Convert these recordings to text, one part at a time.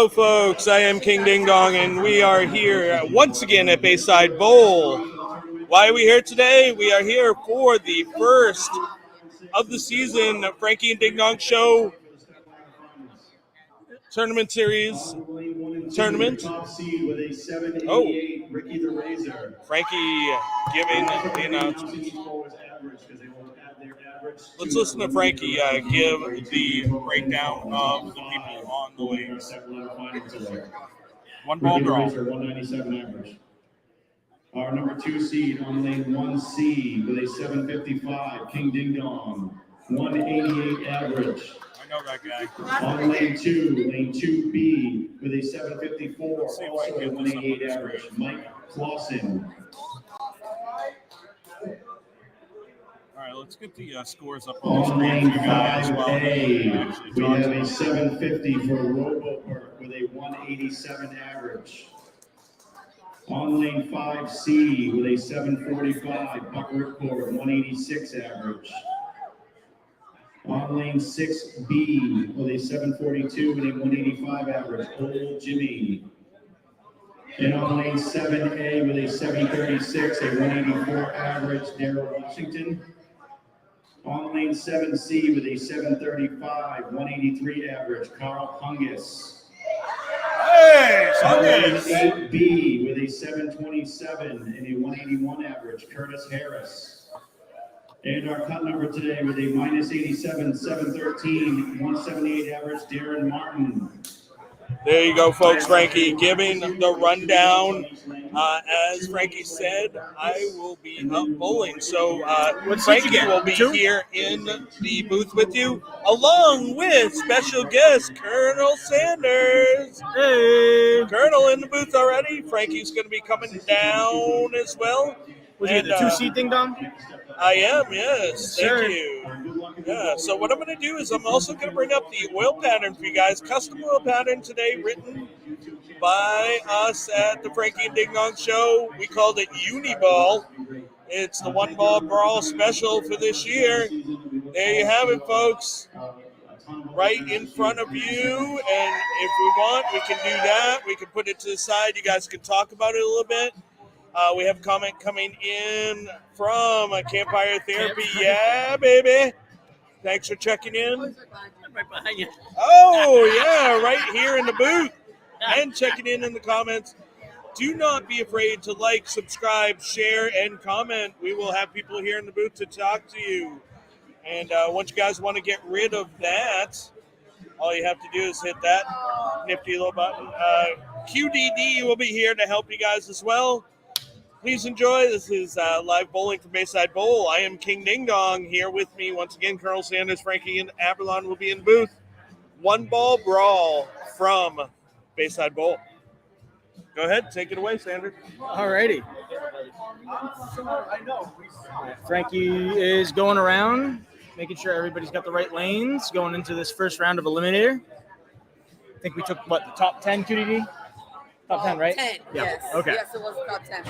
Hello, folks. I am King Ding Dong, and we are here once again at Bayside Bowl. Why are we here today? We are here for the first of the season Frankie and Ding Dong Show tournament series. Tournament. Oh, Frankie giving the announcement. Let's listen to Frankie give the breakdown of the people on the lanes. One Ball Brawl. 197 average. Our number 2 seed on lane 1C with a 755, King Ding Dong, 188 average. I know that guy. On lane 2, lane 2B with a 754, also a 188 average, Mike Clausen. All right, let's get the scores up on lane 5A, we have a 750 for Roboberg with a 187 average. On lane 5C with a 745, Buck Ripcord, 186 average. On lane 6B with a 742 and a 185 average, Old Jimmy. And on lane 7A with a 736, a 184 average, Darryl Washington. On lane 7C with a 735, 183 average, Carl Hungus. Hey, on lane 8B with a 727 and a 181 average, Curtis Harris. And our cut number today with a minus 87, 713, 178 average, Darren Martin. There you go, folks. Frankie giving the rundown. As Frankie said, I will be up bowling. So Frankie will be here in the booth with you, along with special guest Colonel Sanders. Hey! Colonel in the booth already. Frankie's going to be coming down as well. Was he the 2-seat Ding Dong? I am, yes. Thank you. Yeah, so what I'm going to do is I'm also going to bring up the oil pattern for you guys. Custom oil pattern today written by us at the Frankie and Ding Dong Show. We called it Uniball. It's the One Ball Brawl special for this year. There you have it, folks. Right in front of you. And if we want, we can do that. We can put it to the side. You guys can talk about it a little bit. We have a comment coming in from Campfire Therapy. Yeah, baby. Thanks for checking in. Right behind you. Oh, yeah, right here in the booth. And checking in the comments. Do not be afraid to like, subscribe, share, and comment. We will have people here in the booth to talk to you. And once you guys want to get rid of that, all you have to do is hit that nifty little button. QDD will be here to help you guys as well. Please enjoy. This is live bowling from Bayside Bowl. I am King Ding Dong. Here with me once again, Colonel Sanders, Frankie, and Aberlon will be in the booth. One Ball Brawl from Bayside Bowl. Go ahead, take it away, Sanders. All righty. Frankie is going around, making sure everybody's got the right lanes going into this first round of Eliminator. I think we took, the top 10 QDD? Top 10, right? 10, yeah. Yes. Okay. Yes, it was top 10.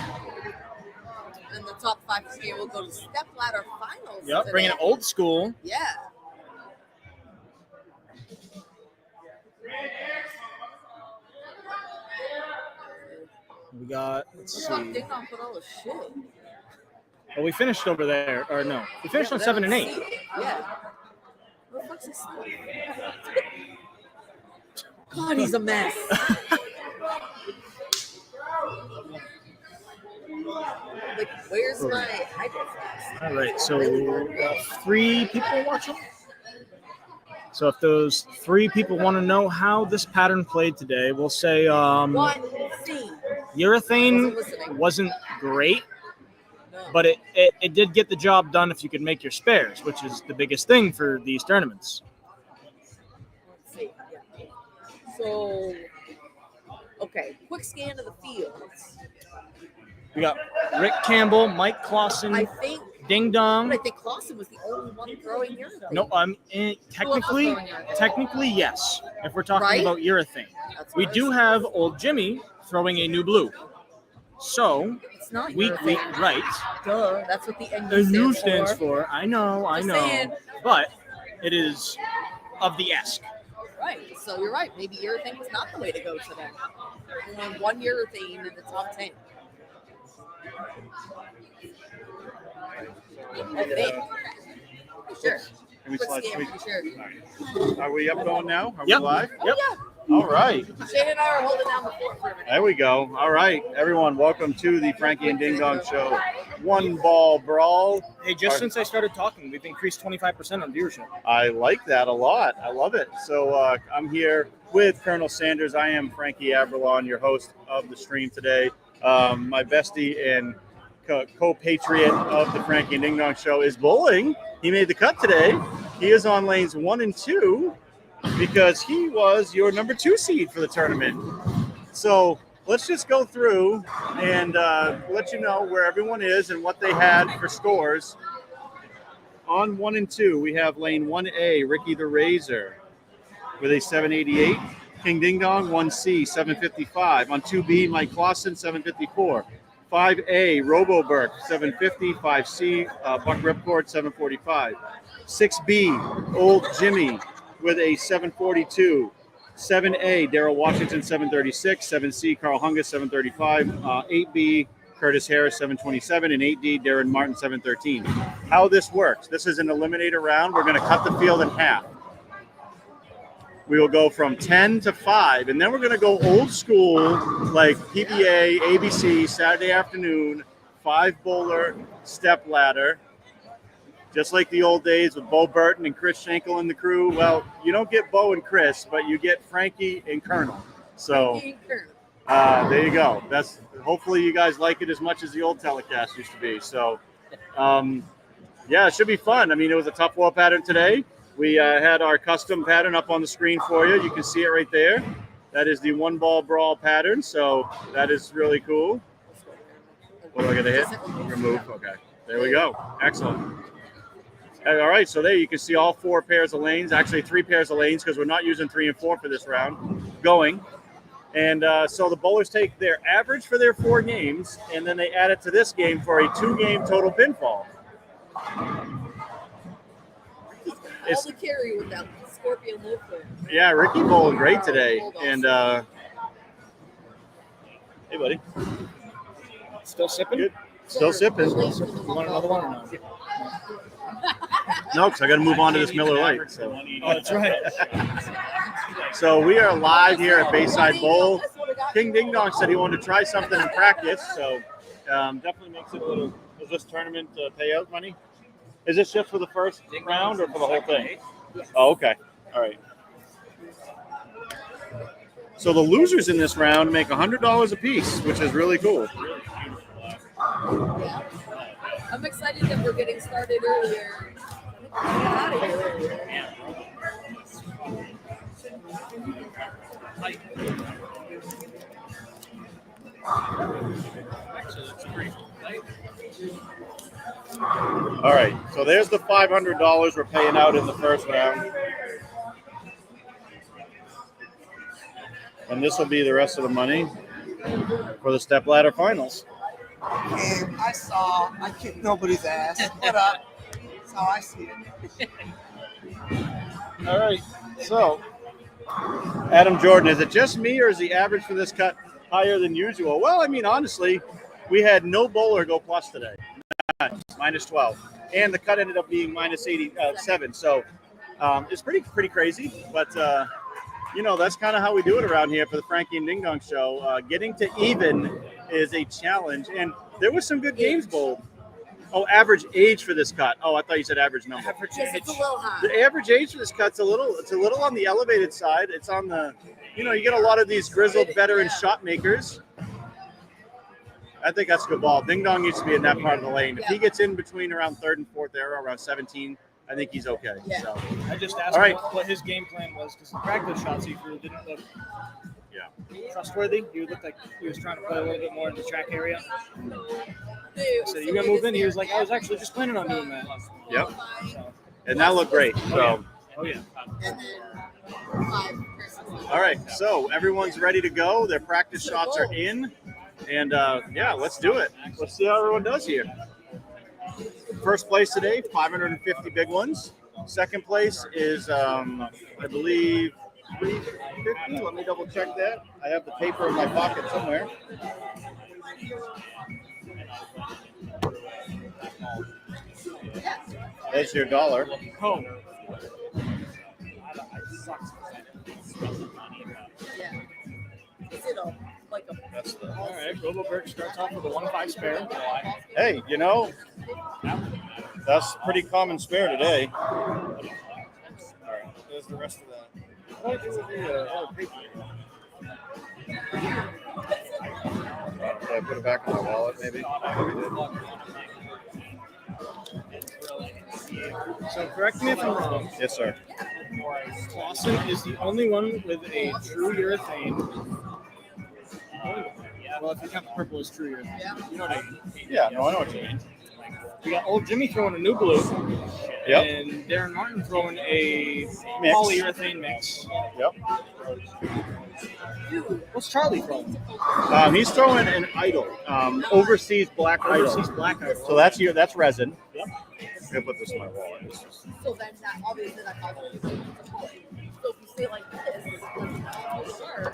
And the top 5 today will go to step ladder finals. Yep, today. bringing it old school. Yeah. We got, let's see. Ding Dong put all the shit. Well, we finished over there, or no. We finished on 7 and 8. Yeah. What the fuck's this? God, he's a mess. Like, where's my hydro flask? All right, so 3 people watching. So if those 3 people want to know how this pattern played today, we'll say urethane wasn't great, but it did get the job done if you could make your spares, which is the biggest thing for these tournaments. Let's see. Yeah. So, okay, quick scan of the fields. We got Rick Campbell, Mike Clausen, Ding Dong. But I think Clausen was the only one throwing urethane. No, technically, yes. If we're talking about urethane, we do have Old Jimmy throwing a new blue. So it's not urethane, right? Duh, that's what the NU stands for. I know. Saying. But it is of the ESC. Right. So you're right. Maybe urethane was not the way to go today. Only one urethane in the top 10. I think. Sure. Can we Quick slide? scan, Can sure. we, are we up going now? Are Yep. we live? Oh, yeah. All right. Shane and I are holding down the fort for a minute. There we go. All right, everyone, welcome to the Frankie and Ding Dong Show. One Ball Brawl. Hey, just since I started talking, we've increased 25% on viewership. I like that a lot. I love it. So I'm here with Colonel Sanders. I am Frankie Abralon, your host of the stream today. My bestie and co-patriot of the Frankie and Ding Dong Show is Bowling. He made the cut today. He is on lanes 1 and 2 because he was your number 2 seed for the tournament. So let's just go through and let you know where everyone is and what they had for scores. On 1 and 2, we have lane 1A, Ricky the Razor, with a 788. King Ding Dong, 1C, 755. On 2B, Mike Clausen, 754. 5A, Robo Burke, 750. 5C, Buck Ripcord, 745. 6B, Old Jimmy, with a 742. 7A, Daryl Washington, 736. 7C, Carl Hungus, 735. 8B, Curtis Harris, 727. And 8D, Darren Martin, 713. How this works, this is an eliminator round. We're going to cut the field in half. We will go from 10 to 5, and then we're going to go old school, like PBA, ABC, Saturday afternoon, 5-bowler step ladder, just like the old days with Bo Burton and Chris Schenkel and the crew. Well, you don't get Bo and Chris, but you get Frankie and Colonel. So there you go. That's hopefully you guys like it as much as the old telecast used to be. So yeah, it should be fun. I mean, it was a tough wall pattern today. We had our custom pattern up on the screen for you. You can see it right there. That is the One Ball Brawl pattern. So that is really cool. What do I got to hit? Remove. Okay. There we go. Excellent. All right. So there you can see all 4 pairs of lanes. Actually, 3 pairs of lanes because we're not using 3 and 4 for this round going. And so the bowlers take their average for their 4 games, and then they add it to this game for a 2-game total pinfall. All the carry with that scorpion wolf there. Yeah, Ricky bowled great today. And hey, buddy. Still sipping? Good. Still sipping. You want another one or no? No, because I got to move on to this Miller Lite. So. Oh, that's right. So we are live here at Bayside Bowl. King Ding Dong said he wanted to try something in practice. So definitely makes it a little. Is this tournament payout money? Is this just for the first round or for the whole thing? Oh, okay. All right. So the losers in this round make $100 a piece, which is really cool. Yeah. I'm excited that we're getting started earlier. Get out of here earlier. All right, so there's the $500 we're paying out in the first round. And this will be the rest of the money for the stepladder finals. And I kicked nobody's ass. What up? That's how I see it. All right, so Adam Jordan, is it just me or is the average for this cut higher than usual? Well, I mean, honestly, we had no bowler go plus today. Minus 12. And the cut ended up being minus 87. So it's pretty crazy. But, you know, that's kind of how we do it around here for the Frankie and Ding Dong Show. Getting to even is a challenge. And there was some good games bowled. Oh, average age for this cut. Oh, I thought you said average number. Yes, it's a little high. The average age for this cut's it's a little on the elevated side. It's on the, you know, you get a lot of these grizzled veteran shot makers. I think that's a good ball. Ding Dong used to be in that part of the lane. If he gets in between around 3rd and 4th arrow, around 17, I think he's okay. Yeah. So, I just asked all right. him what his game plan was because the practice shots he threw didn't look trustworthy. He looked like he was trying to play a little bit more in the track area. So you got to move in. He was like, I was actually just planning on doing that. Yep. And that looked great. So, Oh, yeah. And then 5 persons. all right. So everyone's ready to go. Their practice shots are in. And, yeah, let's do it. Let's see how everyone does here. First place today, 550 big ones. Second place is, I believe, $3.50. Let me double check that. I have the paper in my pocket somewhere. There's your dollar. Oh, Yeah. Is it like a That's the. all right. Roboberg starts off with a 1-5 spare. Hey, you know, that's pretty common spare today. All right, there's the rest of that. What do I do with the other paper? Did I put it back in my wallet, maybe? So correct me if I'm wrong. Yes, sir. Clausen is the only one with a true urethane. Well, if you count the purple as true urethane. You know what I mean? Yeah, no, I know what you mean. We got old Jimmy throwing a new blue. Yep. And Darren Martin throwing a Mix. polyurethane mix. Yep. What's Charlie throwing? He's throwing an idol, overseas black idol. Overseas black idol. So that's resin. Yep. I'm gonna put this in my wallet. so then that obviously that causes you to pull. So if you stay like this, sure.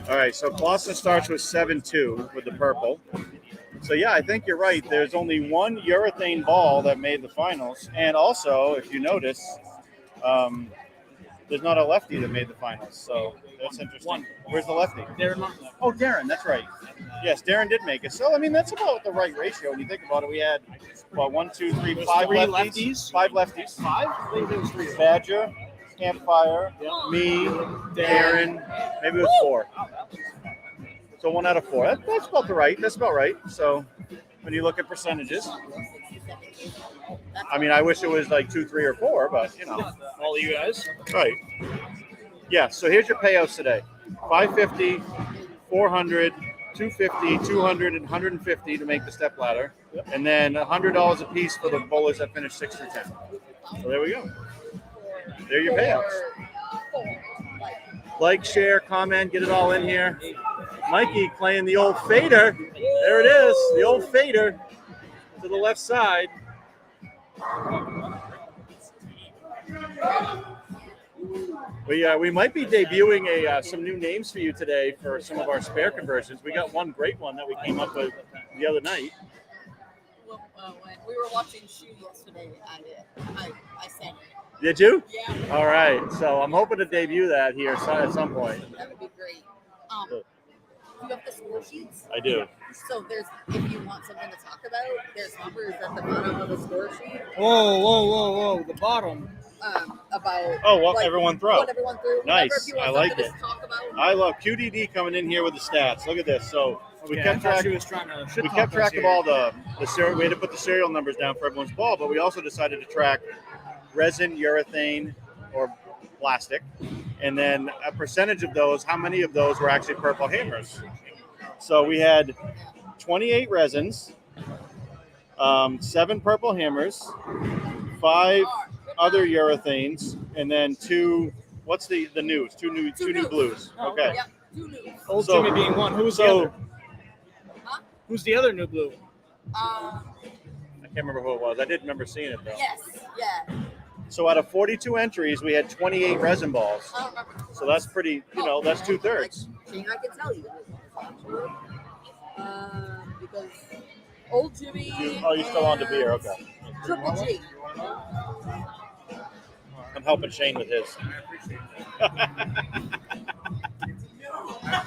All right, so Clausen starts with 7-2 with the purple. So yeah, I think you're right. There's only one urethane ball that made the finals, and also, if you notice, there's not a lefty that made the finals. So that's interesting. One. Where's the lefty? Darren Martin. Oh, Darren, that's right. Yes, Darren did make it. So I mean, that's about the right ratio when you think about it. We had what 1, 2, 3, 5 three lefties. lefties. 5 lefties. 5? I think it was 3. Badger, Campfire, me, Darren. Maybe it was 4. So 1 out of 4. That's about the right. That's about right. So when you look at percentages, I mean, I wish it was like 2, 3, or 4, but you know, All of you guys. right. Yeah. So here's your payouts today: 550, 400, 250, 200, and 150 to make the step ladder, and then $100 a piece for the bowlers that finish 6 through 10. So there we go. There are your payouts. Like, share, comment, get it all in here. Mikey playing the old fader. There it is, the old fader to the left side. We might be debuting some new names for you today for some of our spare conversions. We got one great one that we came up with the other night. When we were watching Shoe yesterday, I said it. Did you? Yeah. All right. So I'm hoping to debut that here at some point. That would be great. You have the score sheets. I do. So if you want something to talk about, there's numbers at the bottom of the score sheet. Whoa. The bottom. About what everyone threw. What everyone threw. Nice. Whatever, if you want I like something it. to talk about. I love QDD coming in here with the stats. Look at this. So we Okay, kept I thought track. she was trying to shit We talk kept us track here. of all the serial. We had to put the serial numbers down for everyone's ball, but we also decided to track resin, urethane, or plastic, and then a percentage of those. How many of those were actually purple hammers? So we had 28 resins, 7 purple hammers, 5 other urethanes, and then 2. What's the news? Two new blues. Okay. Yep, 2 news. Old So- Jimmy being one. Who's the So other? Who's the other new blue? I can't remember who it was. I did remember seeing it though. Yes, yeah. So out of 42 entries, we had 28 resin balls. I don't remember. So that's pretty. That's 2/3. I can tell you. Because old Jimmy. You're still on to beer. Okay. Triple G. I'm helping Shane with his.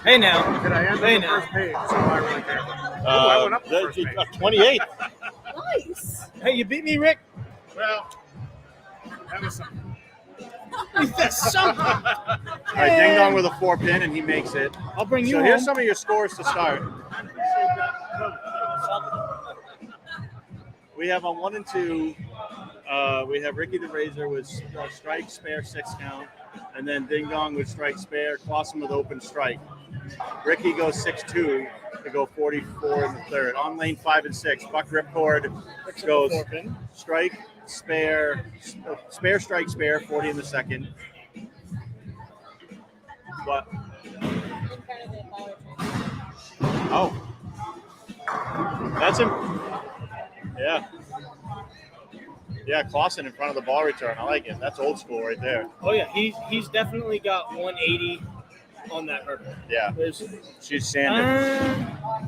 Hey now. Did I end Hey on the now. first page? So I really care. I went up the first page. 28. Nice. Hey, you beat me, Rick. Well, that was something. That's something. All right, Ding Dong with a 4-pin, and he makes it. I'll bring you So home. here's some of your scores to start. We have on 1 and 2. We have Ricky the Razor with strike, spare, 6 count, and then Ding Dong with strike, spare, Clausen with open strike. Ricky goes 6-2 to go 44 in the third. On lane 5 and 6, Buck Ripcord goes strike, spare, strike, spare, 40 in the second. What? Oh. That's him. Yeah. Yeah, Clausen in front of the ball return. I like it. That's old school right there. Oh yeah, he's definitely got 180 on that purple. Yeah. There's, She's sanded.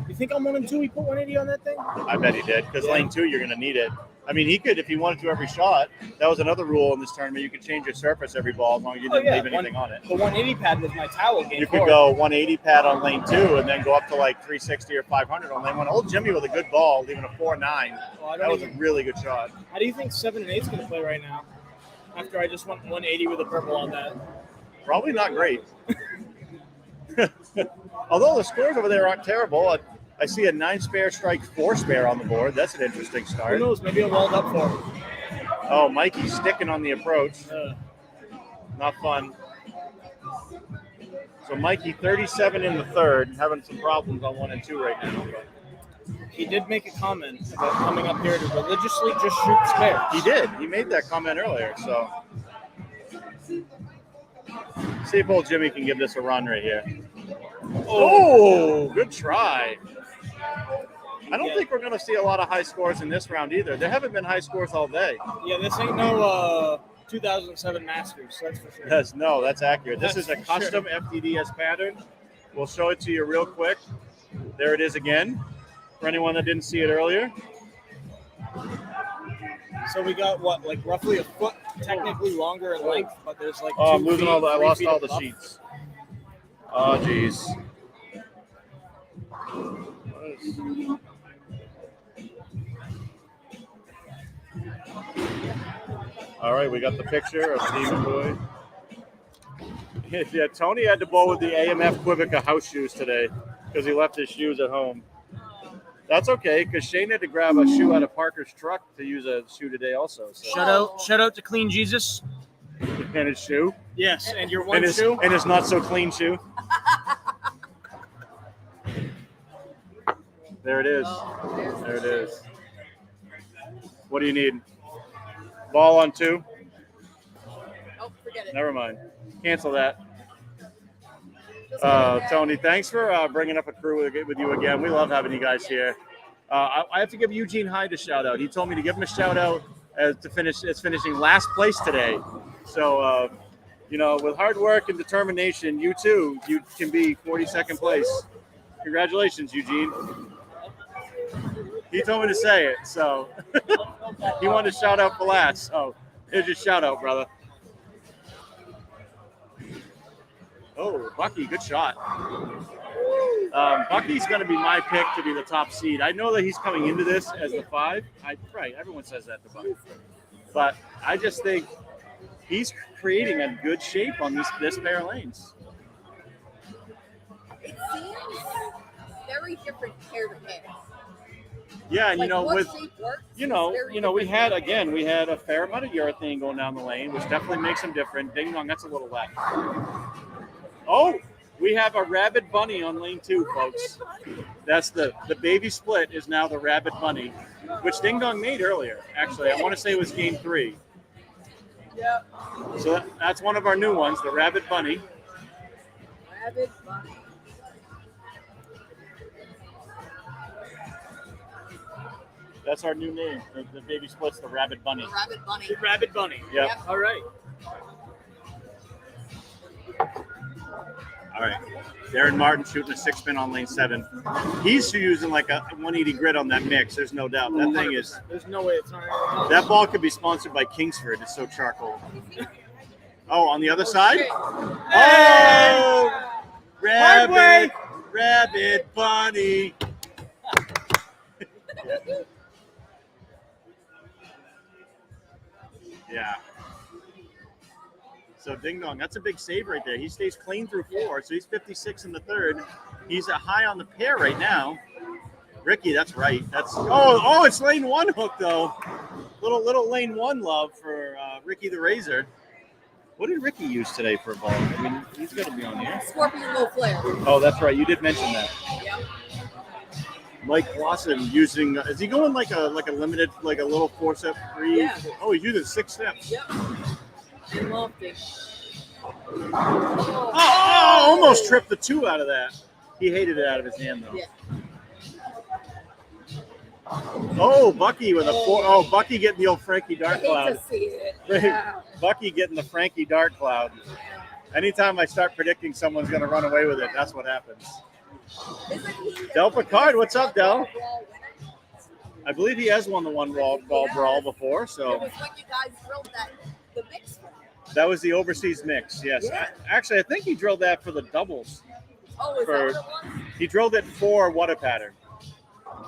you think on 1 and 2 he put 180 on that thing? I bet he did, because Yeah. lane 2, you're going to need it. I mean, he could, if he wanted to every shot. That was another rule in this tournament. You could change your surface every ball as long as you didn't leave anything on it. The 180 pad was my towel game. You could go 180 pad on lane 2 and then go up to like 360 or 500 on lane 1. Old Jimmy with a good ball, leaving a 4.9. Well, That was a really good shot. How do you think 7 and 8's going to play right now? After I just went 180 with a purple on that. Probably not great. Although the scores over there aren't terrible. I see a 9 spare strike 4 spare on the board. That's an interesting Who start. knows? Maybe a walled up for him. Oh, Mikey's sticking on the approach. Not fun. So Mikey, 37 in the third, having some problems on 1 and 2 right now. He did make a comment about coming up here to religiously just shoot spares. He did. He made that comment earlier. So see if old Jimmy can give this a run right here. Oh, good try. I don't think we're going to see a lot of high scores in this round either. There haven't been high scores all day. Yeah, this ain't no 2007 Masters, that's for sure. That's accurate. This is a That's for custom FDDS pattern. We'll show it to you real quick. There it is again, for anyone that didn't see it earlier. So we got what, like roughly a foot technically longer in length, but there's like Oh, I'm 2 losing feet, all the. I 3 lost feet all of the buff. sheets. Oh, geez. All right, we got the picture of Demon Boy. Yeah, Tony had to bowl with the AMF Quivika house shoes today because he left his shoes at home. That's okay, because Shane had to grab a shoe out of Parker's truck to use a shoe today also. So. Shout out to Clean Jesus. And his shoe. Yes, and your And his not so clean shoe. There it is. There it is. What do you need? Ball on 2? Oh, forget it. Never mind. Cancel that. Tony, thanks for bringing up a crew with you again. We love having you guys here. I have to give Eugene Hyde a shout out. He told me to give him a shout out as finishing last place today. So, with hard work and determination, you too, you can be 42nd place. Congratulations, Eugene. He told me to say it, so he wanted to shout out for last. So here's your shout out, brother. Oh, Bucky, good shot. Bucky's going to be my pick to be the top seed. I know that he's coming into this as the 5. Right, everyone says that to Bucky. But I just think he's creating a good shape on this pair of lanes. It seems very different pair to pair. Yeah, and Like, what with shape works we is very had different. a fair amount of urethane going down the lane, which definitely makes them different. Ding dong, that's a little left. Oh, we have a Rabid Bunny on lane 2, folks. That's the baby split is now the Rabid Bunny, which Ding Dong made earlier. Actually, I want to say it was game 3. Yep. So that's one of our new ones, the Rabid Bunny. Rabbit bunny. That's our new name. The baby split's the Rabid Bunny. Rabbit bunny. The Rabbit Bunny. Yep. Yep. All right. All right. Darren Martin shooting a 6-spin on lane 7. He's using like a 180 grit on that mix. There's no doubt. That thing is. There's no way it's not. That ball could be sponsored by Kingsford. It's so charcoal. Oh, on the other side? Oh! Rabbit Bunny. Yeah. So Ding Dong, that's a big save right there. He stays clean through 4, so he's 56 in the third. He's a high on the pair right now. Ricky, that's right. That's it's lane 1 hook though. Little lane 1 love for Ricky the Razor. What did Ricky use today for a ball? I mean, he's got to be on here. Scorpion low flare. Oh, that's right. You did mention that. Yep. Mike Clausen using. Is he going like a limited, like a little 4-step free? Yeah. Oh, he's using 6 steps. Yep. And lofting. Oh, almost tripped the 2 out of that. He hated it out of his hand though. Yeah. Oh, Bucky with a 4. Oh, Bucky getting the old Frankie I Dart hate Cloud. to see it. Yeah. Bucky getting the Frankie Dart Cloud. Anytime I start predicting someone's going to run away with it, that's what happens. Isn't he? Del Picard, what's up, Del? One Ball Brawl winner? I believe he has won the One Ball Brawl before, It so was when you guys drilled the mix for him. that was the overseas mix. Yes, Yeah. Actually, I think he drilled that for the doubles. Oh, is For- that what it was? He drilled it for What a Pattern.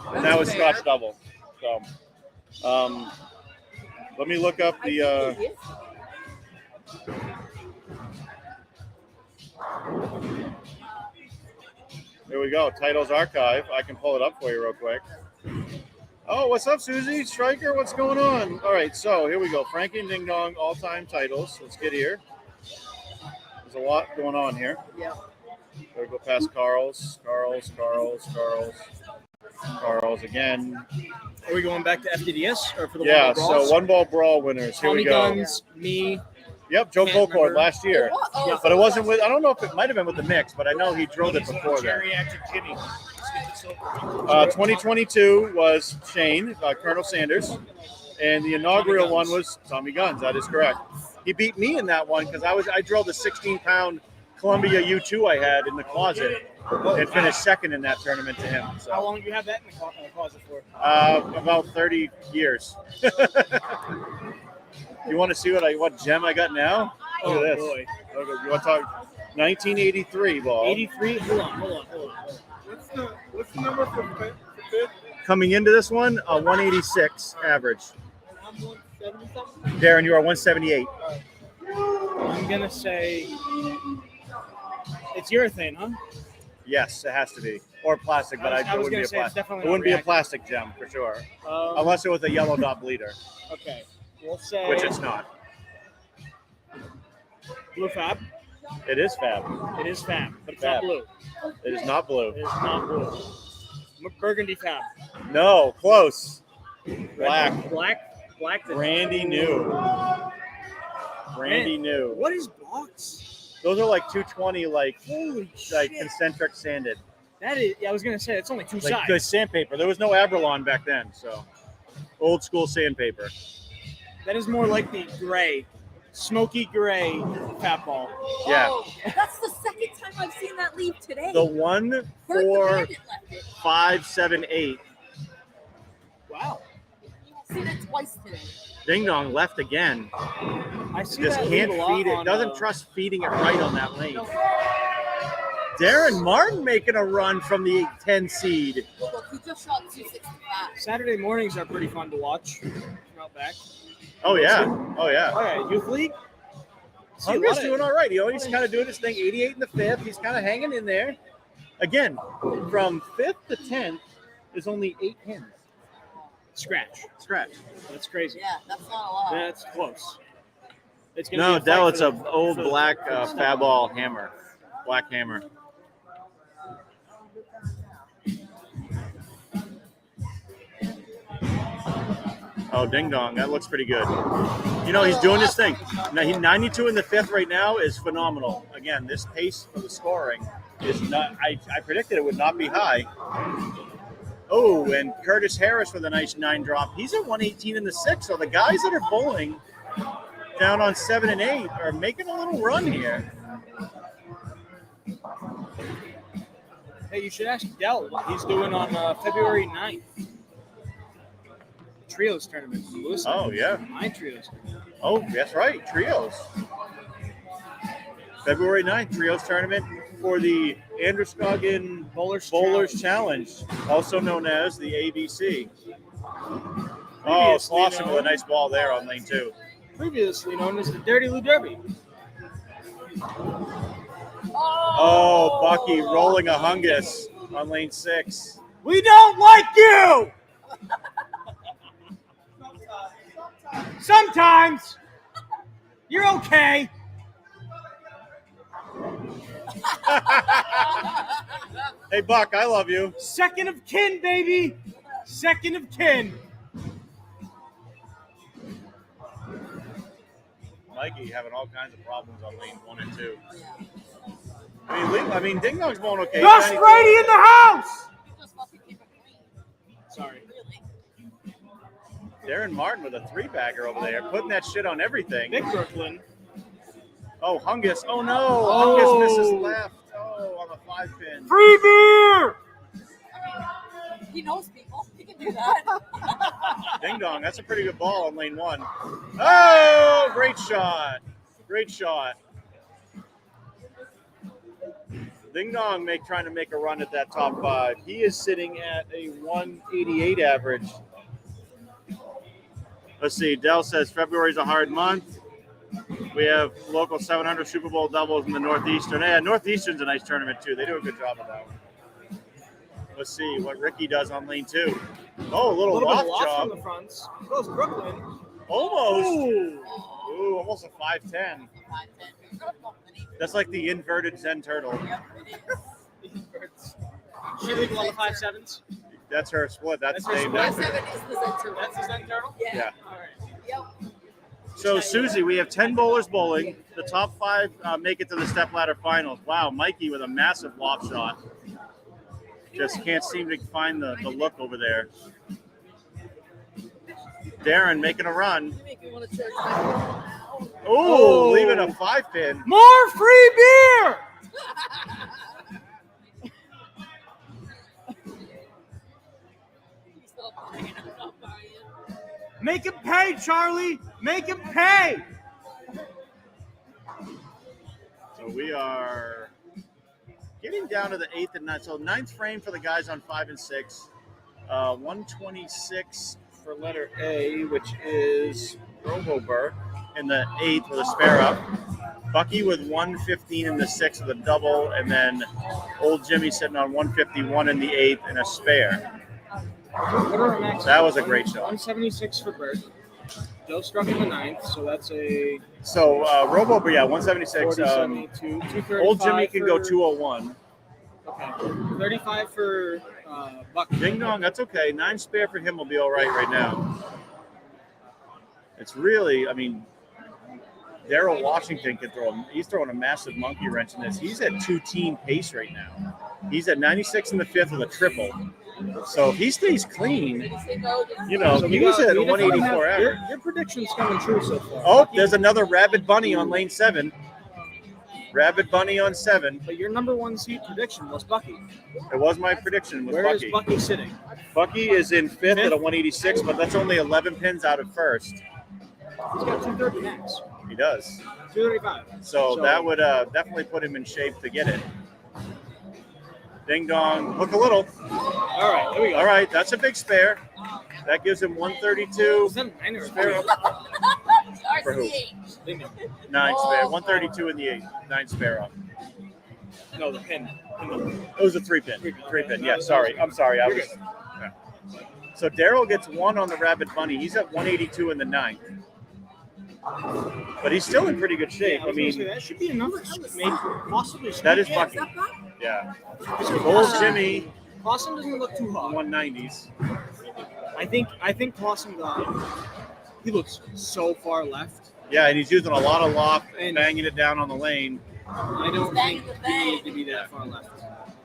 And that was fair. Scotch double. So, let me look up I the. think he is. There we go. Titles archive. I can pull it up for you real quick. Oh, what's up, Susie? Striker, what's going on? All right, so here we go. Frankie and Ding Dong all-time titles. Let's get here. There's a lot going on here. Yeah. Gotta go past Carl's again. Are we going back to FDDS or for the Yeah, One Ball Brawls? so One Ball Brawl winners. Here Tommy we go. Guns, me. Yep, Joe Can't Colcord remember. last year. Oh, But it wasn't with, I don't know if it might have been with the mix, but I know he drilled it before that. Geriatric Jimmy. 2022 was Shane, Colonel Sanders, and the inaugural one was Tommy Guns. That is correct. He beat me in that one because I drilled a 16-pound Columbia U2 I had in the closet and finished second in that tournament to him. How So long do you have that in the closet for? about 30 years. You want to see what gem I got now? Look at this. Boy. Okay, you want to talk 1983 ball? 83. Hold on. What's the number for fifth? Coming into this one, a 186 average. I'm 170 something. Darren, you are 178. I'm gonna say it's urethane, huh? Yes, it has to be. Or plastic, but I it was wouldn't gonna be a say it's plastic. definitely It wouldn't not be a reactive. plastic gem for sure. Unless Unless it was a yellow dot bleeder, okay, we'll say which it's not. blue fab. It is fab. It is fab, but it's Fab. not blue. It is not blue. It is not blue. Burgundy fab. No, close. Black. Black. Brandy new. Brandy new. What is box? Those are like 220, like Holy shit! concentric sanded. That is. Yeah, I was gonna say it's only two Like sides. good sandpaper. There was no Abralon back then, so old school sandpaper. That is more like the gray, smoky gray fab ball. Yeah. Oh, that's the second time I've seen that leave today. The one Heard the for bandit left it. 578. Wow. I've seen it twice today. Ding Dong left again. I see Just that can't leave a lot feed it. on, Doesn't trust feeding it right on that lane. Darren Martin making a run from the 10 seed. Well, look, he just shot 265. Saturday mornings are pretty fun to watch. Out back. Oh yeah. Oh yeah. Okay, youth league. See a Hunger's lot of- doing all right. He's kind of doing his thing. 88 in the 5th. He's kind of hanging in there. Again, from 5th to 10th is only 8 pins. Scratch. Scratch. That's crazy. Yeah, that's not a lot. That's close. It's gonna No, be a fight Dell, for it's the- an old for the- black fab ball hammer. Black hammer. Oh, Ding Dong, that looks pretty good. You know, he's doing his thing. Now, he 92 in the 5th right now is phenomenal. Again, this pace for the scoring is not. I predicted it would not be high. Oh, and Curtis Harris with a nice 9 drop. He's at 118 in the 6th. So the guys that are bowling down on 7 and 8 are making a little run here. Hey, you should ask Dell what he's doing on February 9th. Trios tournament. Listen, Oh, yeah. my trios. Oh, that's right. Trios. February 9th, Trios tournament for the Androscoggin Bowlers Challenge, also known as the ABC. Oh, Previously Slauson known- with a nice ball there on lane 2. Previously known as the Dirty Lou Derby. Oh, Bucky rolling a hungus on lane 6. We don't like you! Sometimes. You're okay. Hey, Buck, I love you. Second of kin, baby. Second of kin. Mikey having all kinds of problems on lane 1 and 2. I mean, Ding Dong's going okay. Gus Brady in the house. Just fucking keep it clean. Sorry. Really. Darren Martin with a 3-bagger over there, putting that shit on everything. Big Brooklyn. Oh, Hungus. Oh, no. Hungus misses left. Oh, on the 5-pin. Free beer! He knows people. He can do that. Ding dong. That's a pretty good ball on lane 1. Oh, great shot. Great shot. Ding dong trying to make a run at that top 5. He is sitting at a 188 average. Let's see. Dell says February's a hard month. We have local 700 Super Bowl doubles in the Northeastern. Yeah, Northeastern's a nice tournament, too. They do a good job of that one. Let's see what Ricky does on lane 2. Oh, a little bit loft of loft job. from the fronts. Goes Brooklyn. Almost. Ooh. Ooh, almost a 5'10". That's like the inverted Zen turtle. She leave all the 5'7s. That's her split. That's her named split. after. 7 is the center. That's the Zen turtle? Yeah. All right. Yep. So, Susie, we have 10 bowlers bowling. The top 5 make it to the stepladder finals. Wow, Mikey with a massive loft shot. Just can't seem to find the look over there. Darren making a run. You make me want to charge Oh, leaving a 5-pin. More free beer! He's not buying it. I'm not buying it. Make him pay, Charlie! Make him pay! So we are getting down to the 8th and 9th. So 9th frame for the guys on 5 and 6. 126 for letter A, which is Robobur in the 8th with a spare up. Bucky with 115 in the 6th with a double, and then old Jimmy sitting on 151 in the 8th and a spare. That was a great shot. 176 for Bert. Joe struck in the 9th, so that's a So Robobur, yeah, 176. 72, 235 Old Jimmy can go for- 201. Okay. 35 for Buck. Ding dong, that's okay. 9 spare for him will be all right now. It's really, I mean, Daryl Washington can throw him. He's throwing a massive monkey wrench in this. He's at 2-team pace right now. He's at 96 in the 5th with a triple. So if he stays clean, you know, So he we was got- at a we definitely 184 have- average. Your prediction's coming true so far. Oh, there's another Rabid Bunny on lane 7. Rabid Bunny on 7. But your number 1 seed prediction was Bucky. It was my prediction. Was Where Bucky. is Bucky sitting? Bucky is in 5th at a 186, but that's only 11 pins out of 1st. He's got 230 max. He does. 235. So that would definitely put him in shape to get it. Ding dong. Hook a little. All right, here we go. All right, that's a big spare. That gives him 132. Is that a 9 or a Spare 3? up. For who? Ding dong. 9 spare. 132 in the 8th. 9 spare up. No, the pin. It was a 3-pin. 3-pin. Yeah, sorry. I'm sorry. I was. Yeah. So Daryl gets 1 on the Rabid Bunny. He's at 182 in the 9th. But he's still in pretty good shape. I I was gonna say mean, that should be a number maybe possibly. that is Yeah, Bucky. is that Buck? Yeah. Old Jimmy, Clausen doesn't look too hot. 190s. I think Clausen he looks so far left. Yeah, and he's using a lot of loft and And- banging it down on the lane. I don't Bang think the he bang. needs to be that far left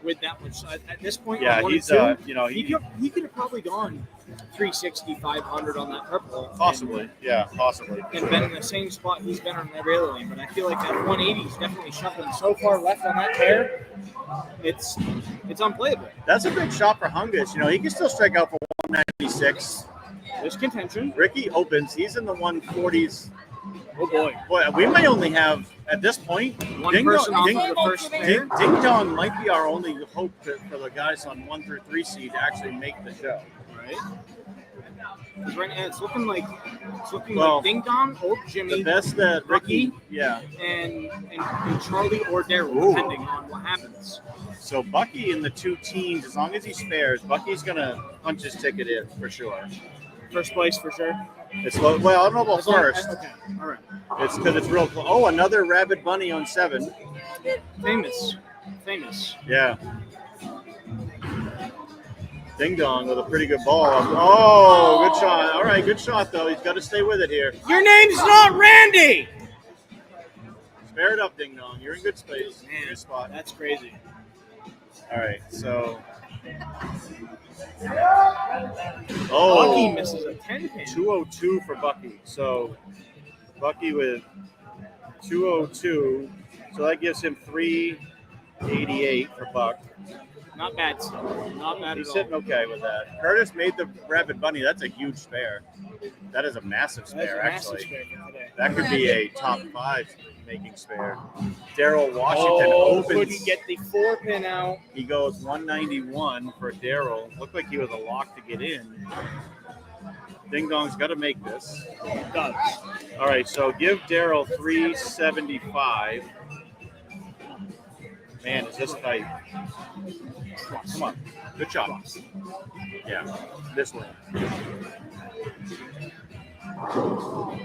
with that much. At this point, Yeah, on 1 he's and 2, you know, he could have probably gone 360, 500 on that purple. possibly, yeah, possibly. And been in the same spot he's been on every other lane, but I feel like that 180 is definitely shuffling so far left on that tear. It's unplayable. That's a big shot for Hungus. You know, he can still strike out for 196. There's contention. Ricky opens. He's in the 140s. Oh boy, Boy, we may only have at this point. one Ding person dong, off ding, of the first pair. ding dong might be our only hope for the guys on 1 through 3 seed to actually make the show. Right. 'Cause right now it's looking like Well, Ding Dong, Old The Jimmy, best that Ricky, yeah. and Charlie or Daryl, Ooh. depending on what happens. So Bucky in the 2 teams, as long as he spares, Bucky's gonna punch his ticket in for sure. First place for sure. It's well, I don't know about As long- first. Okay. All right. It's because it's real close. Oh, another Rabid Bunny on 7. Famous. Yeah. Ding dong with a pretty good ball. Oh, good shot. All right, good shot though. He's got to stay with it here. Your name's not Randy. Spare it up, Ding dong. You're in good space. Man, Good spot. that's crazy. All right, so. Bucky Oh, misses a 10 pin. 202 for Bucky. So Bucky with 202. So that gives him 388 for Buck. Not bad. Not bad He's at all. sitting okay with that. Curtis made the Rabbit Bunny. That's a huge spare. That is a massive That's spare, a massive actually. spare for today. That could be a top 5 making spare. Daryl Washington Couldn't opens. get the 4 pin out. He goes 191 for Daryl. Looked like he was a lock to get in. Ding Dong's got to make this. Does. All right, so give Daryl 375. Man, is this tight? Come on. Good job. Yeah, this one.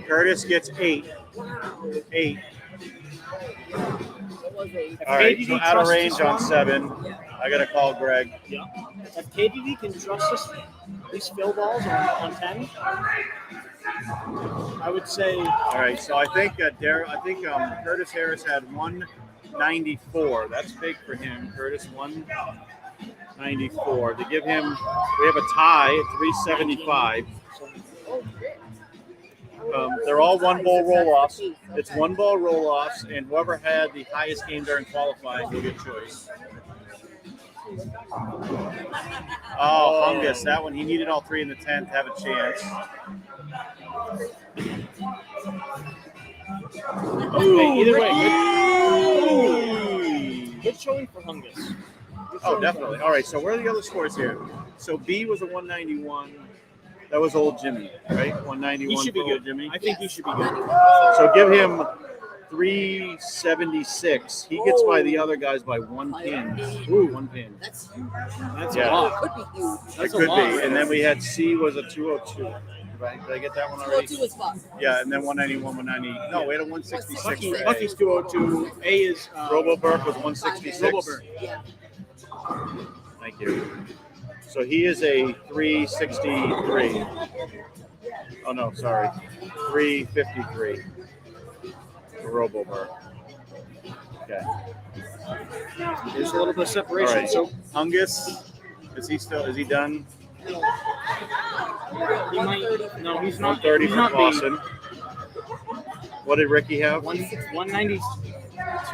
Curtis gets 8. 8. All right, so out of range on 7. I got to call Greg. Yeah. If KDD can trust us, these fill balls on 10, I would say. All right, so I think Curtis Harris had 194. That's big for him. Curtis 194. To give him, we have a tie at 375. They're all one ball roll-offs. It's one ball roll-offs, and whoever had the highest game during qualifying will get choice. Oh, Hungus, that one. He needed all 3 in the 10th to have a chance. Okay, either way. Ooh. Good showing for Hungus. Oh, definitely. All right, so where are the other scores here? So B was a 191. That was old Jimmy, right? 191 He should be for old good. Jimmy. I think he should be good. So give him 376. He gets by the other guys by 1 pin. Ooh, 1 pin. That's huge. That's Yeah. a lot. Could be huge. It That's a could lot. be. And then we had C was a 202. Did I get that one already? 202 is Buck. Yeah, and then 191, 190. No, we had a 166 Bucky, for A. Bucky's 202. A is Robo Burke was 166. Robo Burke. Yeah. Thank you. So he is a 363. Oh, no, sorry. 353 for Robo Burke. Okay. There's a little bit of separation. All right. So Hungus, is he done? he might. No, he's not. 130 He's for not Clausen. What did Ricky have? 192.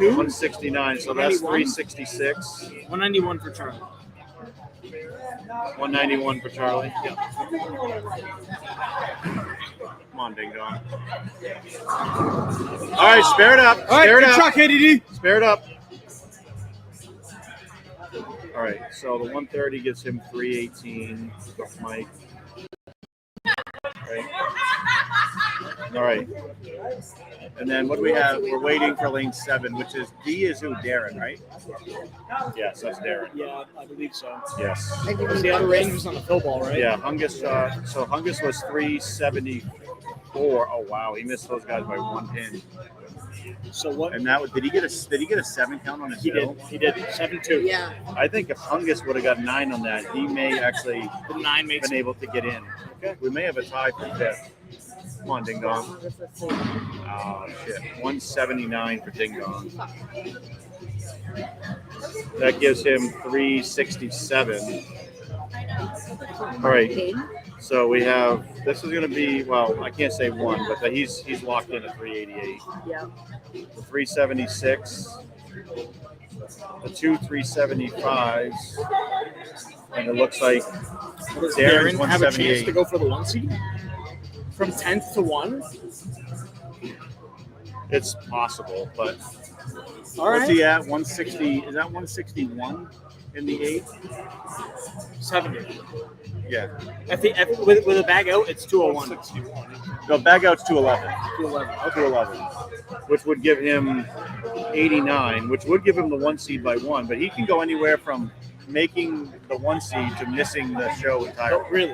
169. So that's 366. 191 for Charlie. 191 for Charlie. Yeah. Come on, Ding Dong. All right, spare it up. All right, Spare it good up. truck, KDD. Spare it up. All right, so the 130 gives him 318. Mike. All right. And then what do we have? We're waiting for lane 7, which is D is who? Darren, right? Yes, that's Darren. Yeah, I believe so. Yes. Because the other range was on the fill ball, right? Yeah, Hungus. So Hungus was 374. Oh wow, he missed those guys by 1 pin. So what? And that was, did he get a 7 count on his He hill? did. He did. 7-2. Yeah. I think if Hungus would have got 9 on that, he may actually The 9 makes been able to get in. Okay. We may have a tie for 5th. Come on, Ding Dong. Oh shit. 179 for Ding Dong. That gives him 367. All right. So we have, this is going to be, well, I can't say 1, but he's locked in at 388. Yeah. The 376, the 2 375s, and it looks like Does Darren's Darren have a chance to 178. go for the 1 seed? From 10th to 1? It's possible, but All what's right. he at? 160, is that 161 in the 8? 70. Yeah. With a bag out, it's 201. No, bag out's 211. 211. 211, which would give him 89, which would give him the 1 seed by 1, but he can go anywhere from making the 1 seed to missing the show entirely. But really,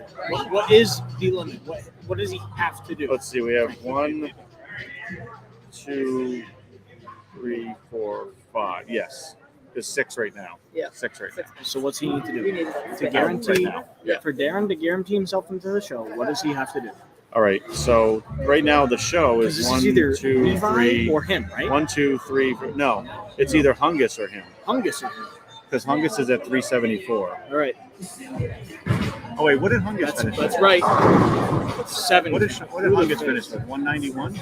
what is the limit? What does he have to do? Let's see, we have 1, 2, 3, 4, 5. Yes. There's 6 right now. Yeah. 6 right now. So what's he need to do? We need To guarantee, Right now. Yeah. for Darren to guarantee himself into the show, what does he have to do? All right. So right now the show Because is this 1, is either 2, Levi 3. or him, right? 1, 2, 3. No, it's either Hungus or him. Hungus or him. because Hungus is at 374. All right. Oh wait, what did Hungus finish? That's right. It's 7. What did Hungus finish with? 191?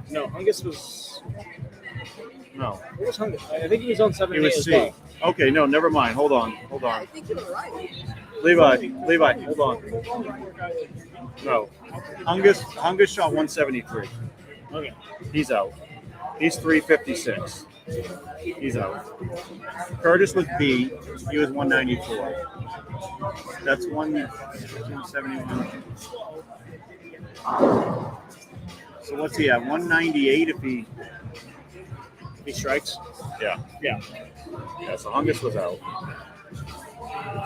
No, Hungus was. No, What was Hungus? I think he was on 7. he was as C. well. Okay, no, never mind. Hold on. I think you were right. Levi, hold on. No, Hungus shot 173. Okay. He's out. He's 356. He's out. Curtis was B. He was 194. That's 171. So what's he at? 198 if he strikes. Yeah. Yeah. Yeah, so Hungus was out.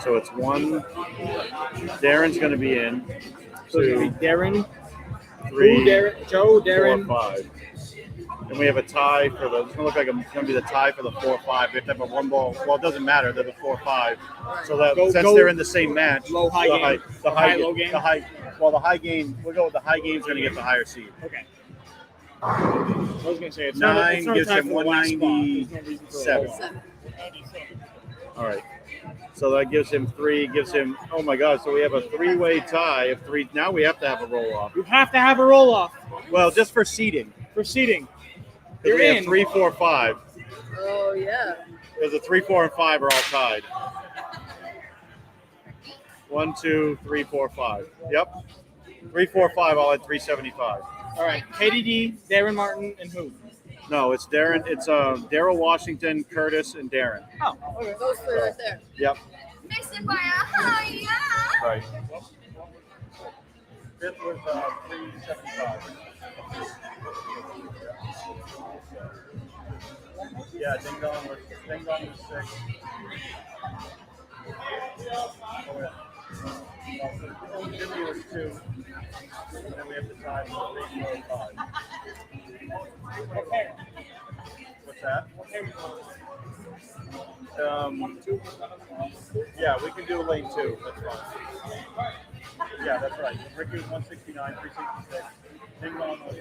So it's 1. Darren's going to be in. So it's gonna 2, be Darren, 3, Joe, 4, Darren. 5. And we have a tie for the. It's going to look like it's going to be the tie for the 4-5. We have to have a 1 ball. Well, it doesn't matter. They're the 4-5. So that since they're in the same match, Low, high game. the high Low game. the high. Well, the high game. We'll go with the high game's going to get the higher seed. Okay. I was gonna say it's 9 not a gives tie him for the last spot. There's no reason for a 197. roll-off. All right. So that gives him 3. Gives him. Oh my God! So we have a 3-way tie of 3. Now we have to have a roll off. You have to have a roll off Well, just for seeding. for seeding. Because we You're have in. 3, 4, 5. Oh, yeah. Because the 3, 4, and 5 are all tied. 1, 2, 3, 4, 5. Yep. 3, 4, 5 all at 375. All right. KDD, Darren Martin, and who? No, it's Darren. It's Daryl Washington, Curtis, and Darren. Oh, okay. Those 3 right there. Yep. Mixed it by a yeah. Right. Fifth was 375. Yeah, Ding Dong was 6. Jimmy was 2. And then we have the tie for 3, 4, 5. What's that? Yeah, we can do lane 2. That's fine. Yeah, that's right. Ricky was 169, 366. Ding Dong was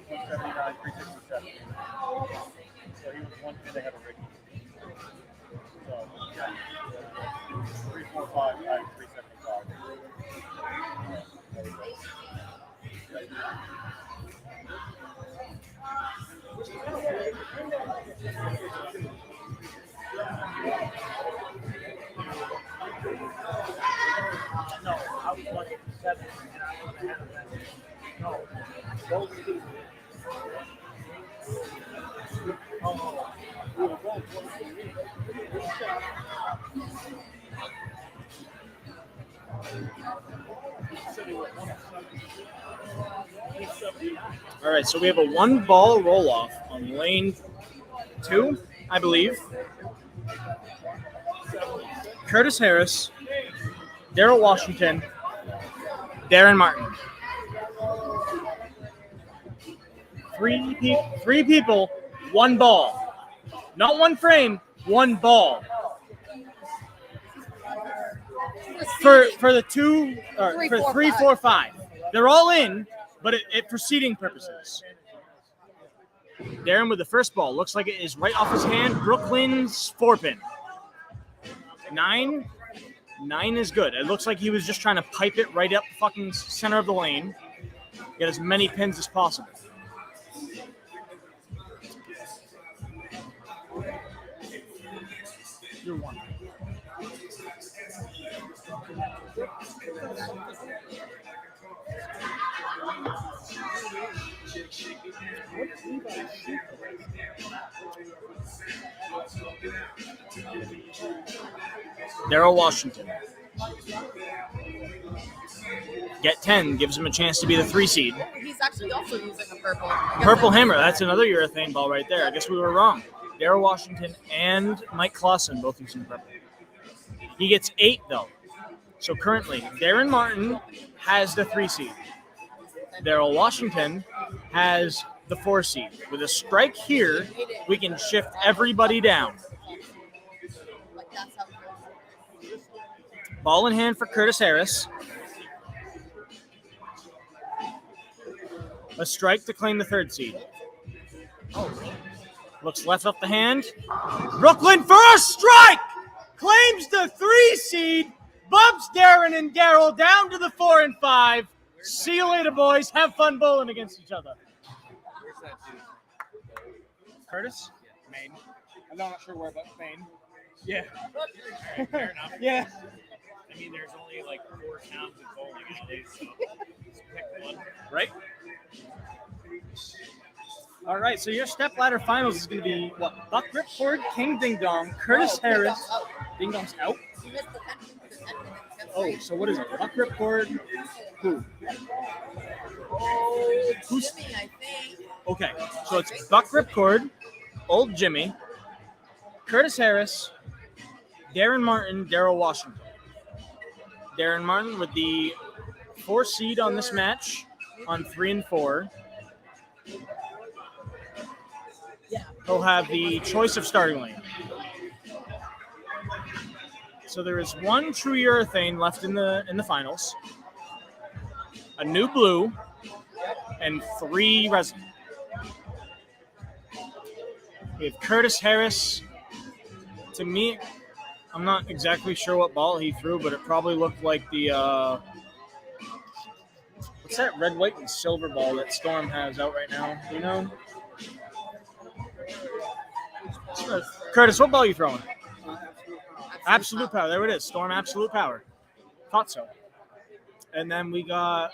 179, 367. So he was 1 pin ahead of Ricky. So, yeah. 3, 4, 5, 375. No, I was 187. No, those 2. Oh, we were both 188. All right. So we have a 1 ball roll off on lane 2, I believe. Curtis Harris, Daryl Washington, Darren Martin. 3 people, 1 ball. Not 1 frame, 1 ball. For the 2, or Three, for four, 3, five. 4, 5. They're all in, but it for seeding purposes. Darren with the first ball. Looks like it is right off his hand. Brooklyn's 4-pin. 9 is good. It looks like he was just trying to pipe it right up the fucking center of the lane. Get as many pins as possible. You're 1. Daryl Washington. Get 10 gives him a chance to be the 3 seed. He's actually also using a purple. Purple Hammer, that's another urethane ball right there. I guess we were wrong. Daryl Washington and Mike Clausen both using purple. He gets 8 though. So currently, Darren Martin has the 3 seed. Daryl Washington has the 4 seed. With a strike here, we can shift everybody down. Like that's how it goes. Ball in hand for Curtis Harris. A strike to claim the 3rd seed. Looks left off the hand. Brooklyn for a strike! Claim claims the 3 seed, bumps Darren and Daryl down to the 4 and 5. See you later, boys. Have fun bowling against each other. Curtis? Maine. I'm not sure where, but Maine. Yeah. Fair enough. Yeah. I mean, there's only like 4 towns in bowling alleys, so just pick one. Right? All right, so your step ladder finals is going to be what? Buck Ripcord, King Ding Dong, Curtis Harris. Ding Dong's out? You missed the 10 minutes. Oh, so what is it? Buck Ripcord, who? Who's Jimmy, I think. Okay, so it's Buck Ripcord, Old Jimmy, Curtis Harris, Darren Martin, Daryl Washington. Darren Martin with the 4 seed on this match on 3 and 4. He'll have the choice of starting lane. So there is 1 true urethane left in the finals, a new blue, and 3 resin. We have Curtis Harris. To me, I'm not exactly sure what ball he threw, but it probably looked like the what's that red, white, and silver ball that Storm has out right now? Do you know? Curtis, what ball are you throwing? Absolute power. There it is. Storm Absolute Power. Thought so. And then we got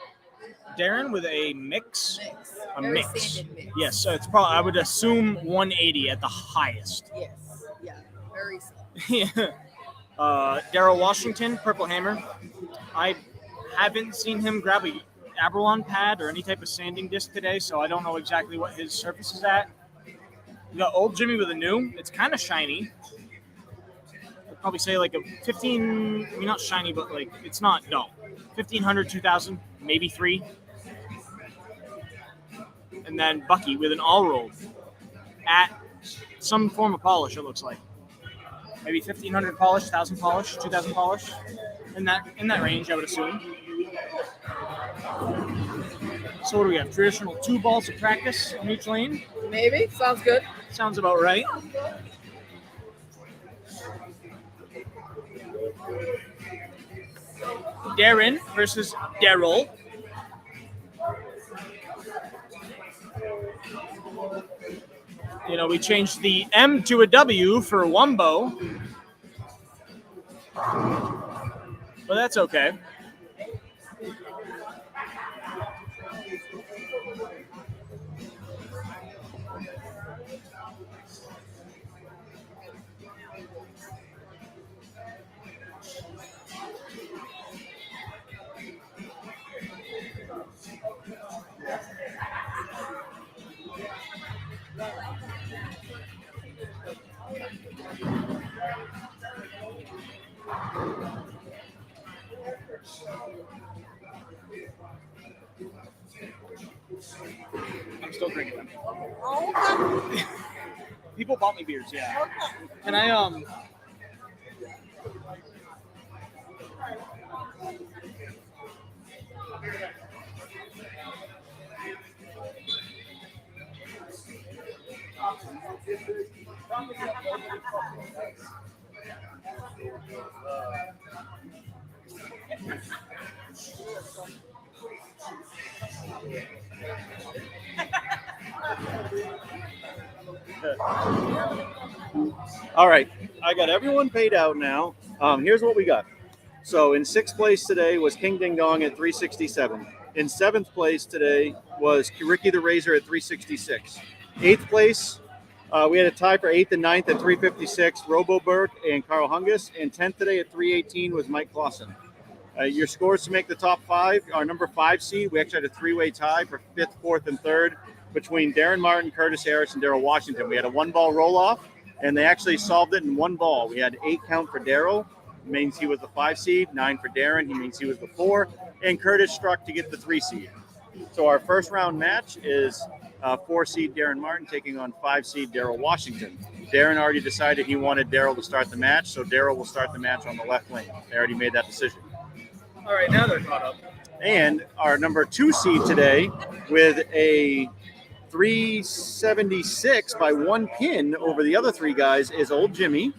Darren with a mix. A Very mix. standard mix. Yes, so it's probably, I would assume 180 at the highest. Yes. Yeah. Very slow. Yeah. Daryl Washington, Purple Hammer. I haven't seen him grab a Abralon pad or any type of sanding disc today, so I don't know exactly what his surface is at. We got Old Jimmy with a new. It's kind of shiny. I'd probably say like a 15, I mean not shiny, but like it's not dull. 1,500, 2,000, maybe 3. And then Bucky with an all rolled at some form of polish, it looks like. Maybe 1,500 polish, 1,000 polish, 2,000 polish. In that range, I would assume. So what do we have? Traditional 2 balls of practice in each lane? Maybe. Sounds good. Sounds about right. Darren versus Daryl. You know, we changed the M to a W for Wumbo. But that's okay. I'm still drinking them. Oh, okay. People bought me beers, yeah. Okay. Can I All right, I got everyone paid out now. Here's what we got. So in 6th place today was King Ding Dong at 367. In 7th place today was Ricky the Razor at 366. 8th place, we had a tie for 8th and 9th at 356, Robo Burke and Carl Hungus. And 10th today at 318 was Mike Clausen. Your scores to make the top 5, our number 5 seed, we actually had a 3-way tie for 5th, 4th, and 3rd between Darren Martin, Curtis Harris, and Daryl Washington. We had a 1-ball roll-off, and they actually solved it in 1 ball. We had 8 count for Daryl, means he was the 5 seed, 9 for Darren, he means he was the 4, and Curtis struck to get the 3 seed. So our first round match is 4 seed Darren Martin taking on 5 seed Daryl Washington. Darren already decided he wanted Daryl to start the match, so Daryl will start the match on the left lane. They already made that decision. all right, now they're caught up. And our number 2 seed today with a 376 by 1 pin over the other 3 guys is Old Jimmy.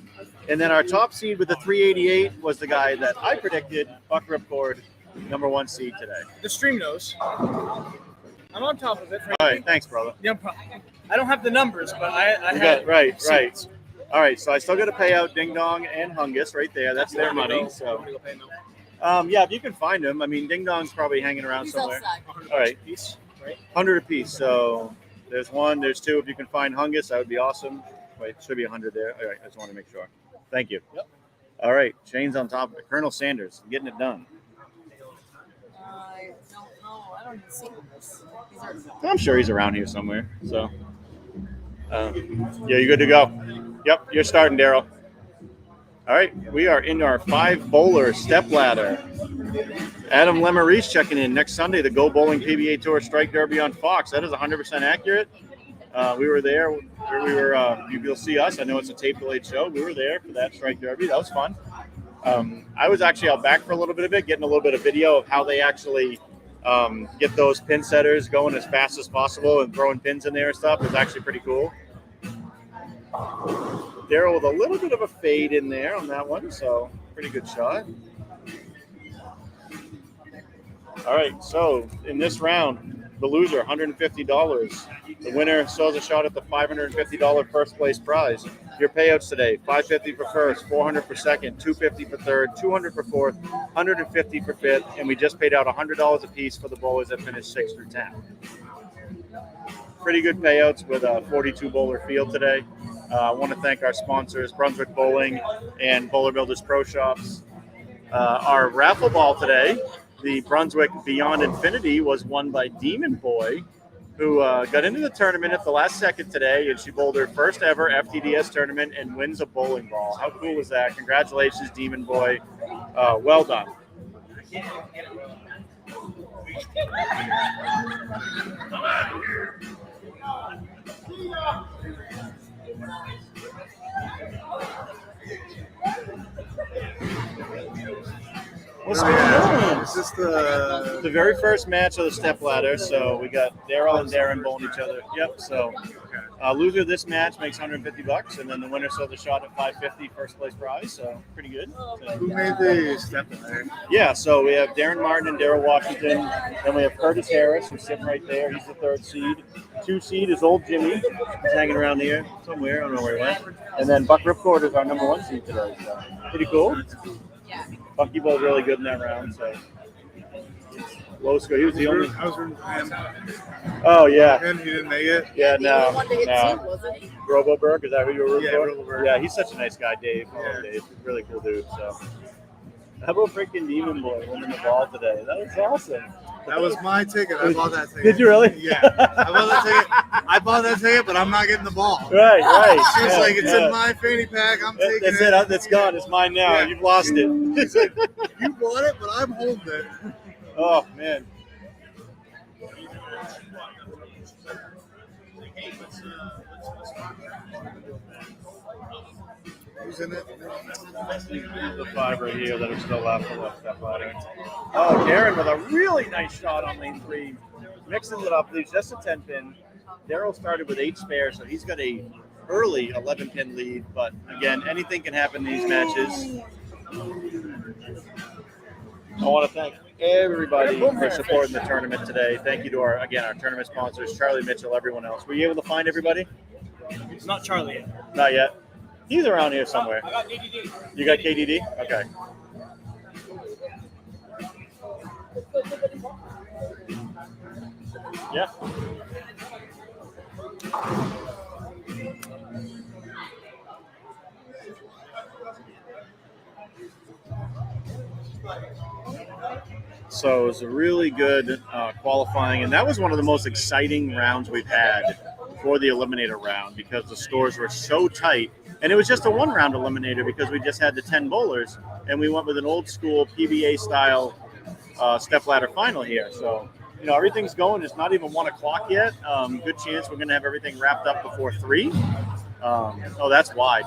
And then our top seed with the 388 was the guy that I predicted, Buck Ripcord, number 1 seed today. The stream knows. I'm on top of it. All right, thanks, brother. No problem. I don't have the numbers, but I You have got, right. All right, so I still got to pay out Ding Dong and Hungus right there. That's their money. So, yeah, if you can find them. I mean, Ding Dong's probably hanging around He's somewhere. outside. All right, piece, right? 100 apiece. So there's 1, there's 2. If you can find Hungus, that would be awesome. Wait, should be 100 there. All right, I just want to make sure. Thank you. Yep. All right, Shane's on top of it. Colonel Sanders, getting it done. I don't know. I don't even see this. These are I'm sure he's around here somewhere. So, yeah, you're good to go. Yep, you're starting, Daryl. All right, we are in our 5-bowler step ladder. Adam Lemarie's checking in next Sunday, the Go Bowling PBA Tour Strike Derby on Fox. That is 100% accurate. We were there. You'll see us. I know it's a tape delayed show. We were there for that Strike Derby. That was fun. I was actually out back for a little bit of it, getting a little bit of video of how they actually get those pin setters going as fast as possible and throwing pins in there and stuff. It's actually pretty cool. Daryl with a little bit of a fade in there on that one, so pretty good shot. All right, so in this round, the loser, $150. The winner sells a shot at the $550 first place prize. Your payouts today, $550 for first, $400 for second, $250 for third, $200 for fourth, $150 for fifth, and we just paid out $100 a piece for the bowlers that finished 6 through 10. Pretty good payouts with a 42 bowler field today. I want to thank our sponsors, Brunswick Bowling and Bowler Builders Pro Shops. Our raffle ball today, the Brunswick Beyond Infinity, was won by Demon Boy, who got into the tournament at the last second today, and she bowled her first ever FDDS tournament and wins a bowling ball. How cool was that? Congratulations, Demon Boy. Well done. What's going on? Is this the very first match of the step ladder? So we got Daryl and Darren bowling each other. Yep. So loser of this match makes $150, and then the winner sells a shot at $550 first place prize. So pretty good. So, who made the step ladder? yeah. So we have Darren Martin and Daryl Washington. Then we have Curtis Harris, who's sitting right there. He's the 3rd seed. 2 seed is old Jimmy. He's hanging around here somewhere. I don't know where he went. And then Buck Ripcord is our number 1 seed today. So pretty cool. yeah. Bucky bowled really good in that round. So low score. He was the only. I was rooting for him. Oh yeah. And he didn't make it. Yeah, He was the one to hit two, wasn't he? Roboberg, is that who you were rooting Yeah, for? Roboberg. Yeah, he's such a nice guy, Dave. Oh, Yeah. Dave, he's a really cool dude. So, how about freaking Demon Boy winning the ball today? That was awesome. That was my ticket. I bought that ticket. Did you really? Yeah. I bought that ticket. I bought that ticket, but I'm not getting the ball. Right, right. She's Yeah, like, it's yeah. in my fanny pack. I'm taking That's it. it. It's gone. It's mine now. Yeah. You've lost it. He said, you bought it, but I'm holding it. Oh man. Who's in it? The 5 right here that are still left on the step ladder. Oh, Darren with a really nice shot on lane 3. Mixing it up. Leaves just a 10 pin. Daryl started with 8 spares, so he's got a early 11 pin lead. But again, anything can happen in these matches. I want to thank everybody for supporting the tournament today. Thank you to our tournament sponsors, Charlie Mitchell, everyone else. Were you able to find everybody? It's not Charlie yet. Not yet. He's around here somewhere. I got DDD. You got KDD? Okay. Yeah. So it was a really good qualifying, and that was one of the most exciting rounds we've had for the eliminator round because the scores were so tight. And it was just a 1-round eliminator because we just had the 10 bowlers, and we went with an old school PBA style step ladder final here. So, everything's going. It's not even 1 o'clock yet. Good chance we're going to have everything wrapped up before 3. Oh, that's wide.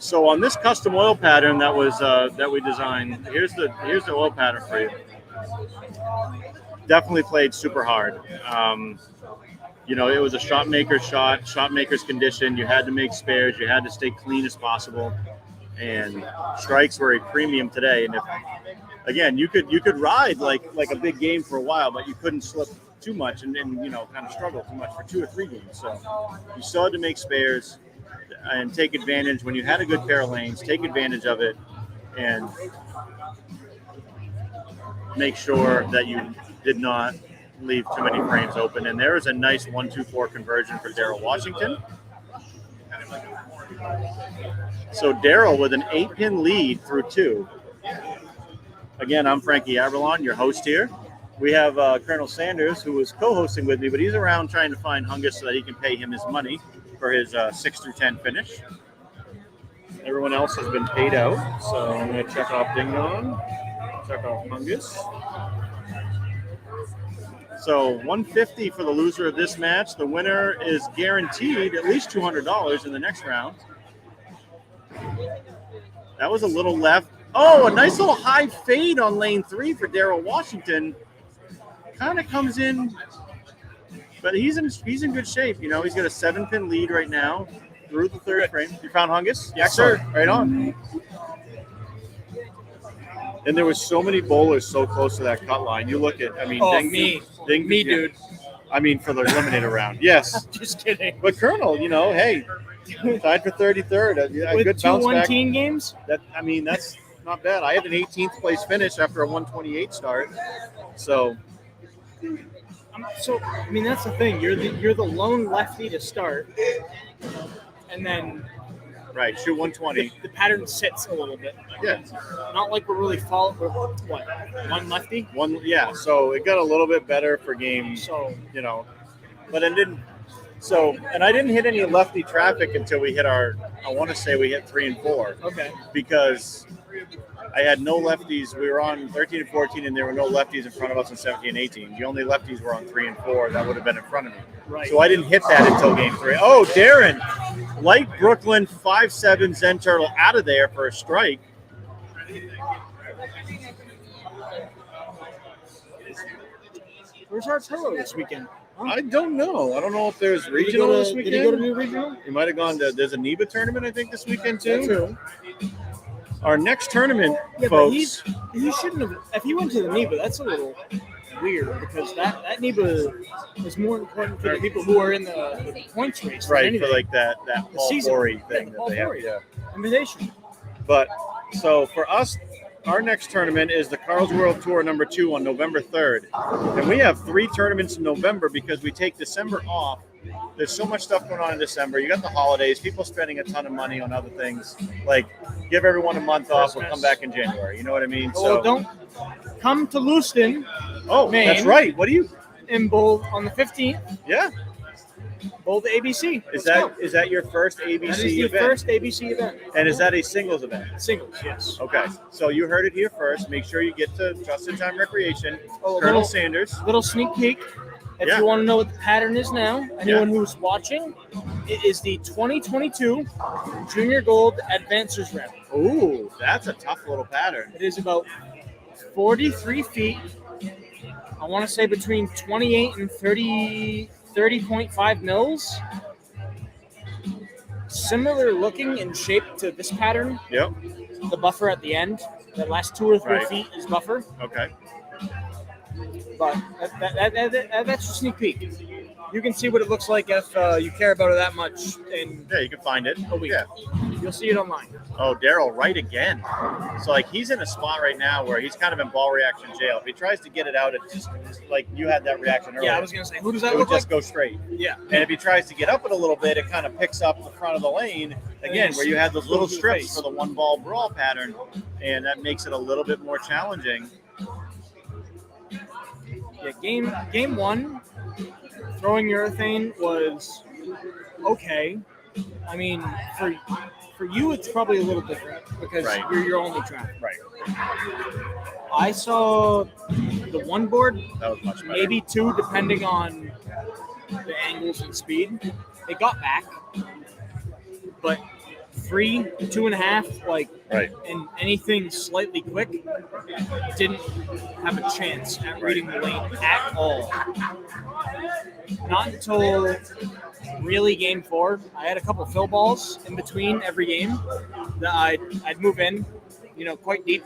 So on this custom oil pattern that was that we designed, here's the oil pattern for you. Definitely played super hard. You know, it was a shot maker's condition. You had to make spares. You had to stay clean as possible. And strikes were a premium today. And if, again, you could ride like a big game for a while, but you couldn't slip too much and you know, kind of struggle too much for 2 or 3 games. So you still had to make spares and take advantage when you had a good pair of lanes. Take advantage of it and make sure that you did not leave too many frames open. And there is a nice 1-2-4 conversion for Daryl Washington. So Daryl with an 8-pin lead through 2. Again, I'm Frankie Aberlon, your host here. We have Colonel Sanders, who is co-hosting with me, but he's around trying to find Hungus so that he can pay him his money for his 6 through 10 finish. Everyone else has been paid out, so I'm going to check off Ding Dong, check off Hungus. So 150 for the loser of this match. The winner is guaranteed at least $200 in the next round. That was a little left. Oh, a nice little high fade on lane 3 for Daryl Washington. Kind of comes in, but he's in good shape. You know, he's got a 7-pin lead right now through the 3rd frame. You found Hungus? Yes, sir. Right on. And there was so many bowlers so close to that cut line. You look at, I mean, dude. I mean, for the eliminator round. Yes. Just kidding. But Colonel, you know, hey, tied for 33rd. A With good 2 bounce back. 1-team games? That's not bad. I had an 18th place finish after a 128 start. So I mean, that's the thing. You're the lone lefty to start, and then right, shoot 120. The pattern sits a little bit. Yeah. Not like we're really following. What? One lefty? One, yeah. So it got a little bit better for game. So you know, but it didn't. So and I didn't hit any lefty traffic until we hit our. I want to say we hit 3 and 4. Okay. Because I had no lefties. We were on 13 and 14, and there were no lefties in front of us in 17 and 18. The only lefties were on 3 and 4. That would have been in front of me. Right. So I didn't hit that until game 3. Oh, Darren, Light Brooklyn 5-7 Zen Turtle out of there for a strike. Where's our turtle this weekend? Huh? I don't know. I don't know if there's regional this weekend. Did he go to New Regional? He might have gone to. There's a NEBA tournament, I think, this weekend too. True. Our next tournament, Yeah, folks. but he shouldn't have. If he went to the NEBA, that's a little weird because that NEBA is more important for the people who are in the points race. Right, for like that Paul Corey thing that they have. Corey. Yeah. Invitation. But so for us, our next tournament is the Carl's World Tour number 2 on November 3rd. And we have 3 tournaments in November because we take December off. There's so much stuff going on in December. You got the holidays, people spending a ton of money on other things. Like, give everyone a month off. We'll come back in January. You know what I mean? So don't come to Lewiston. Oh, Maine, that's right. What do you? In Bowl on the 15th. Yeah. Bowl the ABC. Is that your first ABC That is the event? first ABC event. And is that a singles event? Singles, yes. Okay. So you heard it here first. Make sure you get to Just in Time Recreation. Oh, Colonel Sanders. Little sneak peek. If Yeah. you want to know what the pattern is now, anyone who's watching, it is the 2022 Junior Gold Advancers round. Ooh, that's a tough little pattern. It is about 43 feet. I want to say between 28 and 30.5 mils. Similar looking in shape to this pattern. Yep. The buffer at the end, the last 2 or 3 Right. feet is buffer. Okay. But that's a sneak peek. You can see what it looks like if you care about it that much in Yeah, you can find it. a week. Yeah. You'll see it online. Oh, Daryl, right again. So, like, he's in a spot right now where he's kind of in ball reaction jail. If he tries to get it out, it just like you had that reaction earlier. Yeah, I was going to say, who does that it would look just like? go straight. Yeah. And if he tries to get up it a little bit, it kind of picks up the front of the lane again, where you had those little strips for the one ball brawl pattern, and that makes it a little bit more challenging. Yeah, game 1, throwing urethane was okay. I mean, for you, it's probably a little different because Right. you're your only track. Right. I saw the one board, That was much better. maybe 2, depending on the angles and speed. It got back, but 3, 2.5, like, Right. and anything slightly quick, didn't have a chance at reading the lane at all. Not until really game 4. I had a couple fill balls in between every game that I'd move in, quite deep,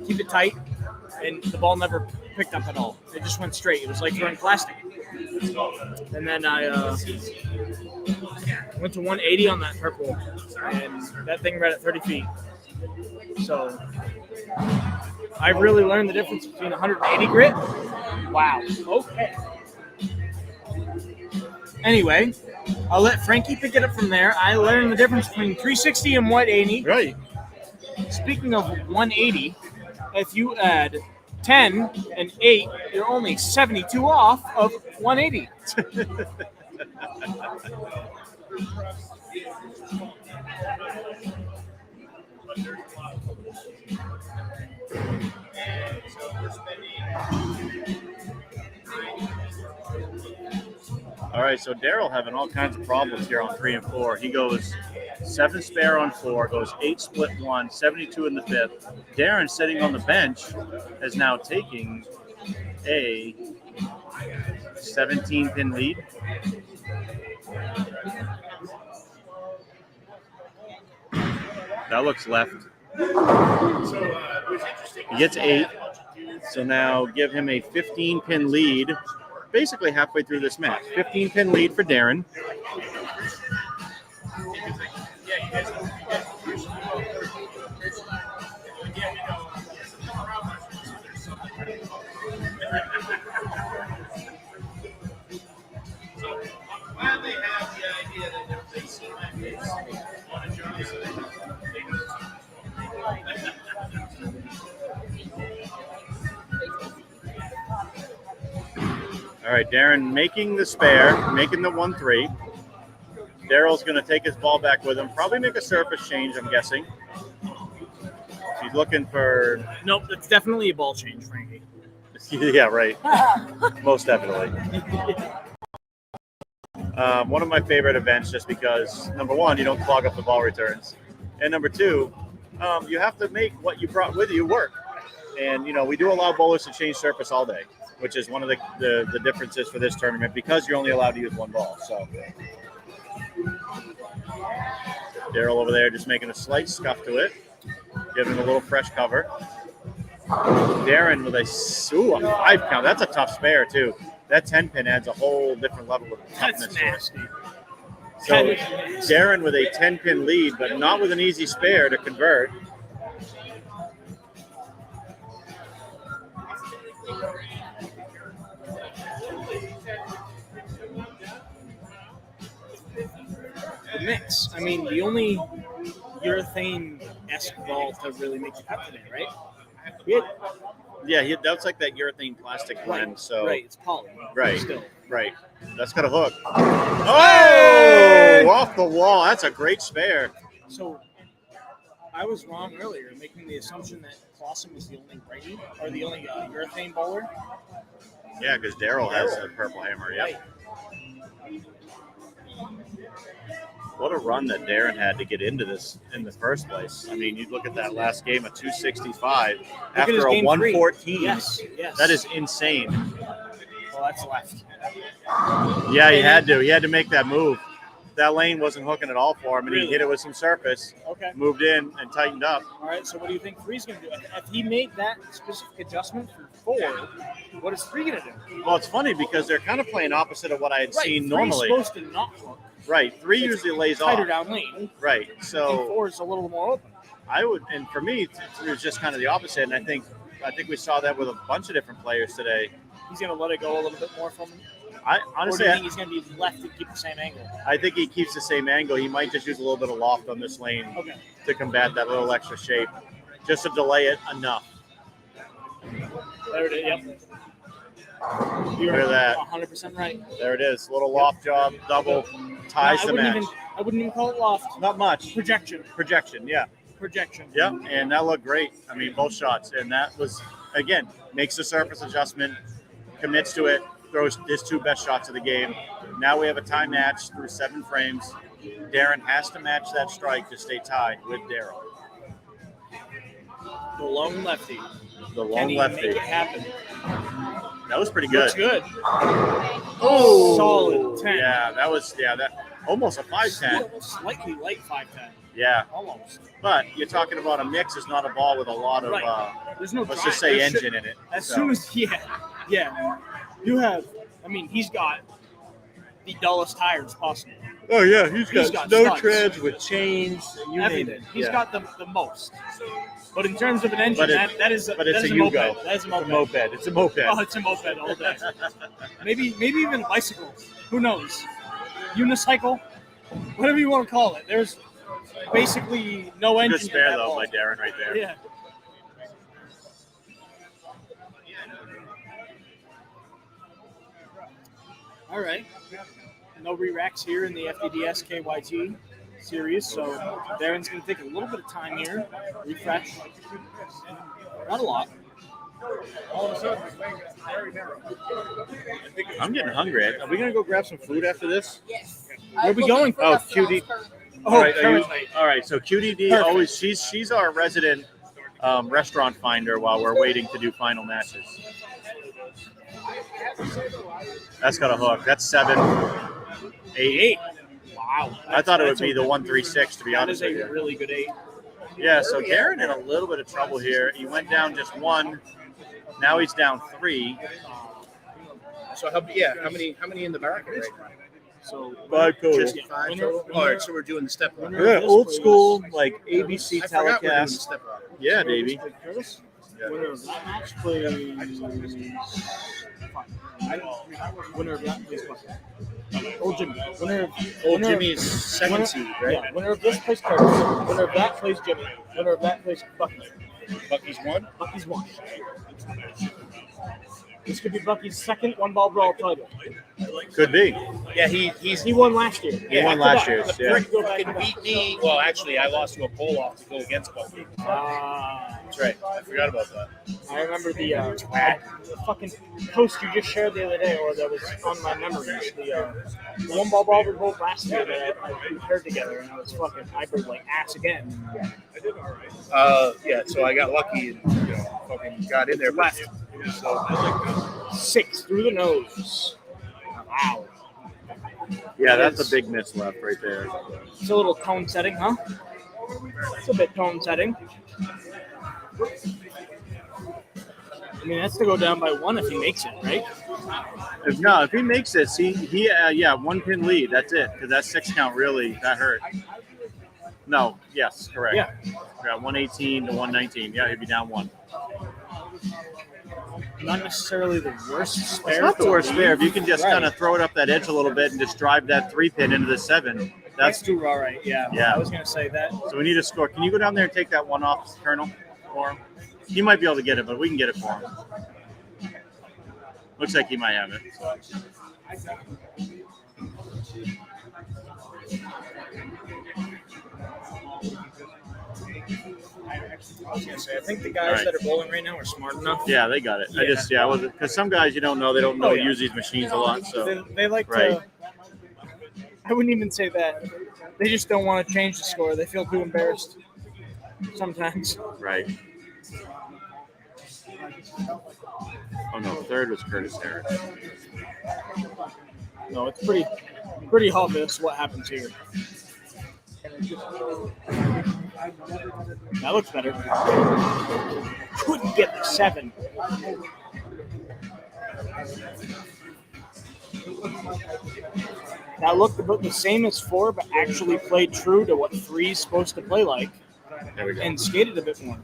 keep it tight, and the ball never picked up at all. It just went straight. It was like throwing plastic. And then I went to 180 on that purple, and that thing read at 30 feet. So I really learned the difference between 180 grit. Wow. Okay. Anyway, I'll let Frankie pick it up from there. I learned the difference between 360 and 180. Right. Speaking of 180, if you add 10 and 8, you're only 72 off of 180. All right, so Daryl having all kinds of problems here on 3 and 4. He goes 7 spare on 4, goes 8 split 1, 72 in the 5th. Darren sitting on the bench is now taking a 17-pin lead. That looks left. He gets 8. So now give him a 15-pin lead. Basically halfway through this match. 15-pin lead for Darren. All right, Darren making the spare, making the 1-3. Daryl's going to take his ball back with him, probably make a surface change, I'm guessing. He's looking for... Nope, it's definitely a ball change, Frankie. Yeah, right. Most definitely. One of my favorite events just because, number one, you don't clog up the ball returns. And number two, you have to make what you brought with you work. And, we do allow bowlers to change surface all day, which is one of the differences for this tournament because you're only allowed to use one ball. So Daryl over there just making a slight scuff to it, giving a little fresh cover. Darren with a 5 count. That's a tough spare, too. That 10-pin adds a whole different level of toughness. That's nasty. So Darren with a 10-pin lead, but not with an easy spare to convert. The mix. I mean, the only urethane-esque ball to really make the cut today, right? Yeah, that's like that urethane plastic blend. Right, so right, it's poly. Right, Still. right. That's got a hook. Oh, off the wall. That's a great spare. So I was wrong earlier, making the assumption that Clausen was the only righty or the only urethane bowler. Yeah, because Daryl has a purple hammer. Yep. Right. What a run that Darren had to get into this in the first place. I mean, you look at that last game, a 265 after a 114. Yes. That is insane. Well, that's left. Yeah, he had to. He had to make that move. That lane wasn't hooking at all for him, and Really? he hit it with some surface. Okay. Moved in and tightened up. All right, so what do you think 3's going to do? If he made that specific adjustment for 4, what is 3 going to do? Well, it's funny because they're kind of playing opposite of what I had seen 3's normally. supposed to not hook. Right, 3 usually lays off. Tighter down lane. Right, And so 4 is a little more open. I would, and for me, it was just kind of the opposite. And I think we saw that with a bunch of different players today. He's going to let it go a little bit more from him. I Or do honestly, you think he's going to be left to keep the same angle? I think he keeps the same angle. He might just use a little bit of loft on this lane Okay. to combat that little extra shape, just to delay it enough. There it is. Yep. Look at that. 100% right. There it is. Little loft job, double, ties the match. I wouldn't even call it loft. Not much. Projection. Projection, yeah. Projection. Yep, and that looked great. I mean, both shots. And that was, again, makes the surface adjustment, commits to it, throws his 2 best shots of the game. Now we have a tie match through 7 frames. Darren has to match that strike to stay tied with Daryl. The lone lefty. The Can lone he lefty. make it happen? That was pretty good. Looks good. Oh, solid 10. Yeah, that almost a 5-10. Slightly light 5'10". Yeah, Almost. but you're talking about a mix. It's not a ball with a lot of, There's no let's drive. just say There engine should- in it. As So, soon as you have. I mean, he's got the dullest tires possible. oh yeah, he's got no studs. treads with chains. You name Everything. it. He's Yeah. got the most. But in terms of an engine, But it- that is but it's a a moped. Yugo. That is a It's a moped. moped. It's a moped. Oh, it's a moped all day. maybe even a bicycle. Who knows? Unicycle, whatever you want to call it. There's basically no engine. Good spare in that though ball. by Darren right there. Yeah. All right. No re-racks here in the FDDS KYT series, so Darren's going to take a little bit of time here, refresh. Not a lot. All of a sudden, the lane gets very narrow. I'm getting hungry. Are we gonna go grab some food after this? Yes. Where are we going? Oh, QD. Oh, All right, currently. all right. So QDD Perfect. always she's our resident restaurant finder while we're waiting to do final matches. That's got a hook. That's 7, 8. Wow. I thought it would That's be a- the 136 to be That honest is with a you. really good 8. Yeah. So Darren in a little bit of trouble here. He went down just 1. Now he's down 3. So how many in the barricade right now? So 5 total. Just, yeah, 5 winner- total? All right, so we're doing the step ladder. winner of Yeah, this old plays- school like ABC I forgot we're doing the telecast. step ladder. Yeah, baby. Curtis? Yeah. Winner of that match plays. Winner of that plays what? Old Jimmy. Old winner- Jimmy's second winner- seed, right? Yeah, winner of this plays Curtis. Winner of that plays Jimmy. Winner of that plays Bucky. Bucky's won. Bucky's won. This could be Bucky's second One Ball Brawl title. Could be. Yeah, he's He won last year. He won last year's. the Yeah. prick fucking beat me. Well, actually, I lost to a pull off to go against Bucky. That's right. I forgot about that. I remember the fucking post you just shared the other day, or that was on my memories. The One Ball Brawl we rolled last year that I paired together, and I was fucking hybrid like ass again. Yeah, so I got lucky and fucking got in there. Left. So 6 through the nose. Wow. Yeah, that's a big miss left right there. It's a little tone setting, huh? It's a bit tone setting. I mean, that's to go down by 1 if he makes it, right? If he makes it, see, he 1 pin lead. That's it, because that 6 count really that hurt. No, yes, correct. Yeah. 118 to 119. Yeah, he'd be down 1. Not necessarily the worst spare. It's not the to worst leave. spare. If you can just Right. kind of throw it up that edge a little bit and just drive that 3 pin into the 7. That's too raw, right? Yeah. Yeah. I was gonna say that. So we need a score. Can you go down there and take that 1 off, Colonel, for him? He might be able to get it, but we can get it for him. Looks like he might have it. I was gonna say, I think the guys All right. that are bowling right now are smart enough. Yeah, they got it. Yeah. I wasn't, because some guys you don't know, they don't know Oh, yeah. use these machines a lot. So They like Right. to. I wouldn't even say that. They just don't want to change the score. They feel too embarrassed sometimes. right. Oh no, 3rd was Curtis Harris. No, it's pretty obvious what happens here. That looks better. Couldn't get the 7. That looked about the same as 4, but actually played true to what 3 is supposed to play like, There we go. and skated a bit more.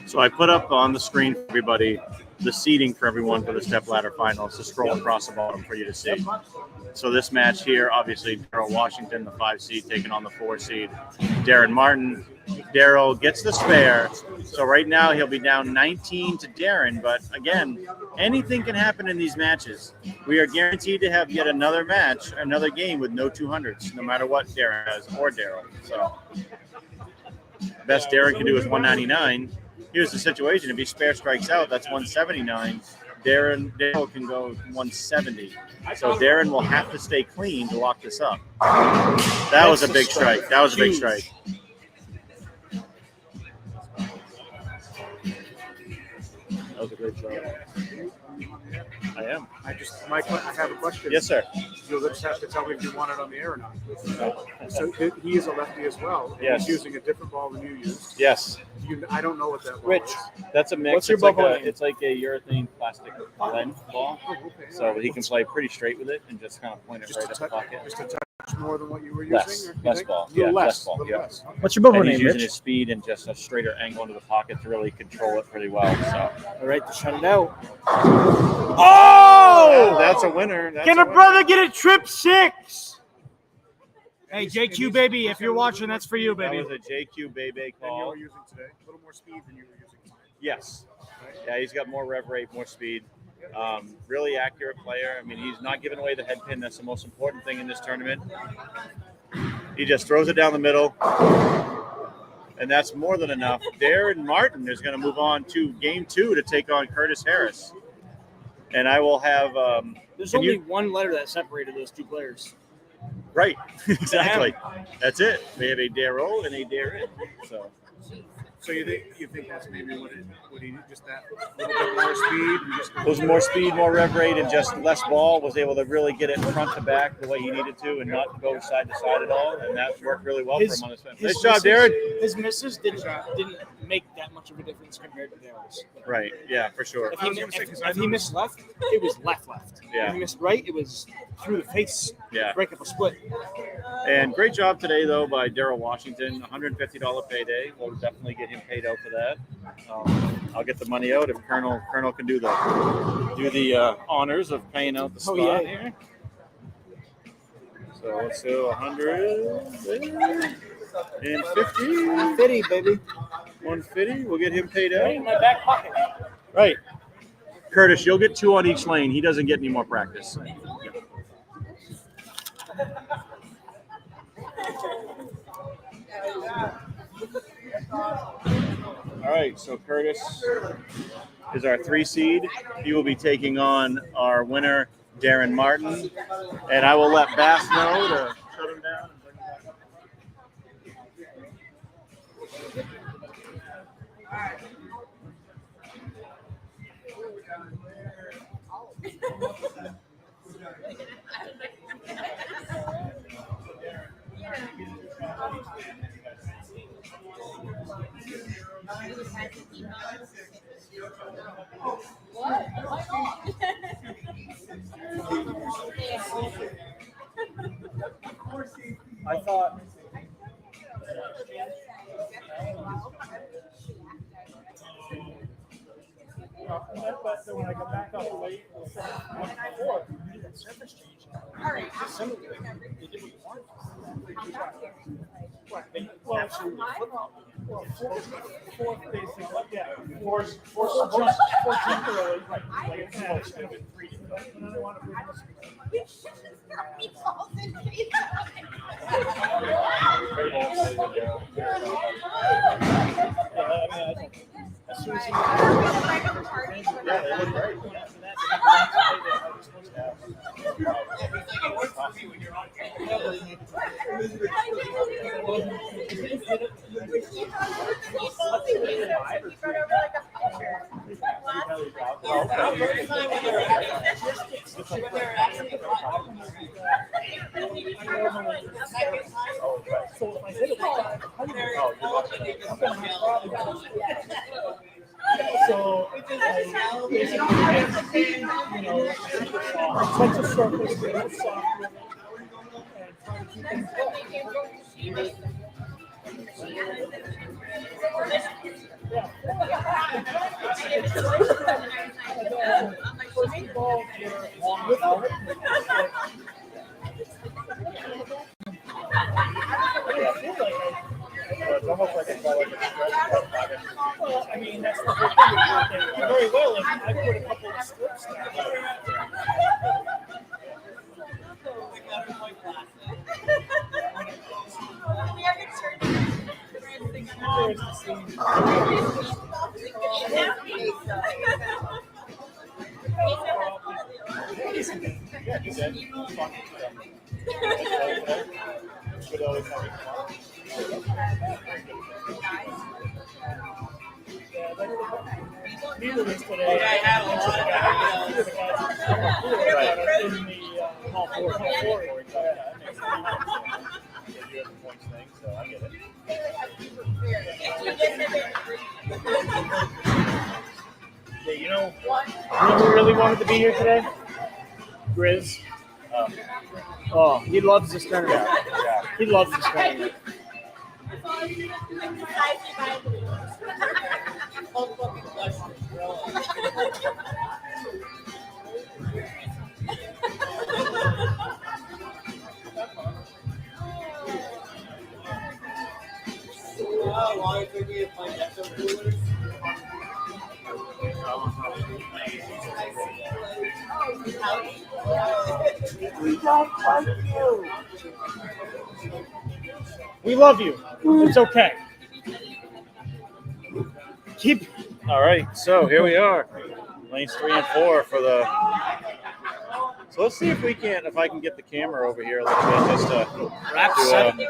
So I put up on the screen for everybody the seating for everyone for the step ladder finals to scroll across the bottom for you to see. So this match here, obviously, Daryl Washington, the 5 seed, taking on the 4 seed, Darren Martin. Daryl gets the spare. So right now he'll be down 19 to Darren. But again, anything can happen in these matches. We are guaranteed to have yet another match, another game with no 200s, no matter what Darren has or Daryl. So best Darren can do is 199. Here's the situation. If he spare strikes out, that's 179. Daryl can go 170. So Darren will have to stay clean to lock this up. That was a big strike. That was a big strike. That was a great strike. I am. I have a question. Yes, sir. You'll just have to tell me if you want it on the air or not. So he is a lefty as well. And Yes. He's using a different ball than you used. Yes. I don't know what that ball Rich. is. That's a mix. What's your it's like bubble a, name? it's like a urethane plastic blend ball. Oh, okay. So he can play pretty straight with it and just kind of point it Just right a at the touch, pocket. just a touch more than what you were using? Less. or you Less think? ball. Little Yeah, less. less ball. Little Yeah. less. Okay. What's your bubble And he's name, using Rich? his speed and just a straighter angle into the pocket to really control it pretty well. So. All right, to shut it out. Oh, that's a winner. That's Can a a winner. brother get a trip 6? Hey, JQ baby, if you're watching, that's for you, That baby. was a JQ Bebe And you call. were using today a little more speed than you were using today. Yes. Yeah, he's got more rev rate, more speed. Really accurate player. I mean, he's not giving away the head pin. That's the most important thing in this tournament. He just throws it down the middle, and that's more than enough. Darren Martin is going to move on to game 2 to take on Curtis Harris. And I will have There's can only you- one letter that separated those two players. right, exactly. That's it. We have a Daryl and a Darren. So you think that's maybe what he just that little bit more speed and just It was more speed, more rev rate, and just less ball. Was able to really get it front to back the way he needed to, and not go side to side at all. And that worked really well for him on this one. Nice job, Darren. His misses didn't make that much of a difference compared to Daryl's. Right. Yeah. For sure. If I was gonna say, 'cause I he missed left, it was left. Yeah. If he missed right, it was through the face. Yeah. Break up a split. And great job today, though, by Daryl Washington. $150 payday. We'll definitely get him paid out for that. I'll get the money out if Colonel can do the honors of paying out the spot here. So let's do 150. 150, baby. 150. We'll get him paid out. Right in my back pocket. Right. Curtis, you'll get 2 on each lane. He doesn't get any more practice. All right, so Curtis is our 3 seed. He will be taking on our winner, Darren Martin. And I will let Bass know to shut him down and bring him back up. I thought. But when I got back off the way, that surface change. Some of them, they did what you wanted. Well, actually, fourth basically, yeah. Four temporarily, right. Like it's kind of been 3 different. And then I want to move this. As soon as So basically, touch the surface, get it soft with it, and try to keep it It's almost like it's all like a stretch. Well, I mean, that's the whole thing. Very well, if I put a couple of strips there. dealer this today. I had a lot of guys in the Hall 4. So I get it. Yeah, you know who really wanted to be here today? Grizz. Oh, he loves this tournament. Yeah. He loves this tournament. We love you. It's okay. Keep. All right, so here we are, lanes 3 and 4 for the. So let's see if I can get the camera over here a little bit, just to Wrap 7. see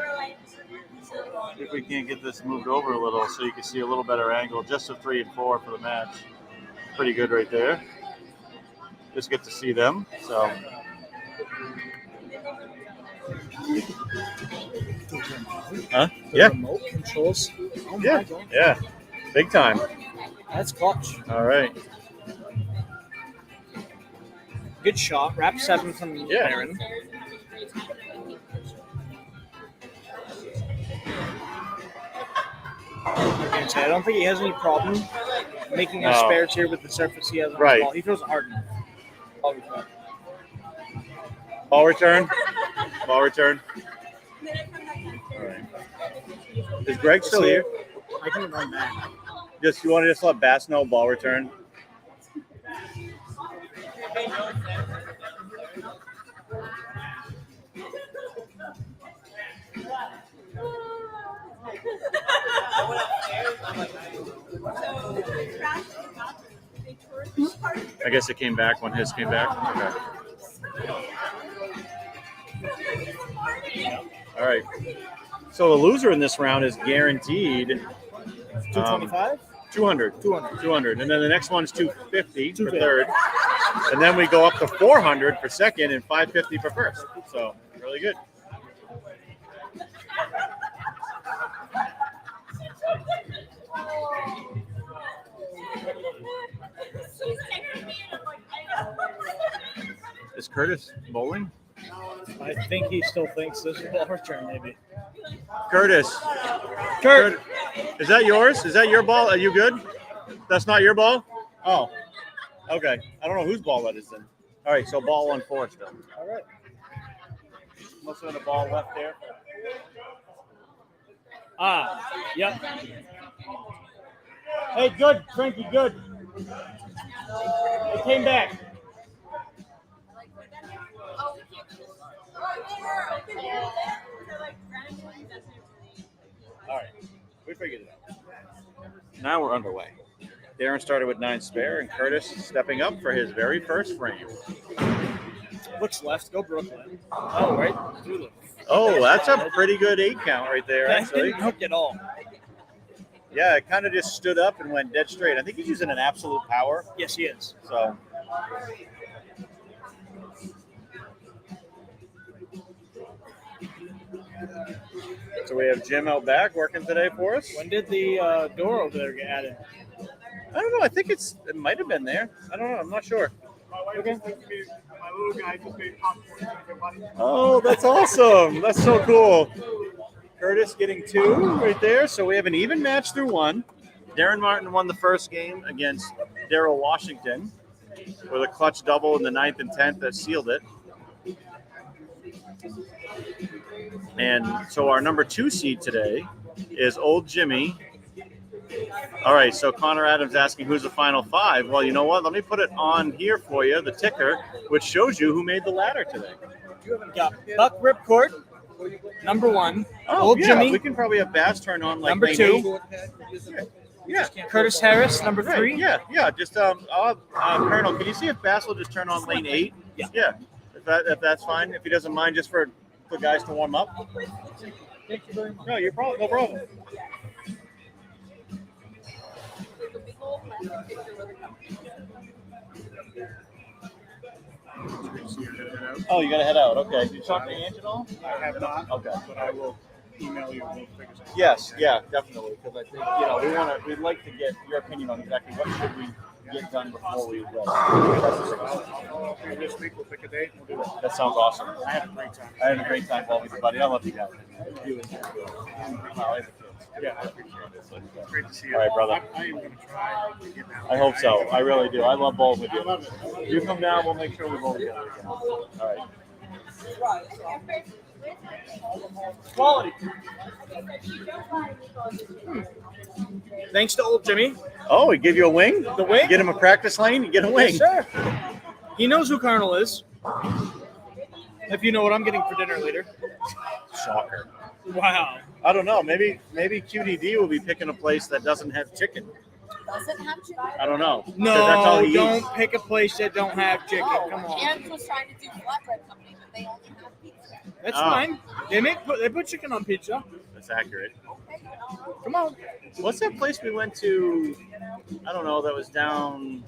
if we can't get this moved over a little, so you can see a little better angle. Just a 3 and 4 for the match, pretty good right there. Just get to see them. So. Huh? Yeah. Remote controls. Oh Yeah. my God. Yeah. Big time. That's clutch. All right. Good shot. Wrap 7 from Yeah. Aaron. I don't think he has any problem making his No. spares here with the surface he has on Right. the ball. He throws it hard enough. Ball return. Ball return. All right. Is Greg still here? I can run back. You want to just let Bass know ball return? I guess it came back when his came back. Okay. All right. So the loser in this round is guaranteed 225? 200. 200. 200. And then the next one's 250 for third. And then we go up to 400 for second and 550 for first. So really good. Is Curtis bowling? I think he still thinks this is ball return, maybe. Curtis. Kurt. Is that yours? Is that your ball? Are you good? That's not your ball? Oh. Okay. I don't know whose ball that is then. All right, so ball 1-4 still. All right. Must have been a ball left there. Yep. Hey, good, Frankie, good. It came back. All right. We figured it out. Now we're underway. Darren started with 9 spare, and Curtis stepping up for his very first frame. Looks left. Go Brooklyn. Oh, right. Through Oh, that's a pretty good 8 count right there, that actually. didn't hook at all. Yeah, it kind of just stood up and went dead straight. I think he's using an absolute power. Yes, he is. So. So we have Jim out back working today for us. When did the door over there get added? I don't know. I think it might have been there. I don't know. I'm not sure. Okay. My little guy just made popcorn for everybody. Oh, that's awesome. That's so cool. Curtis getting 2 right there. So we have an even match through 1. Darren Martin won the first game against Darryl Washington with a clutch double in the 9th and 10th that sealed it. And so our number 2 seed today is Old Jimmy. All right, so Connor Adams asking who's the final 5. Well, you know what? Let me put it on here for you, the ticker, which shows you who made the ladder today. Got Buck Ripcord, number 1. Oh, Old yeah, Jimmy, we can probably have Bass turn on like number lane 2. 8. Yeah. Curtis Harris, number 3. Right, yeah. Just Colonel, can you see if Bass will just turn on lane 8? Yeah. If that's fine, if he doesn't mind, just for the guys to warm up. Thank you very much. No, no problem. Oh, you got to head out. Okay. Did you talk to Ange at all? I have not. Okay. But I will email you. And we'll figure something out. Yes, yeah, definitely. Because I think we'd like to get your opinion on exactly what should we get done before we go. I'll figure this week. We'll pick a date and we'll do it. That sounds awesome. I had a great time. I had a great time playing with you, buddy. I love you guys. You and Yeah, I appreciate it. Great to see you. All right, brother. I am going to try to get down. I hope so. I really do. I love bowling with I you. love it. You come down, we'll make sure we bowl together again. All right. Quality. Thanks to old Jimmy. Oh, he gave you a wing? The wing? Get him a practice lane, you get a wing. Yes, sir. He knows who Colonel is. If you know what I'm getting for dinner later. Soccer. Wow. I don't know. Maybe QDD will be picking a place that doesn't have chicken. Doesn't have chicken? I don't know. No, That's all he don't eats. pick a place that don't have chicken. No, Come on. Ange was trying to do flatbread company, but they only have pizza. That's Oh. fine. They put chicken on pizza. That's accurate. Come on. What's that place we went to? I don't know. That was down.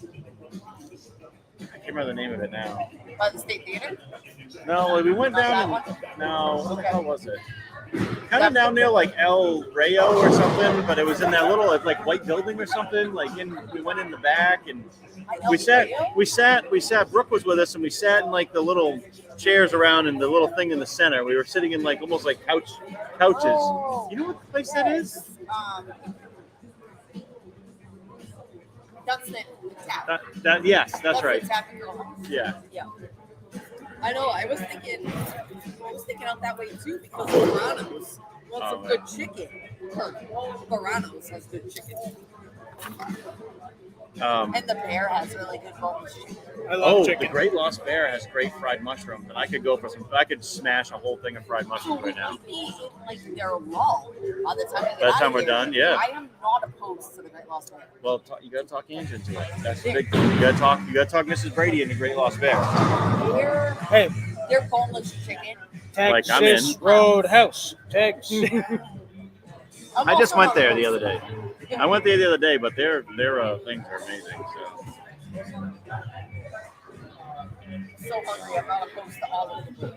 I can't remember the name of it now. By the State Theater? No, we went down. No, what the hell was it? Kind of down near like El Rayo or something, but it was in that little like white building or something. We went in the back and we sat. Brooke was with us and we sat in like the little chairs around and the little thing in the center. We were sitting in like almost like couches. Oh, You know what the place that is? Dunstan Tap. Yes, that's right. The Tap and Grill House. Yeah. Yeah. I know. I was thinking out that way too because Verano's wants some good chicken. Verano's has good chicken. And the Bear has really good boneless chicken. I love The chicken. Great Lost Bear has great fried mushrooms, and I could go for some. I could smash a whole thing of fried mushrooms right now. Like they're raw by the time we get By the out time of we're here. done, yeah. I am not opposed to the Great Lost Bear. Well, you got to talk Ange into it. That's the big thing. You got to talk Mrs. Brady and the Great Lost Bear. Hey, They're boneless chicken. Texas I'm in. Roadhouse. Texas. I just went there the other day. I went there the other day, but their things are amazing. So hungry, I'm not opposed to all of them.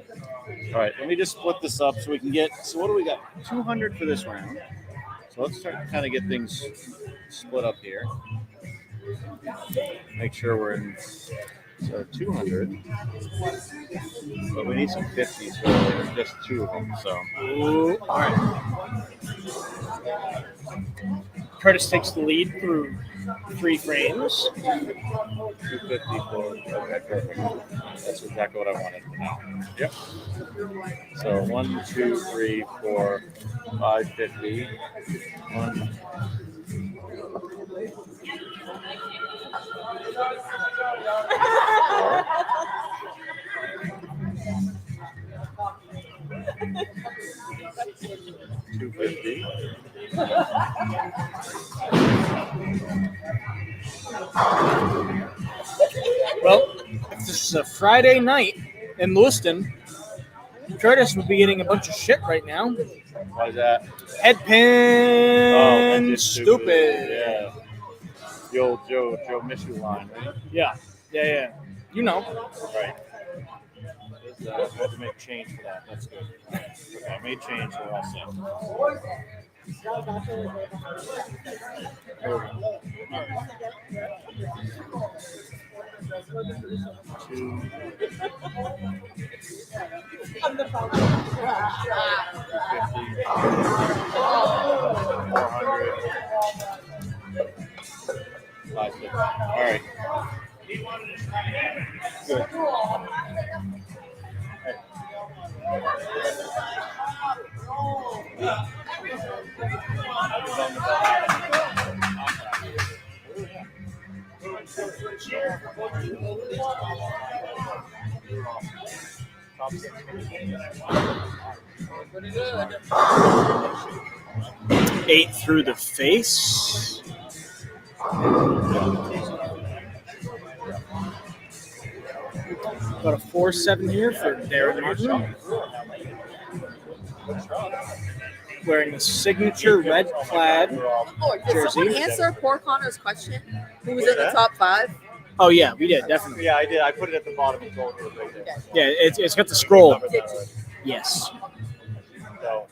All right, let me just split this up so we can get. So what do we got? 200 for this round. So let's start to kind of get things split up here. Make sure we're in. So 200. But we need some 50s for just two of them. So. Ooh, all right. Curtis takes the lead through 3 frames. 250 for. Okay, perfect. That's exactly what I wanted. Yep. So 1, 2, 3, 4, 550. 1. 250. Well, if this is a Friday night in Lewiston, Curtis would be getting a bunch of shit right now. Why is that? Headpin that's just stupid. Yeah. The old Joe Mishu line, right? Yeah. You know. Right. I had to make change for that. That's good. Okay, I made change. We're all set. All right. Good. Pretty good. 8 through the face. Got a 4-7 here for Darren Martin. wearing the signature red plaid Lord, did jersey. someone answer poor Connor's question? Who was in the top 5? Oh yeah, we did definitely. Yeah, I did. I put it at the bottom and told you right there. Yeah, it's got the scroll. Covered that already. Yes. So,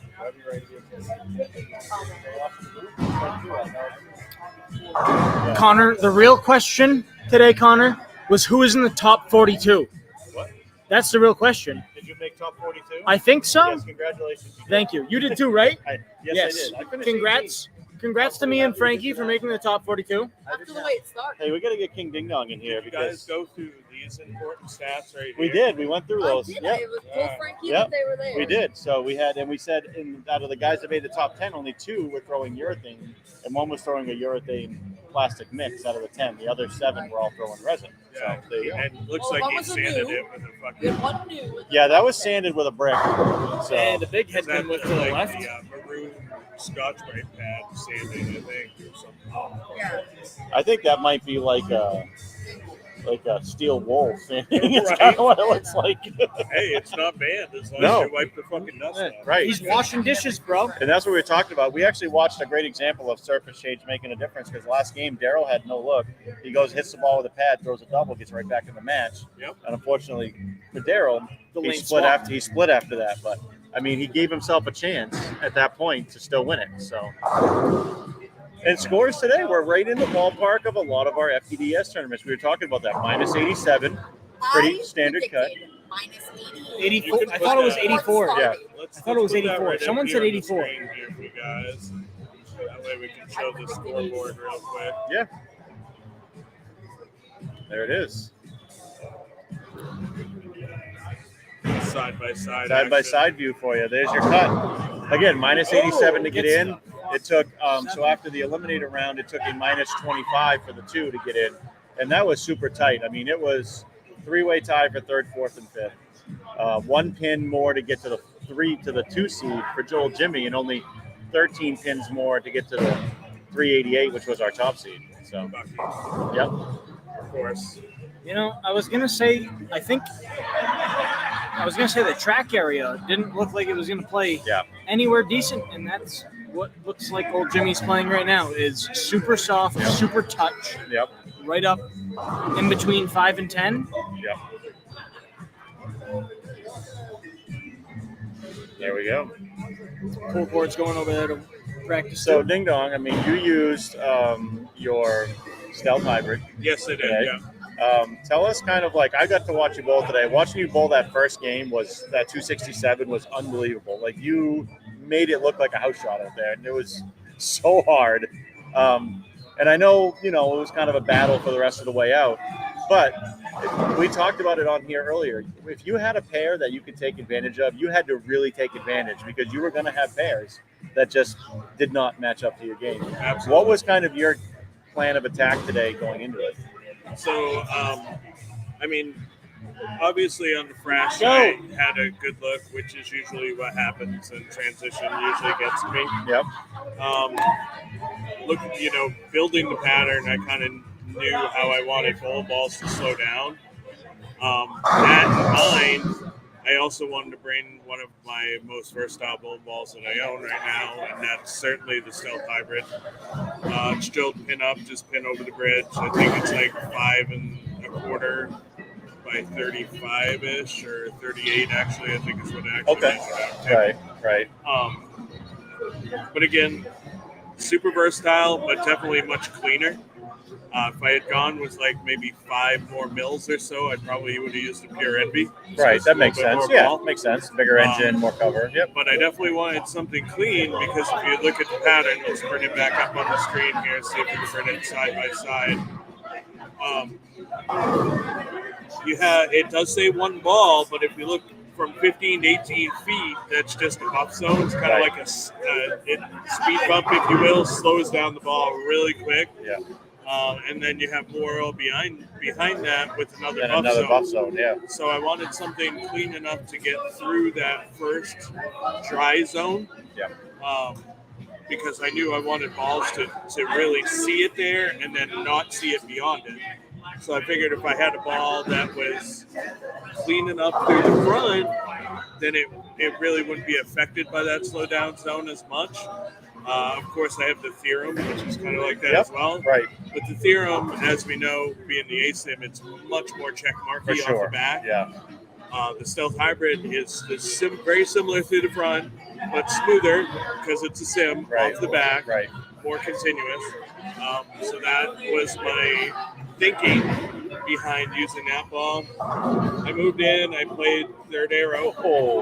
Connor, the real question today, Connor, was who is in the top 42? What? That's the real question. Did you make top 42? I think so. Yes, congratulations. You did. Thank you. You did too, right? Yes, I did. I finished Congrats. Congrats to me and Frankie for making the top 42. After the way it started. Hey, we got to get King Ding Dong in here You guys because go through these important stats right here. we did. We went through those. Did Yep. I? It was told Frankie Yep. that they were there. We did. So we had, and we said, out of the guys that made the top 10, only 2 were throwing urethane, and 1 was throwing a urethane plastic mix out of the 10. The other 7 were all throwing resin. Yeah. So there you go. And it looks Well, like what he was the sanded new? it with a We fucking. had one new. Yeah, that was sanded with a brick. So And a big head Is that pin with to the like left. the maroon Scotch Brite pad sanding, I think, or something. Yeah. I think that might be like a steel wool sanding. It's Right. kind of what it looks like. Hey, it's not banned as long No. as you wipe the fucking dust off. Right. He's washing dishes, bro. And that's what we were talking about. We actually watched a great example of surface change making a difference because last game, Daryl had no look. He goes, hits the ball with a pad, throws a double, gets right back in the match. Yep. And unfortunately for Daryl, The he lane split swap. after that. But I mean, he gave himself a chance at that point to still win it. So, and scores today were right in the ballpark of a lot of our FDDS tournaments. We were talking about that minus 87, pretty I standard cut. predicted minus 88. 84. I thought it was 84. Yeah. Let's, I thought it was let's put that 84. right up Someone here said on the 84. screen here for you guys. That way we can show the scoreboard real quick. Yeah. There it is. Side by side. Side by action. side view for you. There's your cut. Again, minus 87 to get in. It took, so after the eliminator round, it took a minus 25 for the 2 to get in. And that was super tight. I mean, it was 3-way tie for 3rd, 4th, and 5th. 1 pin more to get to the 2 seed for Joel Jimmy, and only 13 pins more to get to the 388, which was our top seed. So, yep. Of course. You know, I was gonna say the track area didn't look like it was gonna play Yeah. anywhere decent, and that's what looks like old Jimmy's playing right now. Is super soft, super touch, Yep. right up in between 5 and 10. Yep. There we go. Pull board's going over there to practice. So, Ding Dong, I mean, you used your Stealth Hybrid. Yes, it is. Okay. Yeah. Tell us kind of like, I got to watch you bowl today. Watching you bowl that first game that 267 was unbelievable. Like, you made it look like a house shot out there, and it was so hard. And I know, it was kind of a battle for the rest of the way out, but we talked about it on here earlier. If you had a pair that you could take advantage of, you had to really take advantage because you were going to have pairs that just did not match up to your game. Absolutely. What was kind of your plan of attack today going into it? So, I mean, obviously on the fresh, I had a good look, which is usually what happens, and transition usually gets me. Yep. Building the pattern, I kind of knew how I wanted bowl balls to slow down. That in mind, I also wanted to bring one of my most versatile bowl balls that I own right now, and that's certainly the Stealth Hybrid. It's drilled pin up, just pin over the bridge. I think it's like 5 1/4 by 35-ish, or 38 actually, I think is what it actually measured out to. Right. But again, super versatile, but definitely much cleaner. If I had gone with like maybe 5 more mils or so, I probably would have used a Pure Envy. Right, So that it's a makes little bit sense. more Yeah, ball. makes sense. Bigger engine, more cover. Yep. But I definitely wanted something clean because if you look at the pattern, let's bring it back up on the screen here, see if we can bring it side by side. It does say 1 ball, but if you look from 15 to 18 feet, that's just a buff zone. It's kind of like a speed bump, if you will, slows down the ball really quick. Yeah. And then you have more oil behind that with another And buff another zone. buff zone, yeah. So I wanted something clean enough to get through that first dry zone. Yeah. Because I knew I wanted balls to really see it there and then not see it beyond it. So I figured if I had a ball that was clean enough through the front, then it really wouldn't be affected by that slow down zone as much. Of course, I have the theorem, which is kind of like that as well. Right. But the theorem, as we know, being the ASIM, it's much more check marky off the back. Yeah. The Stealth Hybrid is very similar through the front, but smoother because it's a sim off the back, more continuous. So that was my thinking behind using that ball. I moved in. I played third arrow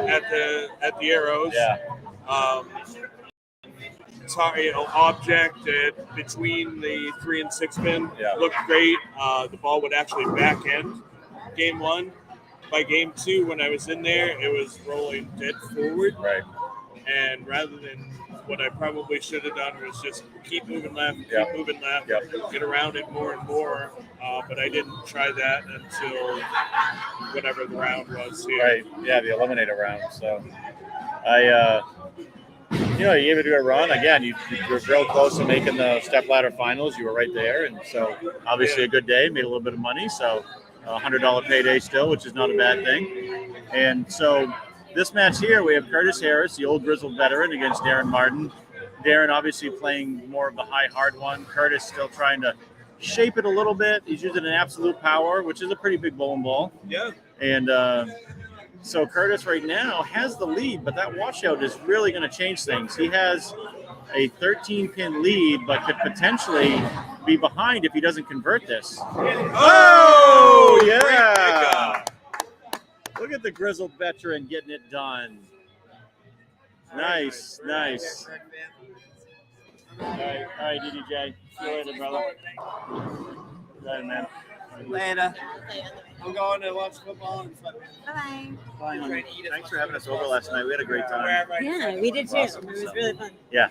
at the arrows. Yeah. Object between the 3 and 6 pin looked great. The ball would actually back end game 1. By game 2, when I was in there, it was rolling dead forward. Right. And rather than what I probably should have done was just keep moving left, get around it more and more. But I didn't try that until whatever the round was here. Right. Yeah, the eliminator round. So you gave it a good run. Again, you were real close to making the stepladder finals. You were right there. And so obviously a good day, made a little bit of money. So $100 payday still, which is not a bad thing. And so this match here, we have Curtis Harris, the old grizzled veteran, against Darren Martin. Darren obviously playing more of the high hard one. Curtis still trying to shape it a little bit. He's using an absolute power, which is a pretty big bowling ball. Yeah. And so Curtis right now has the lead, but that washout is really going to change things. He has a 13-pin lead, but could potentially be behind if he doesn't convert this. Oh, yeah. Look at the grizzled veteran getting it done. Nice. All right, DDJ. See you later, brother. Later, man. Later. I'm going to watch football and stuff. Bye-bye. Thanks for having us over last night. We had a great time. Yeah, we did too. It was really fun. Yeah,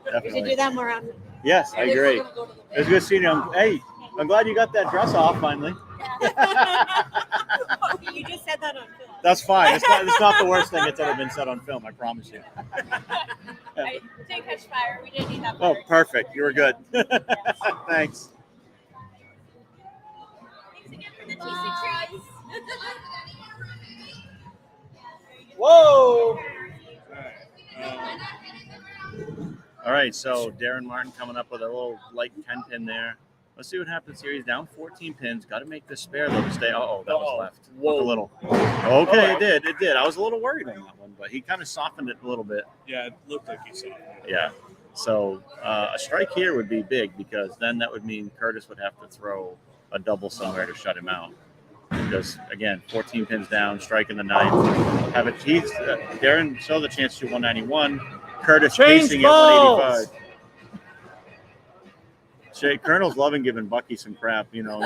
We definitely. should do that more often. Yes, I agree. It was good seeing you. Hey, I'm glad you got that dress off finally. You just said that on film. That's fine. It's not the worst thing that's ever been said on film, I promise you. I didn't catch fire. We didn't need that Oh, fire. perfect. You were good. Thanks. Thanks again for the TC trees. Whoa! All right, so Darren Martin coming up with a little light 10 pin there. Let's see what happens here. He's down 14 pins. Got to make this spare though to stay. That was left. Whoa. Look a little. Okay, it did. I was a little worried on that one, but he kind of softened it a little bit. Yeah, it looked like he saw it. Yeah. So a strike here would be big because then that would mean Curtis would have to throw a double somewhere to shut him out. Because again, 14 pins down, striking the ninth. Have it. Darren still the chance to 191. Curtis pacing at 185. Colonel's loving giving Bucky some crap. No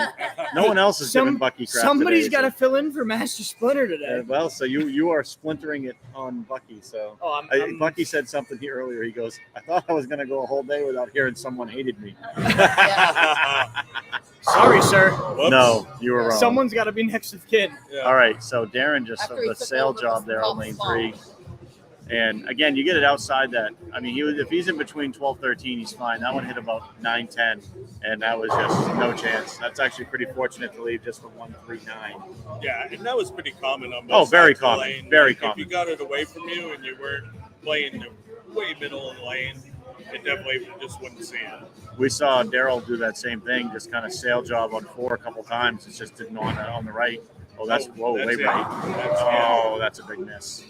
one else is giving Bucky crap. Somebody's today, got to fill in for Master Splinter today. well, so you are splintering it on Bucky. So Bucky said something here earlier. He goes, "I thought I was going to go a whole day without hearing someone hated me." Sorry, sir. Whoops. No, you were wrong. Someone's got to be next to the kid. Yeah. All right, so Darren just After he the took sail over, job there on the lane ball. 3. And again, you get it outside that. I mean, if he's in between 12, 13, he's fine. That one hit about 9, 10, and that was just no chance. That's actually pretty fortunate to leave just for 1, 3, 9. Yeah, and that was pretty common on both Very sides of the common. lane. Very If common. you got it away from you and you weren't playing the way middle of the lane, it definitely just wouldn't see it. We saw Daryl do that same thing, just kind of sail job on 4 a couple times. It just didn't on the right. Oh, that's That's way it. right. That's a big miss.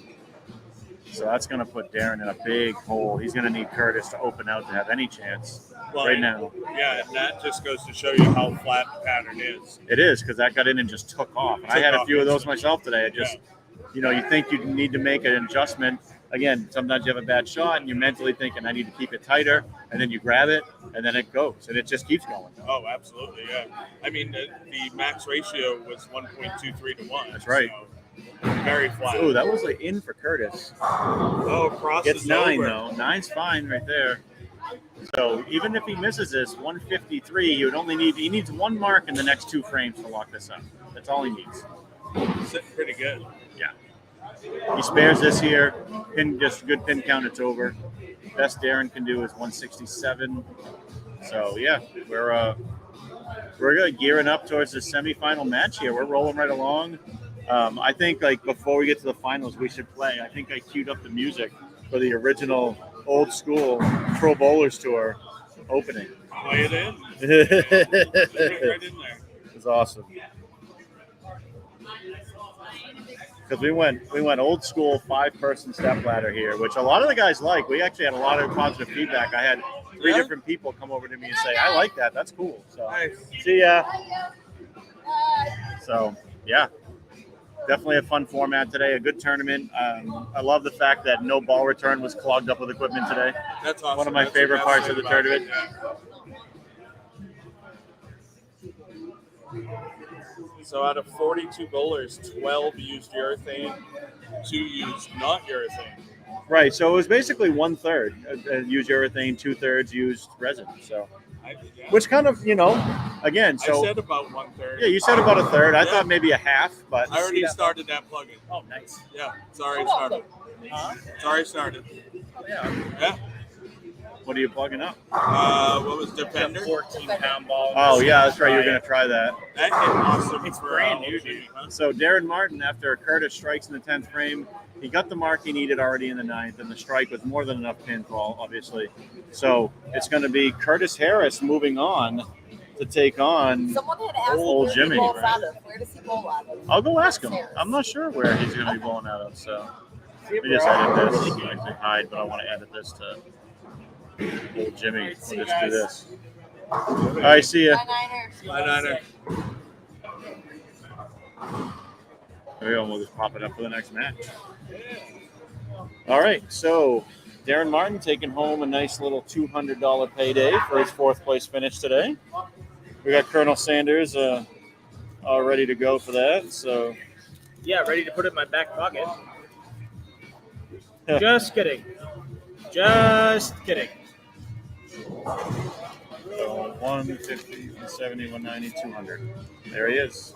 So that's going to put Darren in a big hole. He's going to need Curtis to open out to have any chance right now. Yeah, and that just goes to show you how flat the pattern is. It is, because that got in and just took off. And I had a few of those myself today. You think you need to make an adjustment. Again, sometimes you have a bad shot and you're mentally thinking, I need to keep it tighter. And then you grab it and then it goes. And it just keeps going. Oh, absolutely, yeah. I mean, the max ratio was 1.23 to 1. That's right. So very flat. Oh, that was like in for Curtis. Oh, cross It's is 9, over. though. 9's fine right there. So even if he misses this, 153, he needs 1 mark in the next 2 frames to lock this up. That's all he needs. Sitting pretty good. Yeah. He spares this here. Just good pin count, it's over. Best Darren can do is 167. So yeah, we're good, gearing up towards the semifinal match here. We're rolling right along. I think like before we get to the finals, we should play. I think I queued up the music for the original old school Pro Bowlers Tour opening. Play it in. Right in there. It's awesome. Because we went old school 5-person step ladder here, which a lot of the guys like. We actually had a lot of positive feedback. I had 3 different people come over to me and say, "I like that. That's cool." So Nice. see ya. So yeah, definitely a fun format today. A good tournament. I love the fact that no ball return was clogged up with equipment today. That's awesome. One of my That's favorite the parts best of the thing about tournament. it, yeah. So out of 42 bowlers, 12 used urethane, 2 used not urethane. Right. So it was basically 1/3 used urethane, 2/3 used resin. So, which kind of, again. So I said about 1/3. yeah, you said about 1/3. I Yeah. thought maybe a half, but I already started that plugin. Oh, nice. Yeah, it's already started. It's already started. Yeah. What are you plugging up? What was Defender? 14-pound ball. Oh yeah, that's right. You're gonna try that. That hit awesome. It's for brand old new, Jimmy, dude. huh? So Darren Martin, after Curtis strikes in the 10th frame, he got the mark he needed already in the 9th, and the strike was more than enough pinfall, obviously. So it's going to be Curtis Harris moving on to take on Someone had asked old where Jimmy. he bowls out of. Where does he bowl out of? I'll go ask him. I'm not sure where he's going to be bowling out of. So let me just edit this. I can hide, but I want to edit this to old Jimmy. We'll just do this. All right, see ya. Bye, Niner. There we go. We'll just pop it up for the next match. All right, so Darren Martin taking home a nice little $200 payday for his 4th place finish today. We got Colonel Sanders all ready to go for that. So Yeah, ready to put it in my back pocket. Just kidding. Just kidding. So 150, 170, 190, 200. There he is.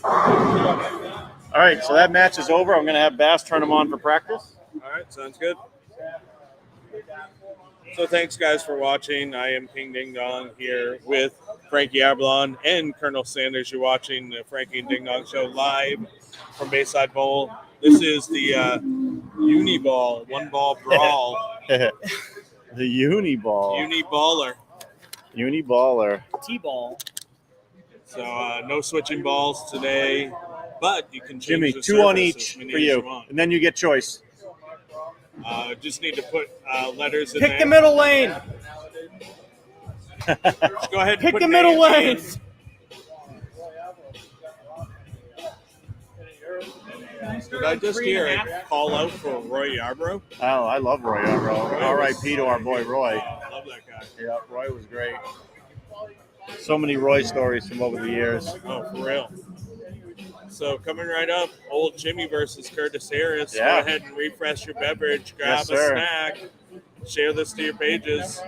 All right, so that match is over. I'm going to have Bass turn him on for practice. All right, sounds good. So thanks, guys, for watching. I am King Ding Dong here with Frankie Aberlon and Colonel Sanders. You're watching the Frankie and Ding Dong Show live from Bayside Bowl. This is the Uni Ball, One Ball Brawl. The Uni Ball. Uni Baller. Uni Baller. T-ball. So no switching balls today, but you can change Jimmy, the 2 on surface each as many for as you. want. And then you get choice. Just need to put letters in Pick there. the middle lane. Just go ahead and Pick put the middle names lane. in. Did I just hear a call out for Roy Yarbrough? Oh, I love Roy Yarbrough. R.I.P. to our boy Roy. I love that guy. Yeah, Roy was great. So many Roy stories from over the years. Oh, for real. So coming right up, old Jimmy versus Curtis Harris. Yeah. Go ahead and refresh your beverage, grab Yes, a sir. snack, share this to your pages.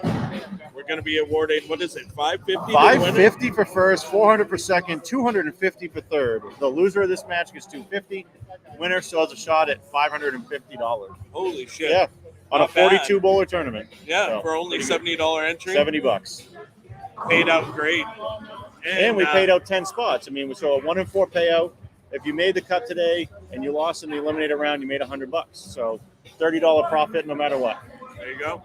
We're going to be awarding, what is it, $550? $550 for first, $400 for second, $250 for third. The loser of this match gets $250. Winner still has a shot at $550. Holy shit. Yeah, on Not a bad. 42 bowler tournament. Yeah, So, for only pretty good. $70 entry. $70. Paid out great. And we paid out 10 spots. I mean, so a 1 in 4 payout. If you made the cut today and you lost in the eliminator round, you made $100. So $30 profit no matter what. There you go.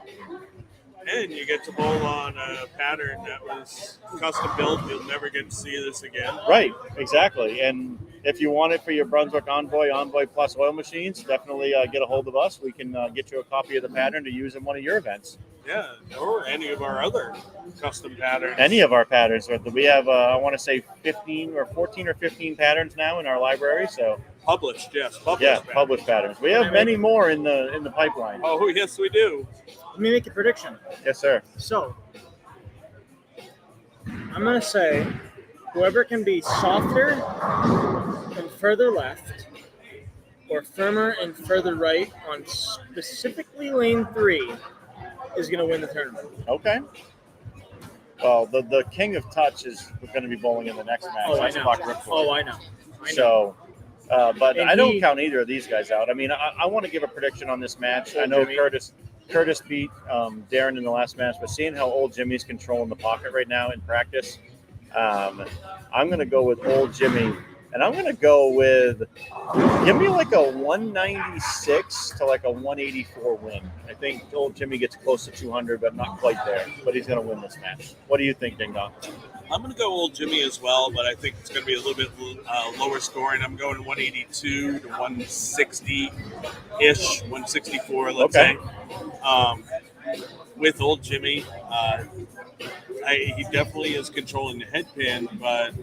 And you get to bowl on a pattern that was custom built. You'll never get to see this again. Right, exactly. And if you want it for your Brunswick Envoy Plus oil machines, definitely get a hold of us. We can get you a copy of the pattern to use in one of your events. Yeah, or any of our other custom patterns. Any of our patterns. We have, I want to say, 14 or 15 patterns now in our library. So Published, yes. Published patterns. We have many more in the pipeline. Oh, yes, we do. Let me make a prediction. Yes, sir. So, I'm going to say whoever can be softer and further left or firmer and further right on specifically lane 3 is going to win the tournament. Okay. Well, the king of touch is going to be bowling in the next match. Oh, I That's know. Buck Ripford. Oh, I know. So, but And I don't he- count either of these guys out. I mean, I want to give a prediction on this match. I know Jimmy. Curtis beat Darren in the last match, but seeing how old Jimmy's controlling the pocket right now in practice, I'm going to go with Old Jimmy, and I'm going to go with give me like a 196 to like a 184 win. I think Old Jimmy gets close to 200, but not quite there. But he's going to win this match. What do you think, Ding Dong? I'm going to go Old Jimmy as well, but I think it's going to be a little bit lower scoring. I'm going 182 to 160-ish, 164, let's say. With Old Jimmy, he definitely is controlling the head pin, but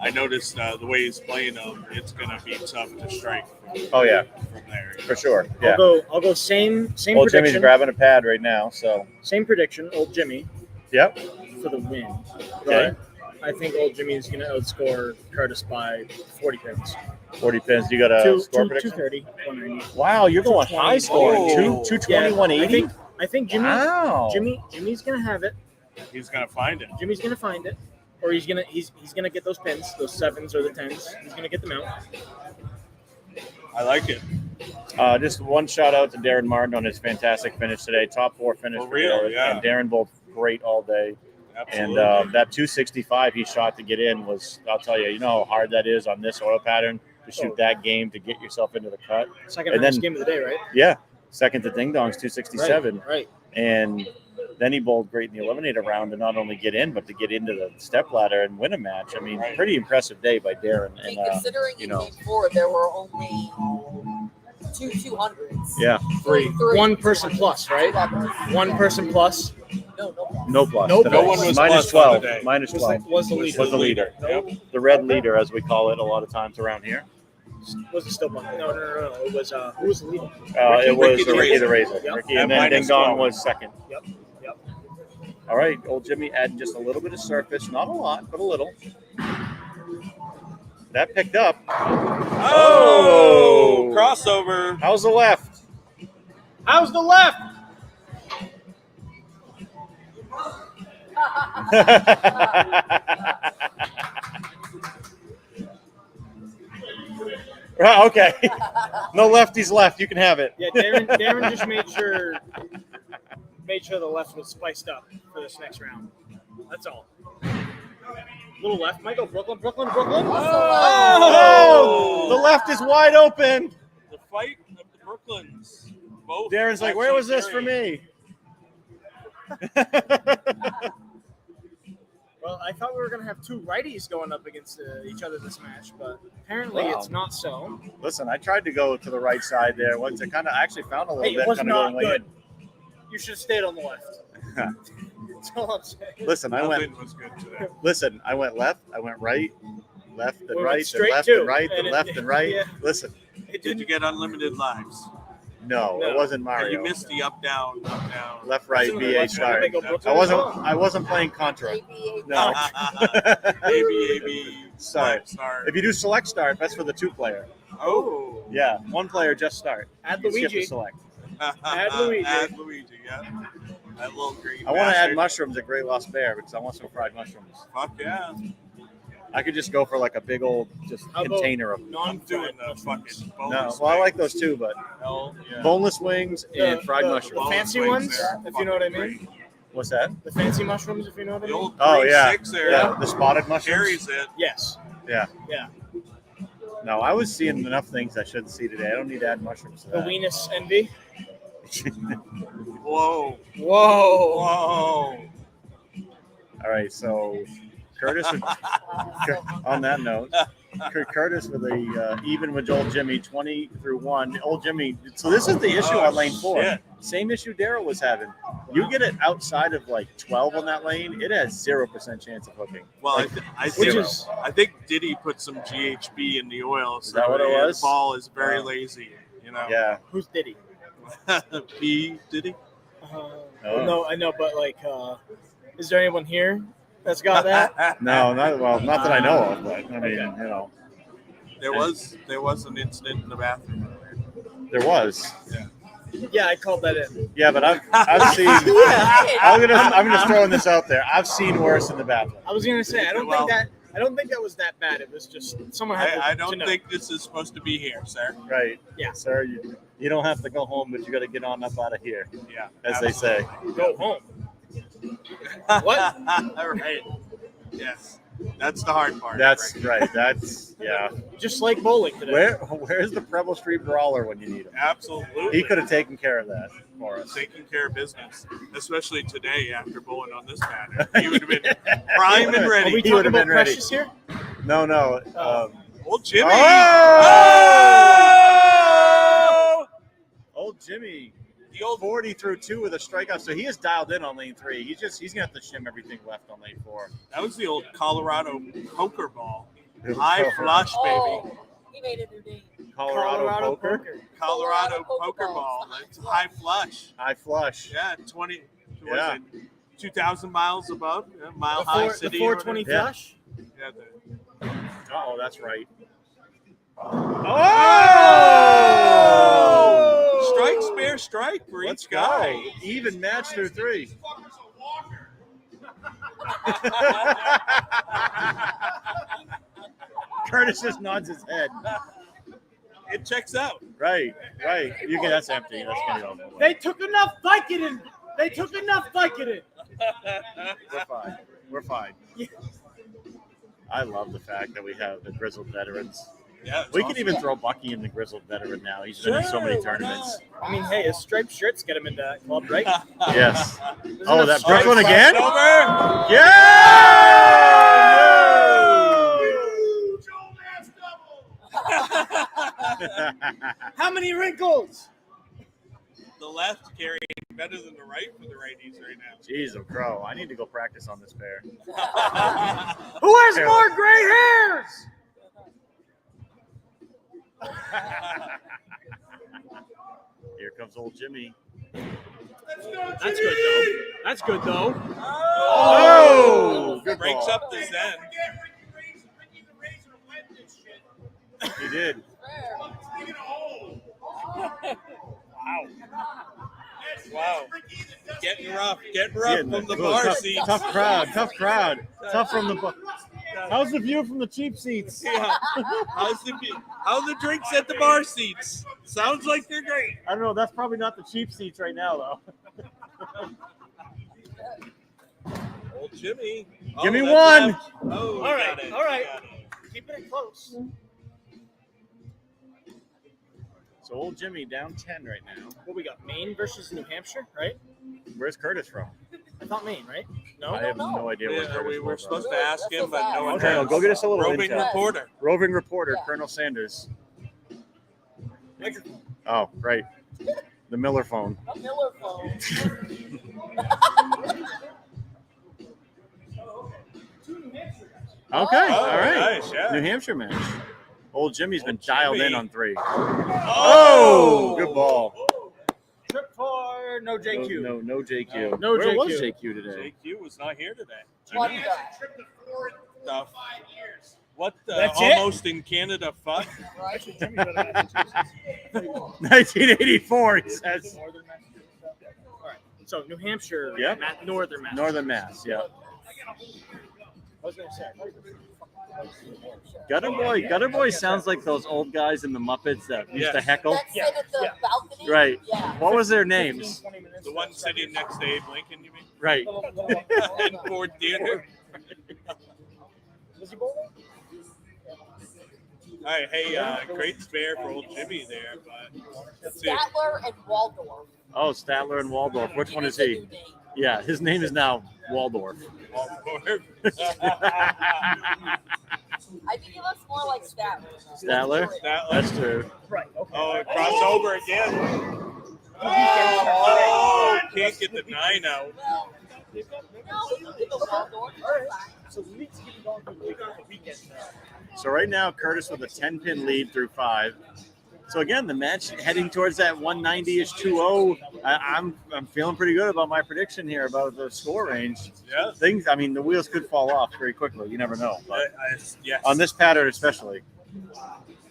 I noticed the way he's playing him, it's going to be tough to strike. Oh yeah, from there. For sure. Yeah. I'll go same Old prediction. Jimmy's grabbing a pad right now, so Same prediction, Old Jimmy. Yep. For the win. Okay. But I think Old Jimmy is going to outscore Curtis by 40 pins. 40 pins. You got a score prediction? 230, 190. Wow, you're going high scoring. 220, Yeah, 180? I think Jimmy. Wow. Jimmy's going to have it. He's going to find it. Jimmy's going to find it. Or he's gonna get those pins, those 7s or the 10s. He's gonna get them out. I like it. Just one shout out to Darren Martin on his fantastic finish today. Top 4 finish for real, Darren. yeah. And Darren bowled great all day. Absolutely. And that 265 he shot to get in was, I'll tell you, you know how hard that is on this oil pattern to shoot that game to get yourself into the cut. Second hardest game of the day, right? Yeah. Second to Ding Dong's 267. Right. And then he bowled great in the eliminator round to not only get in, but to get into the step ladder and win a match. I mean, pretty impressive day by Darren. And considering in game 4 there were only 2 200s. Yeah. 3. One person plus, right? One person plus. No plus. No today. one was minus plus on 12. the day. Minus 12. Was the leader. Was the leader. Yep. The red leader, as we call it a lot of times around here. Was it still one? No. It was who was the leader? It was Ricky the Ricky the Razor. Razor. Yep. Ricky, and then minus Ding Dong 12. was second. Yep. All right, Old Jimmy adding just a little bit of surface, not a lot, but a little. That picked up. Oh, crossover. How's the left? How's the left? Okay. No lefties left. You can have it. Yeah, Darren just made sure the left was spiced up for this next round. That's all. Little left might go Brooklyn. Oh! The left is wide open. The fight of the Brooklyns. Both Darren's like, where was this for me? Well, I thought we were going to have 2 righties going up against each other this match, but apparently it's not so. Listen, I tried to go to the right side there. Once I actually found a little Hey, bit. it was kinda not going good. You should have stayed on the left. in. That's all I'm saying. Listen, I went was good today. Listen, I went left, I went right, left and We went right, and straight left too, and right, and and left and right. yeah. Listen, Did you get unlimited lives? no, it wasn't Mario. You missed the up down. Left, right, Wasn't it BA left, start. right, go Brooklyn? I wasn't playing Contra. No. AB. Sorry. Start. If you do select start, that's for the 2-player. Oh. Yeah, 1 player just start. Add You skip Luigi. the select. Add Luigi. Add Luigi, yeah. That little green I want to add bastard. mushrooms at Great Lost Bear because I want some fried mushrooms. Fuck yeah. I could just go for like a big old just How about container of. I'm doing the fucking No, boneless well, I like wings. those too, but Hell yeah. boneless wings and fried the mushrooms. fancy Boneless ones, wings there. if you know what I mean. Fucking What's that? The fancy mushrooms, if you know what I The mean. old Oh, 3, yeah. 6 there. Yeah, the spotted mushrooms. Carries it. Yes. Yeah. Yeah. No, I was seeing enough things I shouldn't see today. I don't need to add mushrooms to The that. Venus envy. Whoa. Whoa. Whoa. All right, so Curtis, on that note, Curtis with a even with Old Jimmy, 20 through 1. Old Jimmy, so this is the issue on lane 4. shit. Same issue Daryl was having. You get it outside of like 12 on that lane, it has 0% chance of hooking. Well, Like, I Which think is I think Diddy put some GHB in the oil, so that what it was? the ball is very Oh. lazy. You know. Yeah. Who's Diddy? P Diddy. Oh. No, I know, but like, is there anyone here that's got that? No, not that I know of, but I mean, you know, There was an incident in the bathroom. there was. Yeah, I called that in. Yeah, but I've seen. I'm just throwing this out there. I've seen worse in the bathroom. I was gonna say I don't Well- think that was that bad. It was just someone had I to don't know. think this is supposed to be here, sir. Right. Yeah. Sir, you don't have to go home, but you got to get on up out of here, Yeah. as they say. Go home. What? All right. Yes. That's the hard part. That's Frankie. right. That's yeah. Just like bowling today. Where's the Preble Street Brawler when you need him? Absolutely. He could have taken care of that for us. Taking care of business, especially today after bowling on this pattern. He would have been prime and ready. Are we He talking would have about been ready. Precious here? No. Old Jimmy. Oh! Old Jimmy. The old 40 through 2 with a strikeout. So he is dialed in on lane 3. He's gonna have to shim everything left on lane 4. That was the old Colorado poker ball. High flush, baby. Oh, he made a new name. Colorado poker. Colorado poker ball. It's high flush. High flush. Yeah, 20. What Yeah. is it? 2,000 miles above. Yeah, mile high The city. 420 Yeah. flush? Yeah, Oh, that's right. Oh! Strike, spare, strike for Let's each guy. go. Even match through 3. Curtis just nods his head. It checks out. Right. You can. That's empty. That's gonna go. They took enough Vicodin. They took enough Vicodin. We're fine. I love the fact that we have the grizzled veterans. Yeah, it's We can awesome. even throw Bucky in the grizzled veteran now. He's been in so many tournaments. I mean, hey, his striped shirts get him into that club, right? Yes. There's Oh, enough that stripes. Brooklyn again? Over. Yeah! How many wrinkles? The left carrying better than the right for the righties right now. Jeez, crow. I need to go practice on this pair. Who has more gray hairs? Here comes old Jimmy. That's good though. That's good though. Oh! Good Breaks ball. up the Zen. He did. Wow. Getting rough Yeah, from the bar tough, seats. tough crowd. Tough from the bar. How's the view from the cheap seats? Yeah. How's the drinks at the bar seats? Sounds like they're great. I don't know. That's probably not the cheap seats right now, though. Old Jimmy. Give me that's one. left. Oh, All right, got it, all right. got it. Keeping it close. So old Jimmy down 10 right now. What we got? Maine versus New Hampshire, right? Where's Curtis from? I thought Maine, right? I No. have no idea where Yeah, Curtis we were was from. supposed to ask him, but no one Okay, has. well, go get us a little Roving intel. reporter. Roving reporter, Yeah. Colonel Sanders. Oh, right. The Miller phone. A Miller phone. Okay, Oh, all right. nice, yeah. New Hampshire match. Old Jimmy's been dialed in on 3. Oh! Good ball. Trip for no JQ. No JQ. No Where was JQ. JQ today? JQ was not here today. What The, what the That's it? almost in Canada fuck? right? 1984, he says. All right. So New Hampshire, Yep. Northern Mass. Northern Mass, yeah. I was gonna say. Gutter Boy sounds like those old guys in the Muppets that used to heckle. That sit at the balcony? Right. Yeah. What was their names? The one sitting next to Abe Lincoln, you mean? Right. In Ford Theater. Was he bowling? All right, hey, great spare for old Jimmy there, but let's see. Statler and Waldorf. Oh, Statler and Waldorf. Which one is he? Yeah, his name is now Waldorf. I think he looks more like Statler. Statler? That's true. Right. Okay. Oh, crossover again. Oh, can't get the 9 out. No, he can get the Waldorf. So we need to keep going for the weekend. So right now, Curtis with a 10-pin lead through 5. So again, the match heading towards that 190-ish 2-0. I'm feeling pretty good about my prediction here about the score range. Yeah. Things, I mean, the wheels could fall off very quickly. You never know. But Yes. on this pattern especially.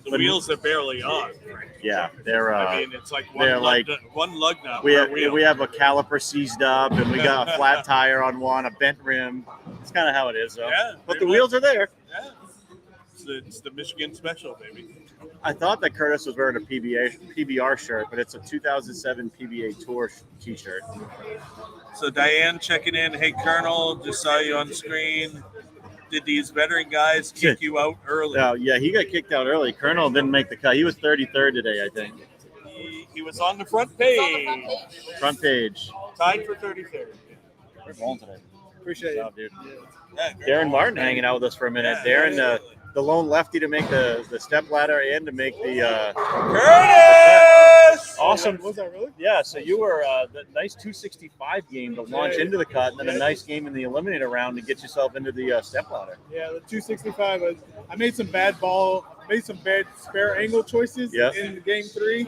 The wheels are barely on. Yeah, they're. I mean, it's like they're one lug nut. we per have wheel. we have a caliper seized up, and we got a flat tire on one, a bent rim. It's kind of how it is, though. Yeah, but the pretty wheels are there. Yeah. It's the Michigan special, baby. I thought that Curtis was wearing a PBR shirt, but it's a 2007 PBA Tour T-shirt. So Diane checking in. Hey, Colonel, just saw you on screen. did these veteran guys kick you out early? No, yeah, he got kicked out early. Colonel didn't make the cut. He was 33rd today, I think. He was on the front page. Front page. Tied for 33rd. We're balling today. Appreciate it. Dude. Yeah, Darren Martin hanging out with us for a minute. Yeah, Darren, the lone lefty to make the step ladder and to make the Curtis! awesome. Was that really? Yeah, so you were the nice 265 game to launch into the cut, and then a nice game in the eliminator round to get yourself into the step ladder. Yeah, the 265. I made some bad spare angle choices in game 3,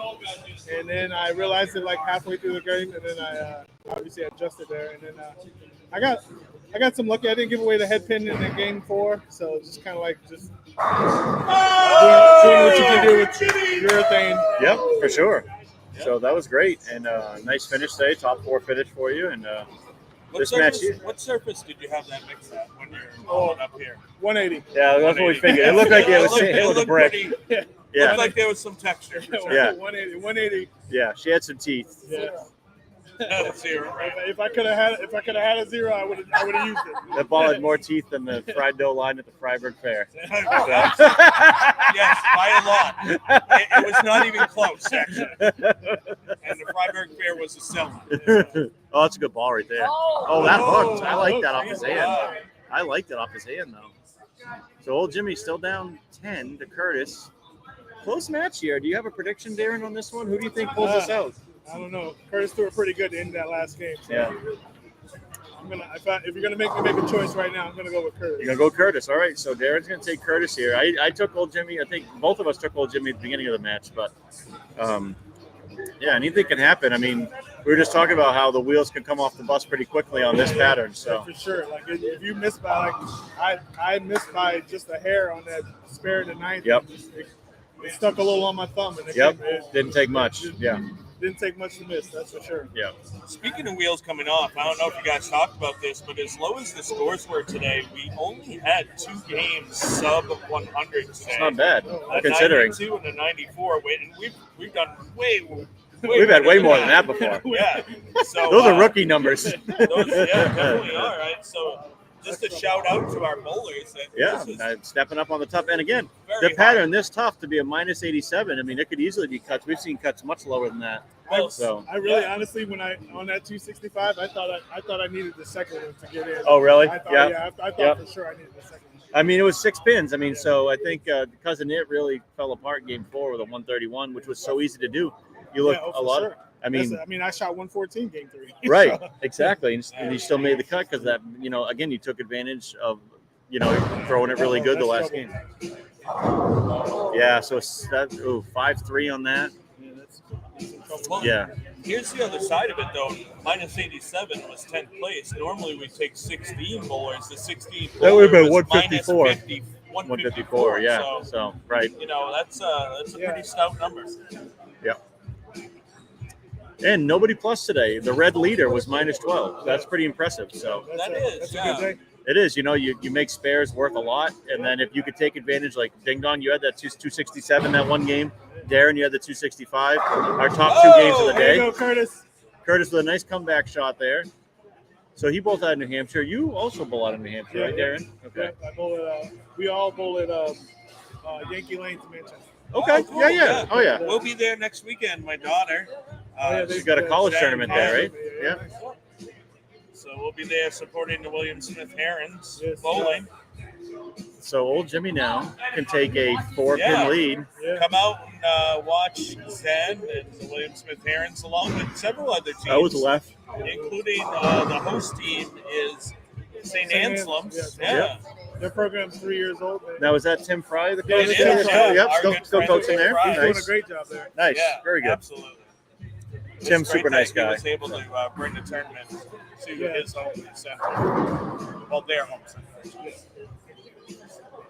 and then I realized it like halfway through the game, and then I obviously adjusted there, and then I got some lucky. I didn't give away the head pin in the game 4, so it's just kind of like doing what you can do with urethane. Yep, for sure. So that was great, and nice finish today, top 4 finish for you, and this match here. What surface did you have that mix at when you're going up here? 180. Yeah, that's what we figured. It looked like it was a brick. Yeah. Looked like there was some texture. For sure. Yeah. 180. Yeah, she had some teeth. Yeah. Zero, right? If I could have had a 0, I would have used it. That ball had more teeth than the fried dough line at the Freiburg Fair. Yes, by a lot. It was not even close, actually. And the Freiburg Fair was a sellout. Oh, that's a good ball right there. Oh, that hooked. I like that off his hand. I liked it off his hand, though. So old Jimmy's still down 10 to Curtis. Close match here. Do you have a prediction, Darren, on this one? Who do you think pulls this out? I don't know. Curtis threw it pretty good in that last game. So Yeah. If you're gonna make me make a choice right now, I'm gonna go with Curtis. You're going to go Curtis. All right, so Darren's going to take Curtis here. I took old Jimmy. I think both of us took old Jimmy at the beginning of the match. But, yeah, anything can happen. I mean, we were just talking about how the wheels can come off the bus pretty quickly on this pattern. So For sure. Like, if you miss by, I missed by just a hair on that spare in the 9th. Yep. It stuck a little on my thumb. And Yep, didn't take much. Yeah. Didn't take much to miss, that's for sure. Yeah. Speaking of wheels coming off, I don't know if you guys talked about this, but as low as the scores were today, we only had 2 games sub 100 today. It's not bad, A considering. 92 and a 94, and we've done way We've had way more than that before. Yeah. So Those are rookie numbers. Those, yeah, definitely are, right? So just a shout out to our bowlers. Yeah, This is stepping up on the top. And again, very the pattern this tough to be a minus 87. I mean, it could easily be cuts. We've seen cuts much lower than that. So I really, honestly, when on that 265, I thought I needed the second one to get in. Oh, really? I thought, Yeah. I thought for sure I needed the second one. I mean, it was 6 pins. I mean, so I think Cousin It really fell apart game 4 with a 131, which was so easy to do. You look Yeah, a lot. sure. I mean, I shot 114 game 3. right, exactly, and you still made the cut because that, again, you took advantage of, throwing it really good the last game. Yeah, so it's that 5-3 on that. Well, Yeah. Here's the other side of it, though. Minus 87 was 10th place. Normally we take 16 bowlers. The 16 That would have been bowler was 154. minus 50, 154, yeah. So right. That's a pretty stout number. Yeah. And nobody plus today. The red leader was minus 12. That's pretty impressive. So That is, That's yeah. a good day. it is. You make spares worth a lot, and then if you could take advantage, like Ding Dong, you had that 267 that one game. Darren, you had the 265. Our top 2 games of the There you day. go, Curtis. Curtis with a nice comeback shot there. So he bowled out of New Hampshire. You also bowl out of New Hampshire, right, Darren? Okay. Yeah, I bowl at, we all bowl at Yankee Lane to Manchester. Okay. cool. Yeah. Oh yeah. We'll be there next weekend. My daughter. She's got a college tournament there, right? Yeah. So we'll be there supporting the William Smith Herons Yes. bowling. So old Jimmy now can take a 4-pin Yeah. lead. Yeah. Come out and watch Zen and the William Smith Herons along with several other teams. I was left. Including the host team is St. Anselm's. Yeah. Their program's 3 years old. Now is that Tim Fry, the It coach? is, yeah. Yep. Our Still good friend coaching Tim there. Fry. He's doing a Nice. great job there. Nice. Yeah, Very good. Absolutely. It's Tim's great super that nice guy. He was able to bring the tournament to his home center. Well, their home center.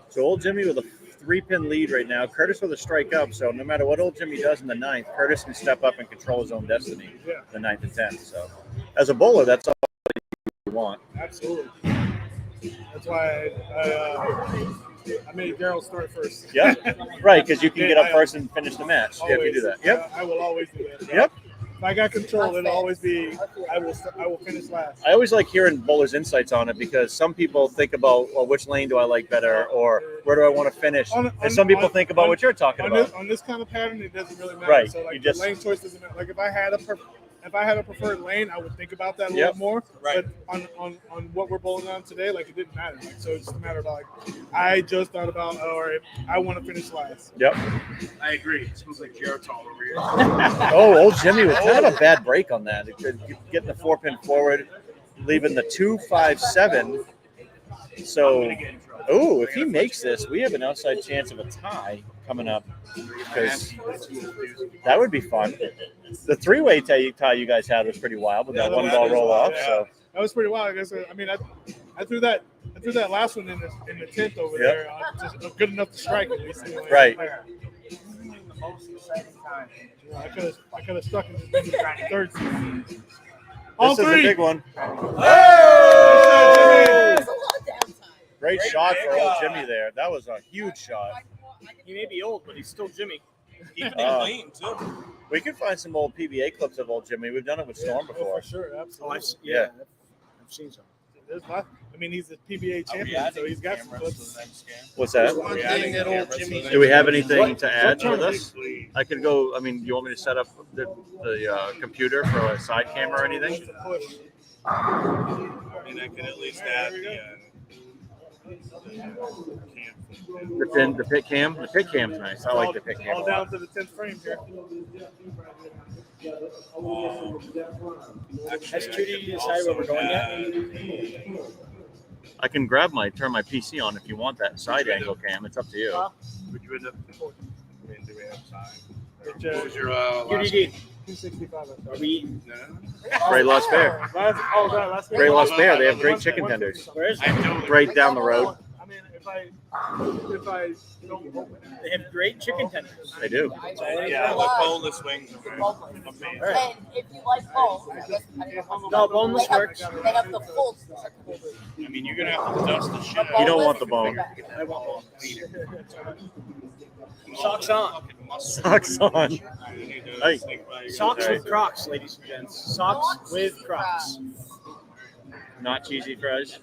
So old Jimmy with a 3-pin lead right now. Curtis with a strike up. So no matter what old Jimmy does in the 9th, Curtis can step up and control his own destiny. Yeah. The 9th and 10th. So as a bowler, that's all you want. Absolutely. That's why I made Daryl start first. Yeah. Right, because you can Yeah, get up I- first and finish the match. Yeah, if you do that. Yep. I will always do that. Yep. if I got control, it'll always be I will finish last. I always like hearing bowlers' insights on it because some people think about, well, which lane do I like better, or where do I want to finish, and some people think about what you're talking about. On this kind of pattern, it doesn't really matter. Right. So like You just- the lane choice doesn't matter. Like if I had a preferred lane, I would think about that a little more. Right. But on what we're bowling on today, like it didn't matter. Like, so it's just a matter of like I just thought about, or if I want to finish last. Yep. I agree. It smells like Geritol over here. Oh, old Jimmy with kind of a bad break on that. Getting the 4-pin forward, leaving the 2-5-7. So, oh, if he makes this, we have an outside chance of a tie coming up because that would be fun. The 3-way tie you guys had was pretty wild with that one ball roll off. So that was pretty wild. I mean, I threw that last one in the 10th over there, just good enough to strike at least. Anyway. Right. The most exciting time. I could have struck in the third season. this is a big one. Great shot for old Jimmy there. That was a huge shot. He may be old, but he's still Jimmy. Even in lane, too. We can find some old PBA clips of old Jimmy. We've done it with Storm before. For sure, absolutely. I've seen some. I mean, he's a PBA champion, so he's got some clips. What's that? Do we have anything to add to this? I could go. I mean, you want me to set up the computer for a side camera or anything? I mean, I could at least add The pit cam. The pit cam's nice. I like the pit cam. All down to the 10th frame here. Has Judy decided where we're going yet? I can turn my PC on if you want that side angle cam. It's up to you. Would you end up? I mean, do we have time? What was your last? UDD. 265. Are we? Great Lost Bear. Last Great Lost Bear. They have great chicken tenders. Where is it? Right down the road. I mean, if I don't open it. They have great chicken tenders. They do. Yeah, the boneless wings are amazing. And if you like both, I guess No, boneless works. they have the full. I mean, you're going to have to dust the shit out. You don't want the bone. I want socks on. Socks on. Hey. Socks with Crocs, ladies and gents. Socks with Crocs. Not cheesy fries.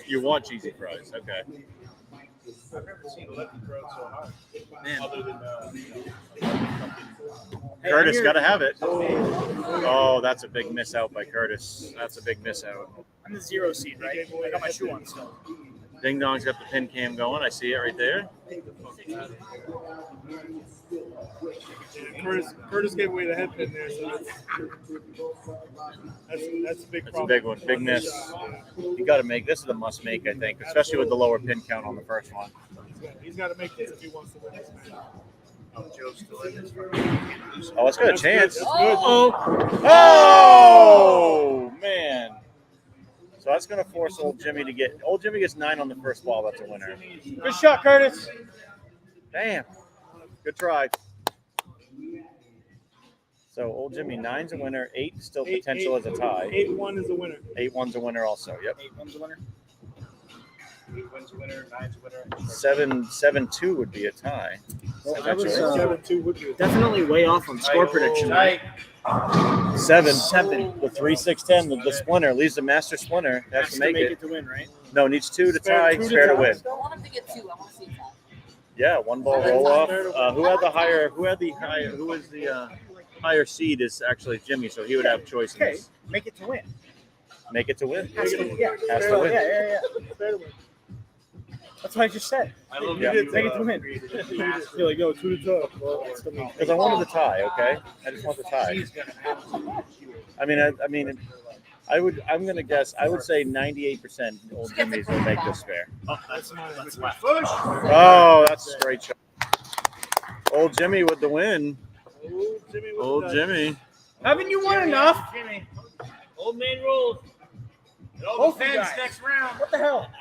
You want cheesy fries? Okay. I've never seen a lefty throw so hard. Man. Other than Hey, Curtis got to have it. Oh, that's a big miss out by Curtis. That's a big miss out. I'm the 0 seed, right? I got my shoe on still. Ding Dong's got the pin cam going. I see it right there. Curtis gave away the head pin there, so that's a big That's a problem. big one. Big miss. You got to make this is a must make, I think, especially with the lower pin count on the first one. He's got to make this if he wants to win this match. Oh, it's got a chance. Oh, Oh, man. So that's going to force old Jimmy to get. Old Jimmy gets 9 on the first ball. That's a winner. good shot, Curtis. Damn. Good try. So old Jimmy, 9's a winner. 8 still potential as a tie. 8-1 is a winner. 8-1's a winner also. Yep. 8-1's a winner. 8-1's a winner. 9's a winner. 7-2 would be a tie. Well, that was 7-2 would be. definitely way off on score prediction. Right? 7. Seven. The 3-6-10, the splinter leaves the master splinter. Has to make it. to win, right? No, needs 2 to tie. Fair to win. I don't want him to get 2. I want to see that. Yeah, 1 ball roll off. Who had the higher? Who was the higher seed? Is actually Jimmy, so he would have choice in Okay, this. make it to win. Make it to win. Has to, yeah. Has to win. Yeah. Fair to win. That's what I just said. Yeah. Make it to win. You're like, yo, 2 to top. Well, that's the main. Because I wanted the tie. Okay, I just want the tie. I would. I'm gonna guess. I would say 98% old Jimmy's will make this fair. Oh, that's left. Oh, that's a straight shot. Old Jimmy with the win. Old Jimmy. Haven't you won enough? Jimmy. Old man rules. It all Both you depends guys. next round. What the hell?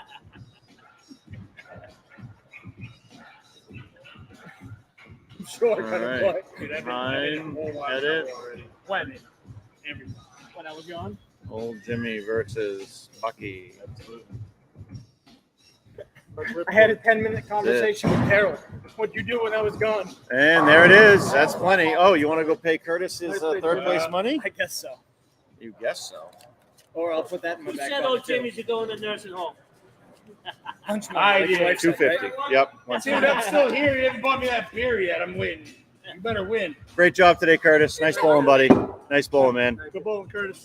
I'm sure I got All right. play. Ryan, edit. When? When I was gone? Old Jimmy versus Bucky. I had a 10-minute conversation with Harold. What'd you do when I was gone? And there it is. That's plenty. Oh, you want to go pay Curtis his third place money? I guess so. You guess so. Or I'll put that in my Who back said pocket, old too. Jimmy should go in the nursing home? Punch me. I Like your did. wife said, right? $250. Yep. Dude, I'm still here. You haven't bought me that beer yet. I'm waiting. You better win. Great job today, Curtis. Nice bowling, buddy. Nice bowling, man. Good bowling, Curtis.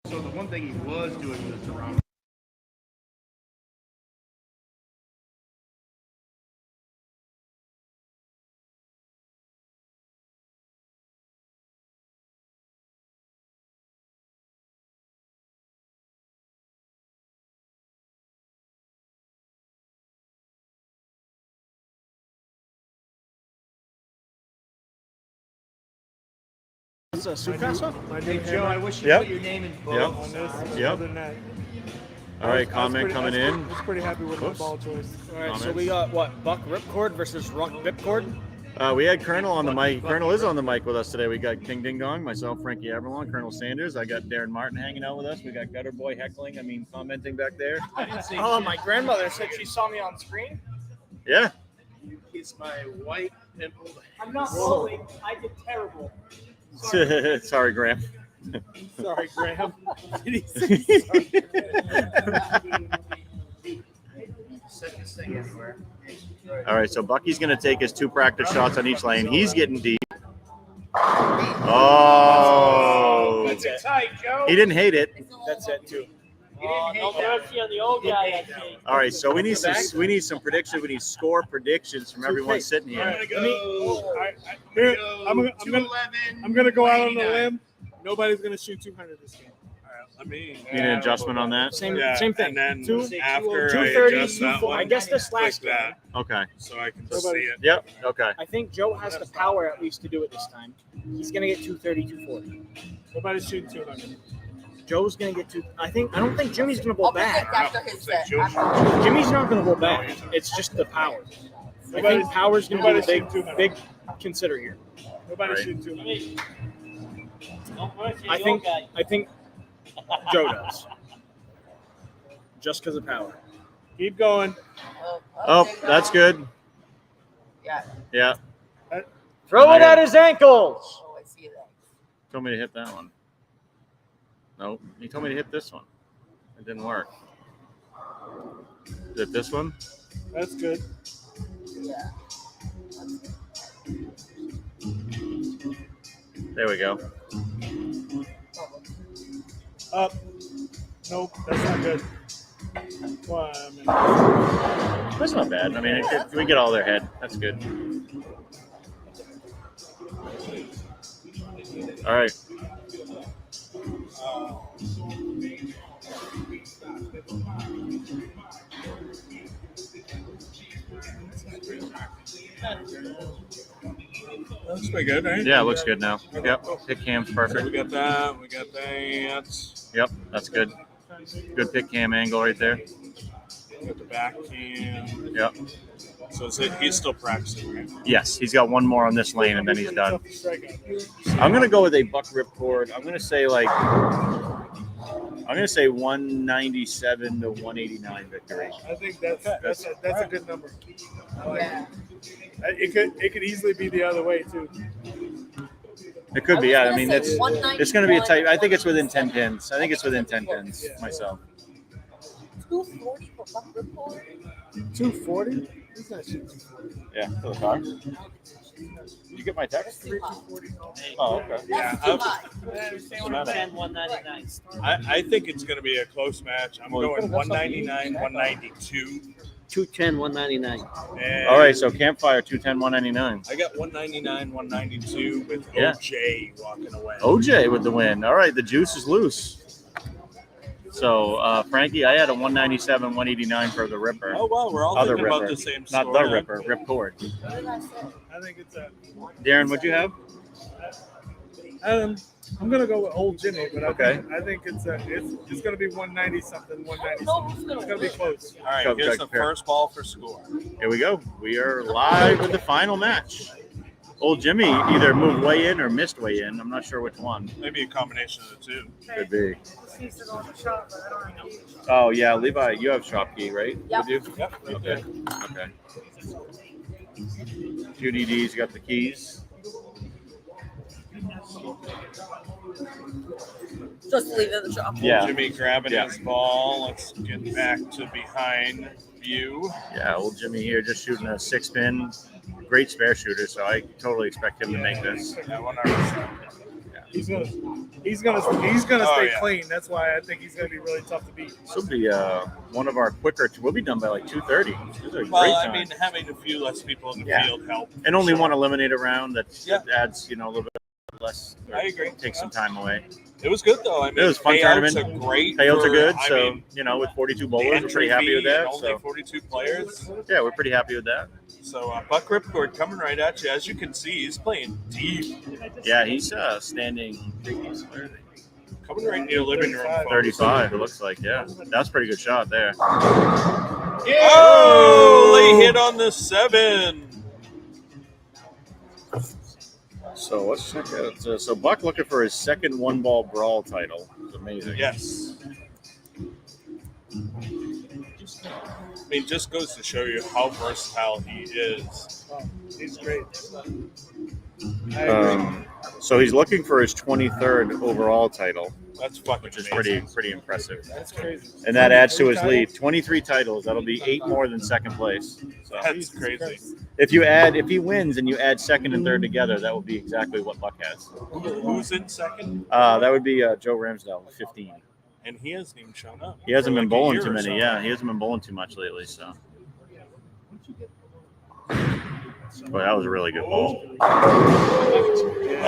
So the one thing he was doing was around. It's a Sukasa? My name's Joe. I wish Yep. put your name in both Yep. on this. Yep. Other than that, All right, I was comment pretty- coming I in. was pretty happy with my Whoops. ball choice. All right, so Comments. we got what? Buck Ripcord versus Rock Ripcord. We had Colonel on the mic. Colonel is on the mic with us today. We got King Ding Dong, myself, Frankie Aberlon, Colonel Sanders. I got Darren Martin hanging out with us. We got Gutter Boy heckling. Commenting back there. Oh, my grandmother said she saw me on screen. Yeah. You kiss my white pimpled. I'm not rolling. I did terrible. Sorry, Graham. Sorry, Graham. All right, so Bucky's going to take his 2 practice shots on each lane. He's getting deep. Oh. That's it. Tight, Joe. He didn't hate it. That's it, too. Oh, no mercy on the old guy, I see. All right, so we need some predictions. We need score predictions from everyone sitting here. I'm gonna go out on a limb. Nobody's gonna shoot 200 this game. Let me. Need an adjustment on that? Same Yeah, thing. and then Two- after 230, I adjust that 240. one, I guess this click last that Okay. so I can just see it. Yep. Okay. I think Joe has the power at least to do it this time. He's gonna get 230, 240. Nobody's shooting 200. Joe's gonna get two. I don't think Jimmy's gonna bowl I'll predict back. after his set. After- Jimmy's not gonna bowl back. It's just the power. I think power's gonna be the big consider here. Nobody's Right. shooting 200. No mercy on I the think old guy. I think Joe does. Just because of power. Keep going. Oh, that's good. Yeah. Yeah. Throw it at his ankles. Oh, I see that. Told me to hit that one. Nope. He told me to hit this one. It didn't work. Is it this one? That's good. Yeah. There we go. Up. Nope, that's not good. Well, I mean, That's not bad. I mean, we get all their head. That's good. All right. Looks pretty good, right? Yeah, it looks good now. Yep. Pick cam's So we perfect. got that. We got that. Yep, that's good. Good pick cam angle right there. We got the back cam. Yep. So he's still practicing, right? Yes, he's got one more on this lane, and then he's done. I'm gonna go with a buck ripcord. I'm gonna say 197 to 189 victory. I think that's a good number. I like it. It could easily be the other way too. It could be, yeah. I mean, it's going to be a tight. I think it's within 10 pins. I think it's within 10 pins myself. 240 for buck ripcord? 240? He's not shooting 240. Yeah, for the car. Did you get my text? Oh, okay. Yeah, That's too high. 199. I think it's going to be a close match. I'm going 199, 192. 210, 199. And All right, so Campfire 210, 199. I got 199, 192 with OJ walking away. OJ with the win. All right, the juice is loose. So, Frankie, I had a 197, 189 for the Ripper. Oh, well, we're all Other thinking about Ripper. the same Not score. the Ripper, Ripcord. What did I say? I think it's a. Darren, what'd you have? I'm gonna go with old Jimmy, but Okay. I think it's gonna be 190 something, 190 something. It's gonna be close. All right, Go, here's go, the pair. first ball for score. Here we go. We are live with the final match. Old Jimmy either moved way in or missed way in. I'm not sure which one. Maybe a combination of the two. Could be. Oh, yeah, Levi, you have shop key, right? Yep. With you? Yep. Okay. Okay. QDD's got the keys. Just leave it in the shop. Yeah. Jimmy grabbing Yeah. his ball. Let's get back to behind view. Yeah, old Jimmy here just shooting a 6-pin. Great spare shooter, so I totally expect him to make this. Yeah, 100%. He's gonna Oh, stay yeah. clean. That's why I think he's gonna be really tough to beat. This will be one of our quicker. We'll be done by like 2:30. This is a great Well, I time. mean, having a few less people in the Yeah. field help. And only one eliminator round that Yeah. adds, a little bit less. Or I agree. Takes some time away. It was good though. I mean, It was a fun payouts tournament. are great. Payouts are for- good, I so mean, with 42 the bowlers, we're entry pretty happy with fee and that. only So 42 players. yeah, we're pretty happy with that. So Buck Ripcord coming right at you. As you can see, he's playing deep. Yeah, he's standing Coming right near living room. folks. 35. It looks like, yeah, that's a pretty good shot there. Oh, late hit on the 7. So let's check out. So Buck looking for his second One Ball Brawl title. It's amazing. Yes. I mean, just goes to show you how versatile he is. Oh, he's great. I agree. So he's looking for his 23rd overall title, That's fucking which is amazing. pretty impressive. That's crazy. And that adds to his lead. 23 titles. That'll be 8 more than second place. So That's Jesus crazy. Christ. if he wins and you add second and third together, that will be exactly what Buck has. Who's in second? That would be Joe Ramsdale with 15. And he hasn't even shown up. He hasn't for been like a bowling year too or many. so. Yeah, he hasn't been bowling too much lately. So, but that was a really good ball.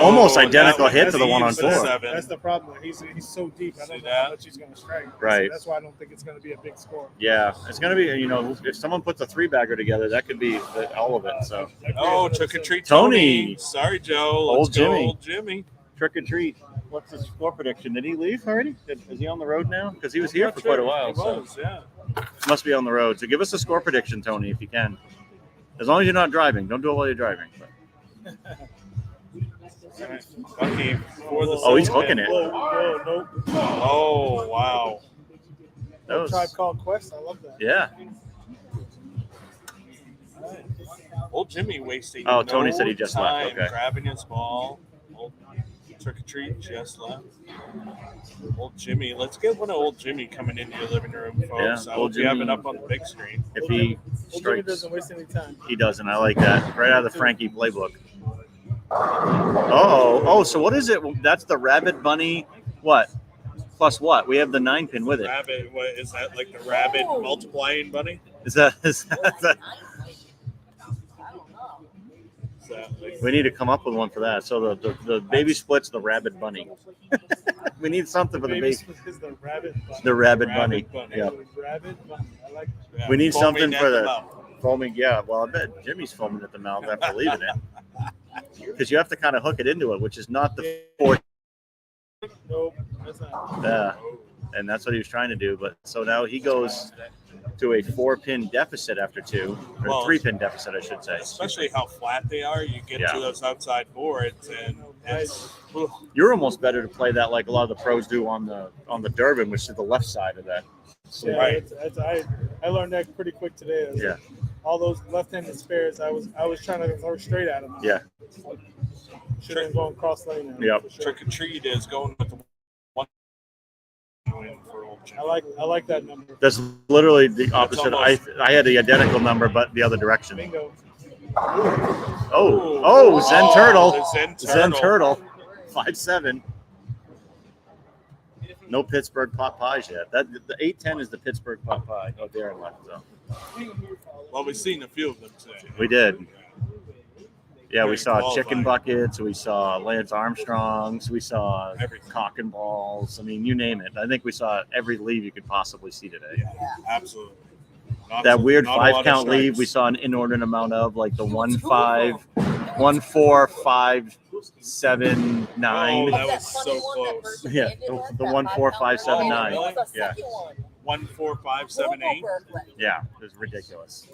Almost identical that hit was to the one on easy for the 4. 7. That's the problem. He's so deep. I See don't know that? how much he's going to strike. Right. That's why I don't think it's going to be a big score. Yeah, it's gonna be. If someone puts a 3-bagger together, that could be all of it. So Oh, trick or treat, Tony. Sorry, Joe. Let's Old go, Jimmy. old Jimmy. trick or treat. What's the score prediction? Did he leave already? Is he on the road now? Because he was here for quite a while. He was, yeah. Must be on the road. So give us a score prediction, Tony, if you can. As long as you're not driving. Don't do it while you're driving. Okay, for the Oh, he's second. hooking it. Whoa, nope. Oh, wow. That was, Tribe Called Quest. I love that. yeah. Old Jimmy wasting Oh, Tony no said he just left. time Okay. grabbing his ball. Old trick or treat just left. Old Jimmy. Let's get one of Old Jimmy coming into your living room, folks. Yeah, I Old hope you have Jimmy. it up on the big screen. If he Old Jimmy strikes, doesn't waste any time. he doesn't. I like that. Right out of the Frankie playbook. Oh, so what is it? That's the Rabbit Bunny. What? Plus what? We have the 9-pin with it. Rabbit, what is that, like the rabbit Oh. multiplying bunny? Is that Like, we need to come up with one for that. So the baby split's the Rabbit Bunny. We need something for the baby. Is the rabbit bunny. The Rabbit Rabbit Bunny. bunny. Yeah. Rabbit bunny. I like that. yeah, We need foaming something at for the mouth. foaming. Yeah, well, I bet Jimmy's foaming at the mouth after leaving it. Because you have to kind of hook it into it, which is not the fourth. Nope, that's not. Yeah, and that's what he was trying to do. But so now he goes to a 4-pin deficit after 2, or Well, 3-pin deficit, I should say. Especially how flat they are. You get to those outside boards, and it's You're almost better to play that like a lot of the pros do on the Durbin, which is the left side of that. Yeah, Right. I learned that pretty quick today. Yeah. All those left-handed spares, I was trying to throw straight at them. Yeah. Should have been going cross lane. Now, Yep. for sure. Trick or treat is going with the one win for old Jimmy. I like that number. That's literally the opposite. almost- I had the identical number, but the other direction. Bingo. Oh, Zen Oh, Turtle. the Zen Zen Turtle. Turtle. 5-7. No Pittsburgh pot pies yet. The 8-10 is the Pittsburgh pot pie. Oh, Darren left, so. Well, we've seen a few of them today. We did. Yeah, we saw Qualified. chicken buckets. We saw Lance Armstrongs. We saw Everything. cock and balls. I mean, you name it. I think we saw every leave you could possibly see today. Yeah, absolutely. That weird not a lot of 5-count leave, strikes. we saw an inordinate amount of, like the 1-5, 1-4, 5, 7, 9. Oh, that was so close. Yeah, the 1-4, 5, 7, 9. Yeah, 1, 4, 5, 7, 8. yeah, it was ridiculous.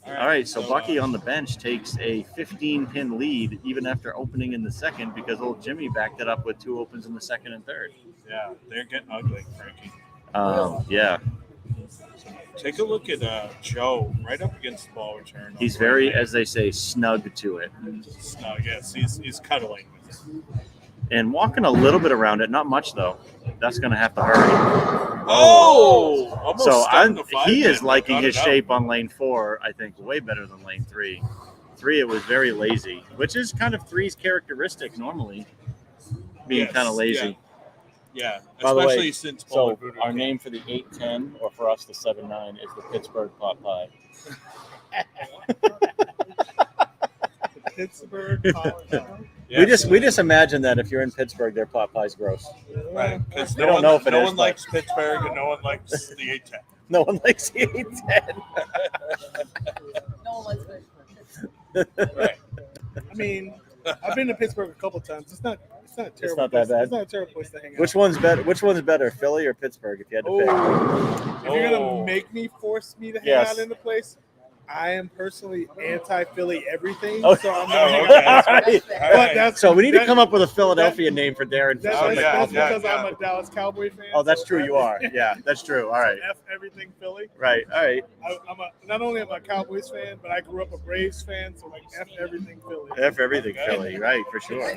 All right, so Bucky on the bench takes a 15-pin lead even after opening in the second because old Jimmy backed it up with 2 opens in the second and third. Yeah, they're getting ugly, Frankie. Yeah, Take a look at Joe right up against the ball return. he's very, as they say, snug to it. Yes, he's cuddling with it. And walking a little bit around it, not much though. That's going to have to hurry. Oh! Almost So stunned the 5 he is man, liking got his it out. shape on lane 4, I think, way better than lane 3. 3, it was very lazy, which is kind of 3's characteristic normally, being Yes, kind of lazy. Yeah, By the way, especially since so Voodoo our came. name for the 8-10, or for us the 7-9, is the Pittsburgh pot pie. Pittsburgh. Yes. We just imagine that if you're in Pittsburgh, their pot pie's gross. Right, because We don't know if it no is, one but- likes Pittsburgh and no one likes the 8-10. No one likes the 8-10. No one likes it. Right. I mean, I've been to Pittsburgh a couple times. It's not a terrible. not that place. bad. It's not a terrible place to hang out. Which one's better? Which one's better, Philly or Pittsburgh? If you had to pick. If you're Oh. gonna make me force me to hang Yes. out in the place, I am personally anti-Philly everything. Oh, So I'm Oh, gonna hang okay. out. All right. But that's So we need to that- come up with a Philadelphia name for Darren. That's, Oh, that's, yeah, that's yeah, because yeah. I'm a Dallas Cowboy fan. Oh, that's so true. You are. Yeah, that's true. All right. F everything Philly. Right. All right. Not only am I a Cowboys fan, but I grew up a Braves fan, so like F everything Philly. F everything Philly. Right, for sure.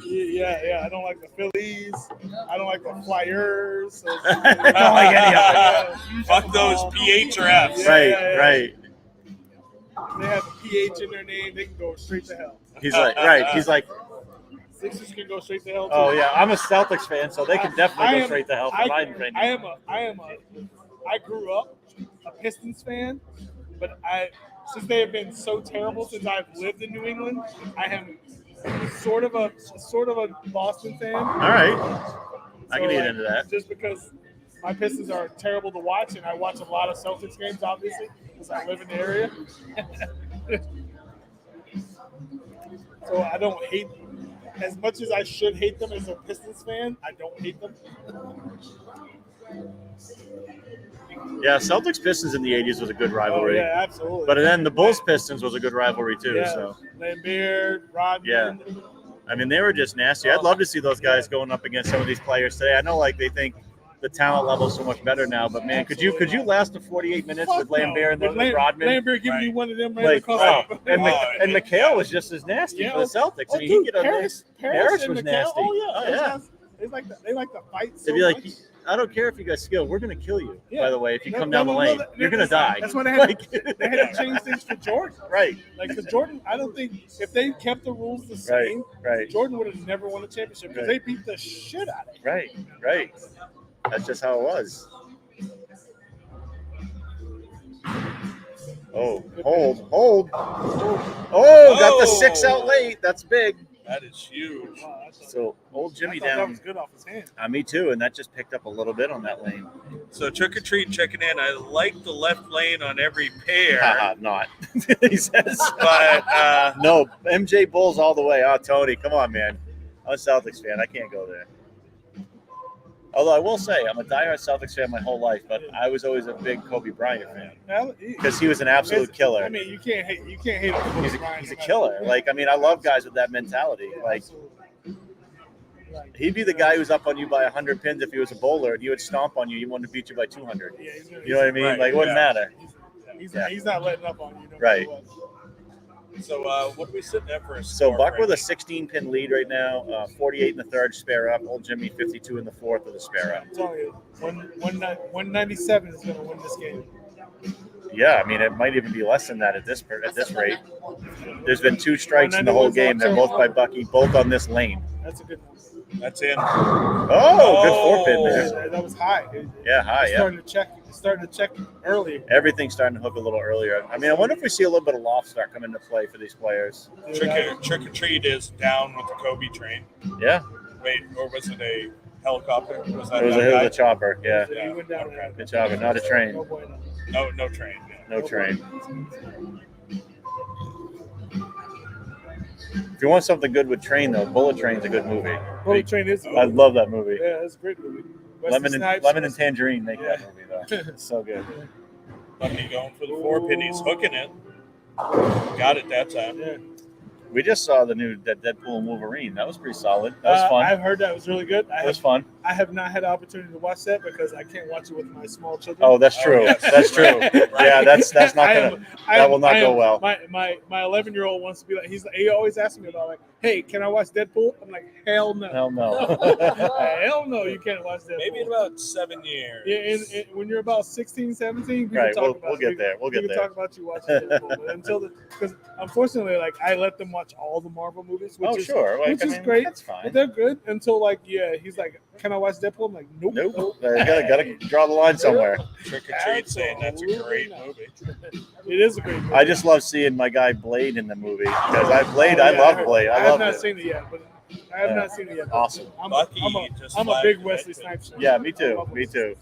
Yeah. I don't like the Phillies. I don't like the Flyers. So I don't like any of it. Fuck those PH or Fs. Yeah, Right. yeah. Right. They have a PH in their name. They can go straight to hell. He's like, right. He's like, Sixers can go straight to hell too. oh yeah, I'm a Celtics fan, so they can definitely go straight to hell for my opinion. I grew up a Pistons fan, but since they have been so terrible since I've lived in New England, I am sort of a Boston fan. All right. I can get into that. Just because my Pistons are terrible to watch, and I watch a lot of Celtics games, obviously, because I live in the area. So I don't hate, as much as I should hate them as a Pistons fan, I don't hate them. Yeah, Celtics Pistons in the 80s was a good Oh, rivalry. yeah, absolutely. But then the Bulls Pistons was a good rivalry too. Yeah. So Lambert, Rodman. yeah, I mean they were just nasty. I'd love to see those guys going up against some of these players today. I know like they think the talent level is so much better now, but man, could you last the 48 minutes with Lambert and then Rodman? Lambert giving you one of them right Like, across. and McHale was just as nasty Yeah. for the Celtics. Oh, I mean, dude, he could Parrish and was McHale. nasty. Oh yeah, Oh, yeah. They like to fight. So They'd be like, much. I don't care if you got skill. We're going to kill you, Yeah. by the way, if you No, come no, down the no, lane. no, You're going to die. That's why they had to change things for Jordan. Right. Like, because Jordan, I don't think if they kept the rules the same, Right. Jordan would have never won a championship because Right. they beat the shit out of him. Right. That's just how it was. Oh, hold. Oh, got the 6 out late. That's big. That is huge. Wow, that's So old Jimmy I thought that down. was good off his hand. Me too, and that just picked up a little bit on that lane. So trick or treat checking in. I like the left lane on every pair, Haha, not. He says. but No, MJ Bulls all the way. Oh, Tony, come on, man. I'm a Celtics fan. I can't go there. Although I will say, I'm a diehard Celtics fan my whole life, but I was always a big Kobe Bryant fan because he was an absolute killer. I mean, you can't hate on Kobe Bryant. He's a killer. Like, I mean, I love guys with that mentality. Like, he'd be the guy who's up on you by 100 pins if he was a bowler, and he would stomp on you. He wanted to beat you by 200. Yeah, you know what I mean? Like, it wouldn't matter. He's not letting up on you. Right. So what are we sitting at for a So score, Buck with a Frankie? 16-pin lead right now, 48 in the third, spare up. Old Jimmy 52 in the fourth with a spare up. I'm telling you, 197 is going to win this game. Yeah, I mean, it might even be less than that at this rate. There's been 2 strikes in the whole game. They're both by Bucky, both on this lane. That's a good one. That's in. Oh, good 4-pin there. That was high. Yeah, high, yeah. Starting to check early. Everything's starting to hook a little earlier. I mean, I wonder if we see a little bit of loft start coming into play for these players. Trick or treat is down with the Kobe train. Yeah. Wait, or was it a helicopter? Was that It was that guy? a chopper, yeah. He went down there. Good chopper, not a train. No train. No train. If you want something good with Train, though, Bullet Train's a good movie. Bullet Train is good. I love that movie. Yeah, it's a great movie. Lemon and Tangerine make that movie, though. It's so good. Bucky going for the 4-pin. He's hooking it. Got it that time. Yeah. We just saw the new Deadpool and Wolverine. That was pretty solid. That was fun. I've heard that was really good. It was fun. I have not had the opportunity to watch that because I can't watch it with my small children. Oh, that's true. That's true. Yeah, that's not gonna. That will not go well. My 11-year-old wants to be like he always asks me about like, hey, can I watch Deadpool? I'm like, hell no. Hell no. Hell no, you can't watch Deadpool. Maybe in about 7 years. Yeah, and when you're about 16, 17, we Right, can talk about we'll get there. We'll get we there. can talk about you watching Deadpool. Because unfortunately, like I let them watch all the Marvel movies, which is great. That's fine. But they're good until like he's like, can I watch Deadpool? I'm like, nope. Nope. Gotta draw the line somewhere. Trick or treat saying that's a great movie. It is a great movie. I just love seeing my guy Blade in the movie because I love Blade. I have love not it. seen it yet, but I have not seen it yet. Awesome. I'm a big Wesley Snipes fan. Yeah, me too. Me too.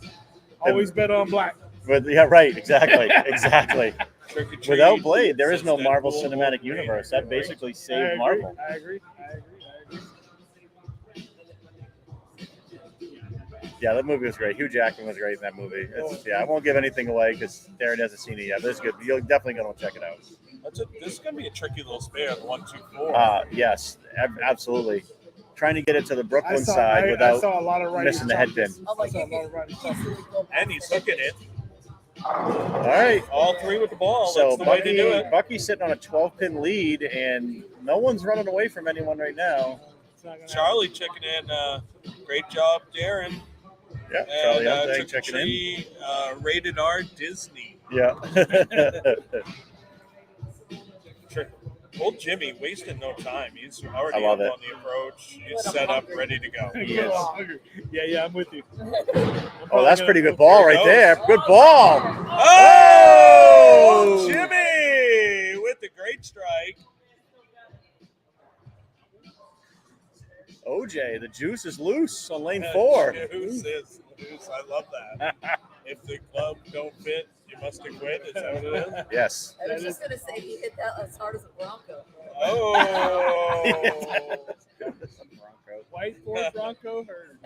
Always bet on black. Yeah, right. Exactly. Exactly. Trick or treat. Without Blade, there is no says Marvel Deadpool, Cinematic Wolverine. Universe. That basically saved Marvel. I agree. Yeah, that movie was great. Hugh Jackman was great in that movie. I won't give anything away because Darren hasn't seen it yet. But it's good. You're definitely going to check it out. This is going to be a tricky little spare, the 1, 2, 4. Yes, absolutely. Trying to get it to the Brooklyn I saw side a without lot of missing the head pin. And he's hooking it. All right. All 3 with the ball. So That's the way to do it. Bucky's sitting on a 12-pin lead, and no one's running away from anyone right now. Charlie checking in. Great job, Darren. Yeah, And Charlie Trick or checking in. treat, rated R Disney. Yeah. Old Jimmy wasting no time. He's already I love up it. on the approach. He's set up, ready to go. He is. Yeah, I'm with you. Oh, that's pretty good ball right there. Good ball. Oh, Jimmy with the great strike. OJ, the juice is loose on lane 4. Juice is loose. I love that. If the club don't fit, you must have quit. Is that what it is? Yes. I was just gonna say he hit that as hard as a Bronco. Oh. White Ford Bronco or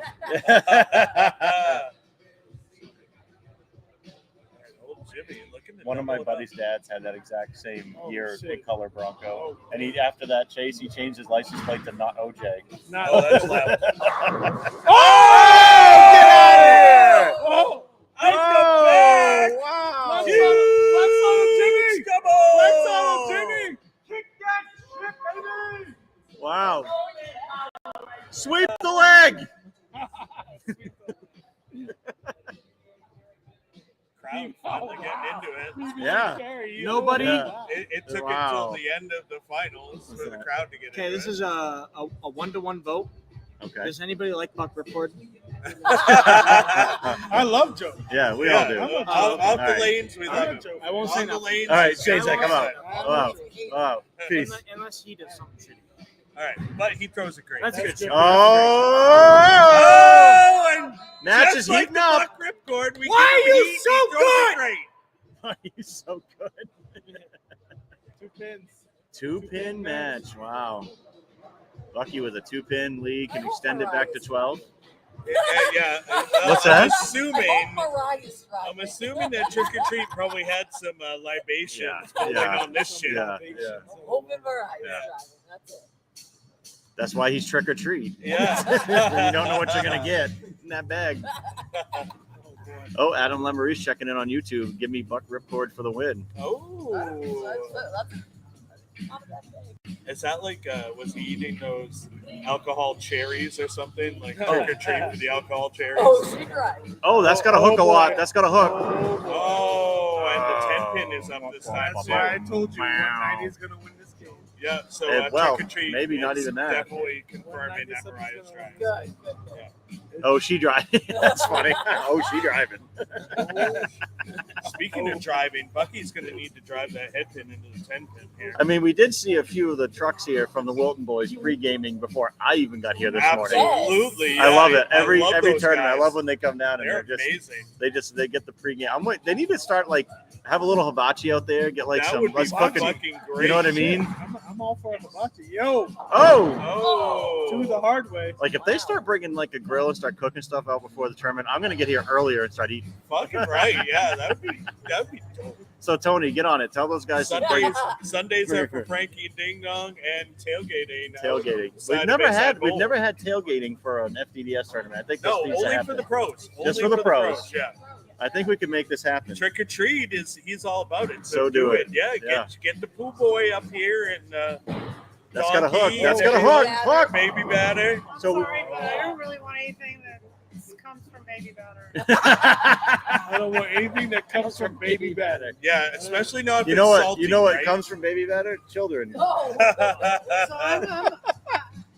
Old Jimmy looking to One of my double it buddy's dads had that exact same year shit. big color Bronco. And after that chase, he changed his license plate to not OJ. not. Oh, that's loud. Oh! Get out of here! Oh! Out the back! Wow! Let's on Jimmy! Come Let's on! on Jimmy! Kick that shit, baby! Wow. Sweep the leg! Crowd finally getting into it. Yeah. Nobody. Yeah. It took Wow. until the end of the finals for the crowd to get Okay, into this it. is a 1-to-1 vote. Okay. Does anybody like Buck Ripcord? I love Joe. Yeah, we all do. I'm Off All the right. lanes, we love it. I won't say On the nothing. lanes, All right, we change that. Come love out. it. Wow. Wow. Peace. Unless he does something shitty. All right, but he throws it great. That's good. good. Oh! and Match just is like heating the up. Buck Ripcord, we Why give are him you heat, so he throws it good? great. Why are you so good? 2 pins. 2-pin match. Wow. Bucky with a 2-pin lead can extend it back to 12. Yeah. What's that? I'm assuming that Trick or Treat probably had some libations going on this shit. Yeah. Open Mariah's Yeah. driving. That's it. That's why he's trick or treat. Yeah. You don't know what you're gonna get in that bag. Oh, Adam Lemarie's checking in on YouTube. Give me Buck Ripcord for the win. Oh. Is that like, was he eating those alcohol cherries or something? Like Trick or Treat for the alcohol cherries? Oh, she cried. Oh, that's got a hook a lot. That's got a hook. Oh, and the 10 pin is up this time. That's why I told you 190 is going to win this game. Yeah, so well, Trick or Treat maybe not even that. Definitely confirming that Mariah's driving. Good. Yeah. Oh, she driving. That's funny. Oh, she driving. Speaking of driving, Bucky's going to need to drive that head pin into the 10 pin here. I mean, we did see a few of the trucks here from the Wilton boys pre-gaming before I even got here this morning. Absolutely. I love it. Every those tournament, guys. I love when they come down and They're just amazing. they get the pregame. They need to start like have a little hibachi out there. Get like That some would be let's fucking. fucking great. You know what I mean? I'm all for a hibachi. Yo. Oh. Do the hard way. Like if they start bringing like a grill and start cooking stuff out before the tournament, I'm gonna get here earlier and start eating. Fucking right. Yeah, that would be dope. So Tony, get on it. Tell those guys to bring Sundays are for Frankie and Ding Dong and tailgating. tailgating. Side We've of never Bayside we've Bowl. never had tailgating for an FDDS tournament. I think this No, needs to only happen. for the pros. Just Only for the pros. Yeah. I think we can make this happen. Trick or Treat he's all about it. So do it. Yeah, Yeah. Get the poo boy up here and That's got a hook. donkey, That's got a hook. Hook. baby batter. So Sorry, but I don't really want anything that comes from baby batter. I don't want anything that comes from baby batter. Yeah, especially not if you know it's what? salty, You know what right? comes from baby batter? Children. So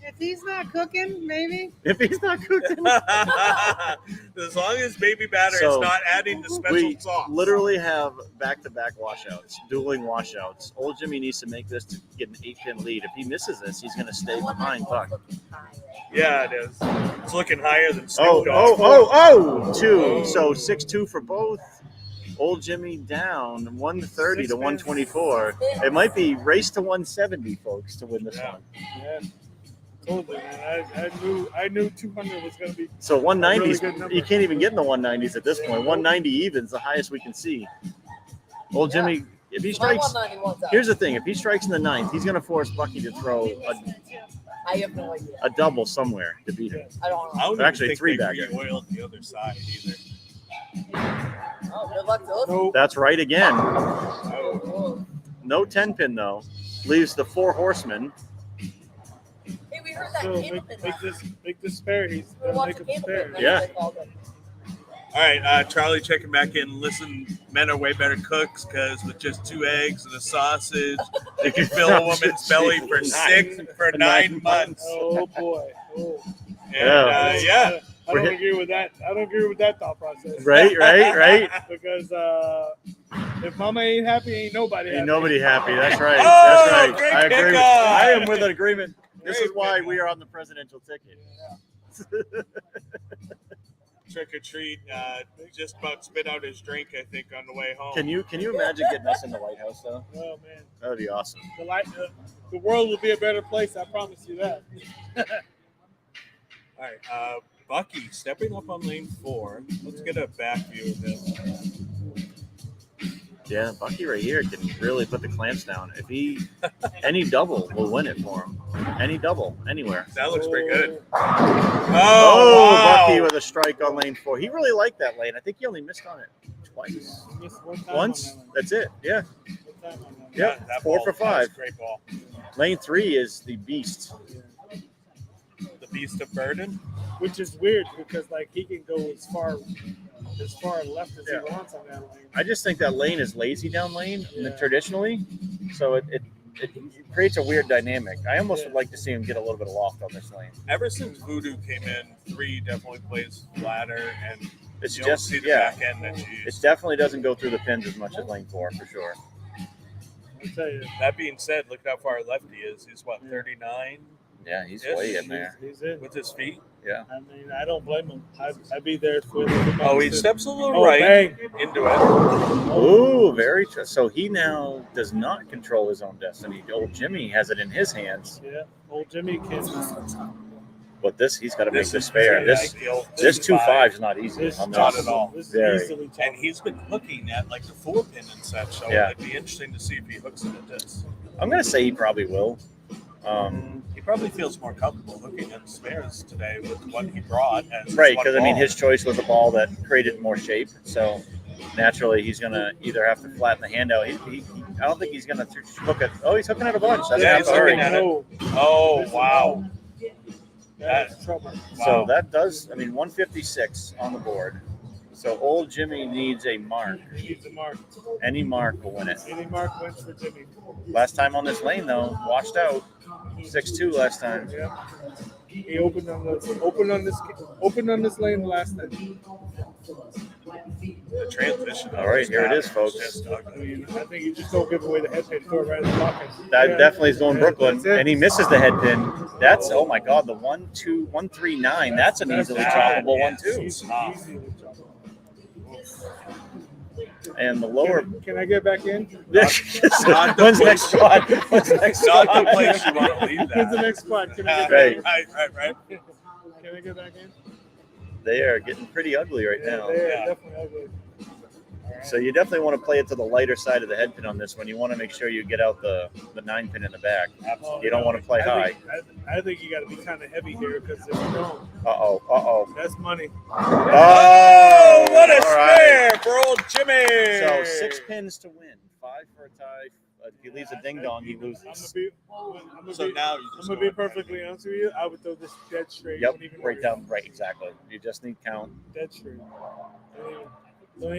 if he's not cooking, maybe. If he's not cooking. As long as baby batter So, is not adding the special We sauce. literally have back-to-back washouts, dueling washouts. Old Jimmy needs to make this to get an 8-pin lead. If he misses this, he's going to stay behind Buck. Yeah, it is. It's looking higher than Snoop Dogg. Two. So 6-2 for both. Old Jimmy down 130 to 124. It might be race to 170, folks, to win this one. Yeah. Told you, man. I knew 200 was going to be. So 190s, really good number. you can't even get in the 190s at this point. 190 even's the highest we can see. Old Jimmy, if he strikes, here's the thing: if he strikes in the 9th, he's going to force Bucky to throw I have no idea. a double somewhere to beat him. I don't know. I don't Actually, even three think bagger. they re-oiled the other side either. Oh, good luck to us. That's right again. Oh. No 10-pin though. Leaves the 4 horsemen. Hey, we heard that So candlepin. make this spare. He's We were going to watching make him spare. candlepin. Yeah. That's what they called it. All right, Charlie checking back in. Listen, men are way better cooks because with just 2 eggs and a sausage, they can fill a woman's belly for 9 months. Oh boy. Oh. And, yeah. I don't agree with that. I don't agree with that thought process. Right. Because if mama ain't happy, ain't nobody happy. Ain't nobody happy. That's right. Oh, That's right. great I agree. pickup. I am with an agreement. This is why we are on the presidential ticket. Trick or Treat just about spit out his drink, I think, on the way home. Can you imagine getting us in the White House though? Oh man, That would be awesome. the world will be a better place. I promise you that. All right, Bucky stepping up on lane 4. Let's get a back view of him. Yeah, Bucky right here can really put the clamps down. If he any double will win it for him. Any double anywhere. That looks pretty good. Oh, wow. Bucky with a strike on lane 4. He really liked that lane. I think he only missed on it twice. Once. That's it. Yeah. Yeah, Yep. that 4 ball, for that 5. was a great ball. Lane 3 is the beast. The Beast of Burden. Which is weird because like he can go as far left as he wants on that lane. I just think that lane is lazy down lane traditionally, so it creates a weird dynamic. I almost would like to see him get a little bit of loft on this lane. Ever since Voodoo came in, 3 definitely plays flatter, and It's you don't just see the yeah, back end that you it use. definitely doesn't go through the pins as much as lane 4 for sure. I'll tell you. That being said, look how far left he is. He's what, 39? Yeah, he's Yes. way in there. He's in. With his feet. Yeah. I mean, I don't blame him. I'd be there for him. Oh, he steps a little Oh, right bang. into it. Oh, very true. So he now does not control his own destiny. Old Jimmy has it in his hands. Yeah, old Jimmy can. But he's got to make this spare. This ideal. 2-5 is not easy. This on not this. at all. Very. And he's been hooking at like the 4-pin and such, so Yeah. it'd be interesting to see if he hooks it at this. I'm going to say he probably will. He probably feels more comfortable hooking at spares today with what he brought. As Right, one because I mean, ball. his choice was a ball that created more shape. So naturally, he's going to either have to flatten the hand out. I don't think he's going to hook it. Oh, he's hooking at a bunch. That's Yeah, he's half looking already. at it. Oh, wow. That's trouble. So that does, 156 on the board. So old Jimmy needs a mark. He needs a mark. Any mark will win it. Any mark wins for Jimmy. Last time on this lane, though, washed out. 6-2 last time. Yeah. He opened on this lane the last time. The transition. All right, here it is, folks. I think you just don't give away the head pin for it right in the pocket. That definitely is going Brooklyn, that's it. and he misses the head pin. That's, oh my God, the 1-2-1-3-9. That's an easily droppable one too. Easily droppable. And the lower. Can I get back in? When's next spot? When's next Not spot? the place you want to leave When's the that. next spot? Can I get back Right. in? Can I get back in? They are getting pretty ugly right Yeah, now. they are Yeah. definitely ugly. So you definitely want to play it to the lighter side of the head pin on this one. You want to make sure you get out the 9 pin in the back. You don't want to play high. I think you got to be kind of heavy here because if you don't, Uh-oh. that's money. Oh, what a All right. spare for old Jimmy. So 6 pins to win. 5 for a tie. If he leaves a ding dong, he loses. So now you I'm just gonna be perfectly honest with you. I would throw this dead straight. Yep, Don't even right worry. down, right, exactly. You just need count. Dead straight. Don't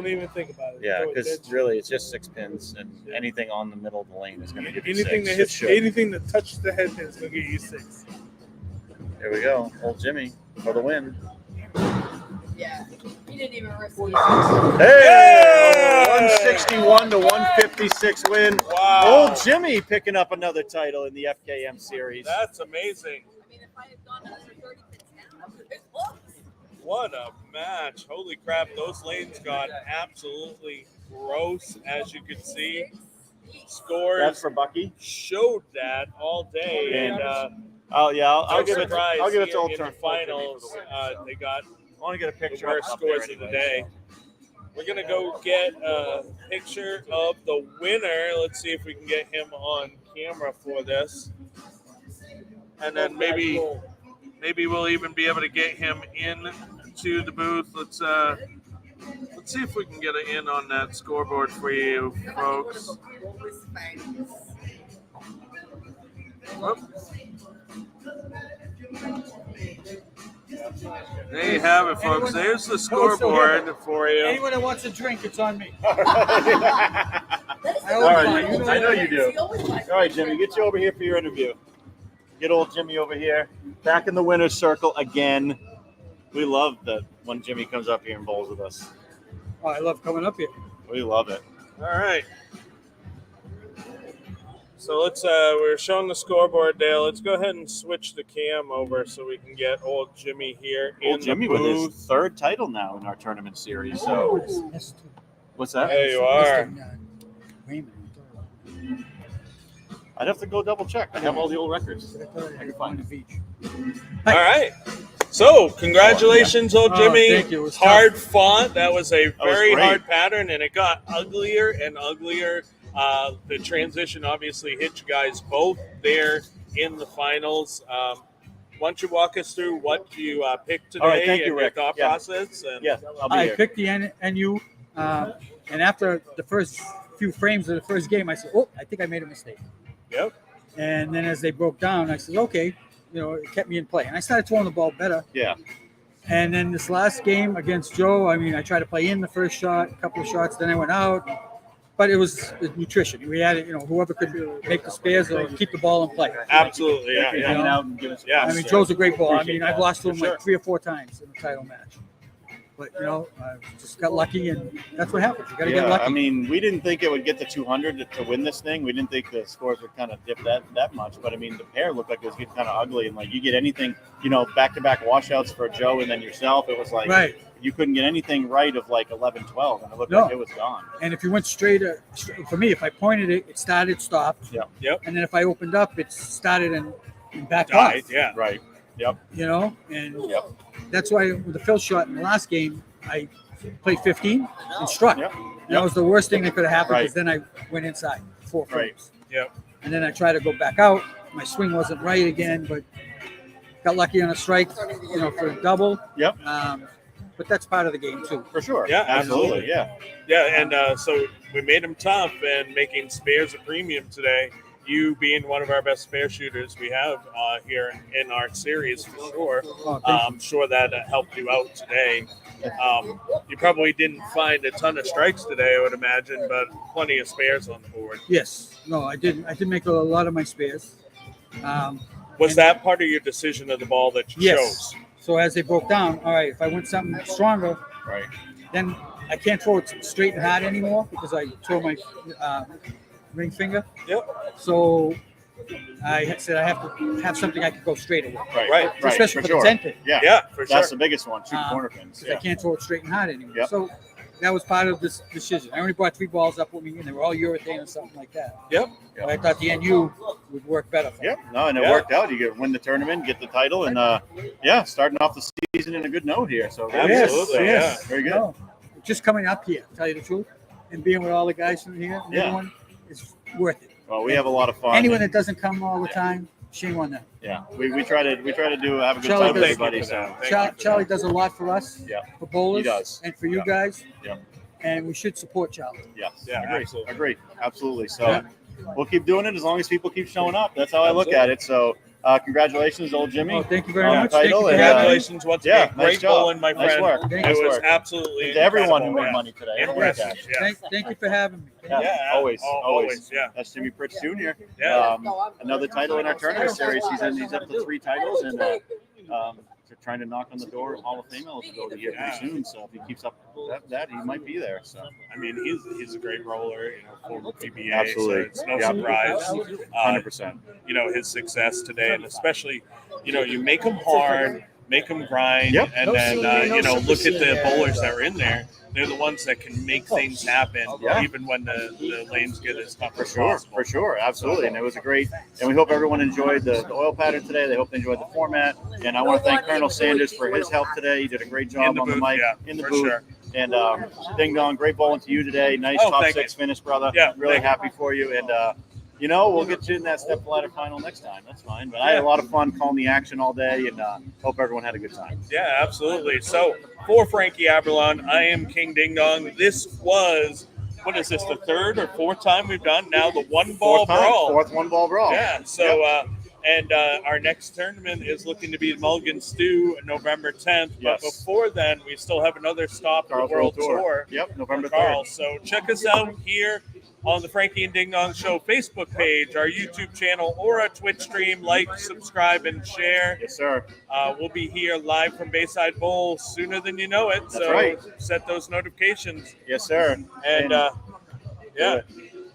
even think about it. Yeah, Throw it because dead really it's just 6 pins, and anything on the middle of the lane is going to give you Anything 6. that It hits, should. anything that touches the head pin is gonna get you 6. Here we go. Old Jimmy for the win. Yeah. He didn't even risk it. Hey! 161 to 156 win. Wow. Old Jimmy picking up another title in the FKM series. That's amazing. I mean, if I had gone another 30 pins down, I would have been close. What a match. Holy crap. Those lanes got absolutely gross, as you can see. That's Scores for Bucky. showed that all day. And Oh yeah, I'll no give it. surprise I'll give it to here Old in the Turn. finals. They got I want to get a the picture worst up there scores of the anyway. day. We're going to go get a picture of the winner. Let's see if we can get him on camera for this. And then maybe we'll even be able to get him in to the booth. Let's see if we can get it in on that scoreboard for you folks. Whoop. There you have it, folks. There's the scoreboard for you. Anyone that wants a drink, it's on me. All right, I know you do. All right, Jimmy, get you over here for your interview. Get old Jimmy over here. Back in the winner's circle again. We love that when Jimmy comes up here and bowls with us. Oh, I love coming up here. We love it. All right. So let's we're showing the scoreboard there. Let's go ahead and switch the cam over so we can get old Jimmy here in Old Jimmy the with booth. his 3rd title now in our tournament series. So what's that? There you are. I'd have to go double check. I have all the old records. I can find it. All right. So congratulations, old Jimmy. thank you. It was Hard fought. That was a was very great. hard pattern, and it got uglier and uglier. The transition obviously hit you guys both there in the finals. Why don't you walk us through what you picked today All right, thank you, and your Rick. thought Yeah. process? And Yeah, I'll be I here. picked the NU, and after the first few frames of the first game, I said, "Oh, I think I made a mistake." Yep. And then as they broke down, I said, "Okay," it kept me in play, and I started throwing the ball better. Yeah. And then this last game against Joe, I tried to play in the first shot, a couple of shots, then I went out. But it was nutrition. We had it, whoever could make the spares or keep the ball in play. Absolutely, yeah, Thank you for yeah. hanging out and giving us a Joe's a great ball. Appreciate I've that. lost to him For like 3 or 4 times in the title match. But, I just got lucky, and that's what happens. You got to get lucky. we didn't think it would get to 200 to win this thing. We didn't think the scores would kind of dip that much. But, the pair looked like it was getting kind of ugly. And, you get anything, back-to-back washouts for Joe and then yourself, it was like Right. you couldn't get anything right of, 11-12. And it looked like it was gone. And if you went straight, for me, if I pointed it, it started, stopped. Yeah. Yep. And then if I opened up, it started and backed Died, off. yeah. Right. Yep. You know, and Yep. that's why with the fill shot in the last game, I played 15 and struck. Yep. That was the worst thing that could have happened Right. because then I went inside 4 frames. Right. Yep. And then I tried to go back out. My swing wasn't right again, but got lucky on a strike, you know, for a double. Yep. But that's part of the game too. For sure. Yeah, Absolutely. Yeah. Yeah, and so we made him tough and making spares a premium today. You being one of our best spare shooters we have here in our series for sure. Oh, thank you. I'm sure that helped you out today. You probably didn't find a ton of strikes today, I would imagine, but plenty of spares on the board. Yes. No, I did make a lot of my spares. Was that part of your decision of the ball that you Yes. chose? So as they broke down, all right, if I want something stronger, Right. then I can't throw it straight and hard anymore because I tore my ring finger. Yep. So I said I have to have something I can go straight away. Right. Especially for for sure. the 10 pin. Yeah. Yeah, for That's sure. the biggest one. Shoot corner pins. Because I can't throw it straight and hard anymore. Yep. So that was part of this decision. I only brought 3 balls up with me, and they were all urethane or something like that. Yep. But I thought the NU would work better for me. Yep. No, and it worked out. You get win the tournament, get the title, and starting off the season in a good note here. So Absolutely, Yes. very good. No, just coming up here, tell you the truth, and being with all the guys from here, and Yeah. everyone is worth it. Well, we have a lot of fun. Anyone that doesn't come all the time, shame on them. Yeah, we try to do have a good Charlie time with does- everybody. So Charlie does a lot for us, Yeah. for bowlers, He does. and for you Yeah. guys. Yeah. And we should support Charlie. yes, Yeah, agree, absolutely. So Yeah. we'll keep doing it as long as people keep showing up. That's how I look at it. So congratulations, old Jimmy. Oh, thank you very on the much. Thank title, you for and, having me. Congratulations once yeah, again. nice Great job. bowling, my Nice friend. work. It Nice was work. absolutely To everyone who incredible. made Yeah. money today. Impressive, Impressive. yeah. Thank you for having me. Yeah, always. Yeah. That's Jimmy Pritz Jr. Yeah. Another title in our tournament series. He's up to 3 titles, and they're trying to knock on the door of Hall of Fame eligibility here pretty soon. So if he keeps up that, he might be there. So I mean, he's a great roller, former PBA. Absolutely. So it's no Yeah. surprise. 100%. His success today, and especially, you make them hard, make them grind, Yep. and then look at the bowlers that are in there. They're the ones that can make things happen, Yeah. even when the lanes get as tough as For possible. sure, absolutely. And it was a great, and we hope everyone enjoyed the oil pattern today. They hope they enjoyed the format. And I want to thank Colonel Sanders for his help today. He did a great job In the on the booth, mic, yeah, in the for booth. sure. And Ding Dong, great bowling to you today. Nice Oh, top thank 6 you. finish, brother. Yeah, really thank you. happy for you. And we'll get you in that step ladder final next time. That's fine. But I had a lot of fun calling the action all day, and hope everyone had a good time. Yeah, absolutely. So for Frankie Aberlon, I am King Ding Dong. This was, what is this, the 3rd or 4th time we've done now the One Ball Brawl. Fourth One Ball Brawl. Yeah. So and our next tournament is looking to be the Mulligan Stew November 10th. Yes. But before then, we still have another stop on Carl's the World Tour. Yep, November for Carl. 3rd. So check us out here on the Frankie and Ding Dong Show Facebook page, our YouTube channel, or a Twitch stream. Like, subscribe, and share. Yes, sir. We'll be here live from Bayside Bowl sooner than you know it. That's so right. set those notifications. Yes, sir. And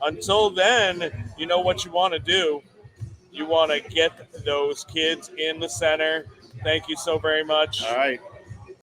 until then, you know what you want to do. You want to get those kids in the center. Thank you so very much. All right.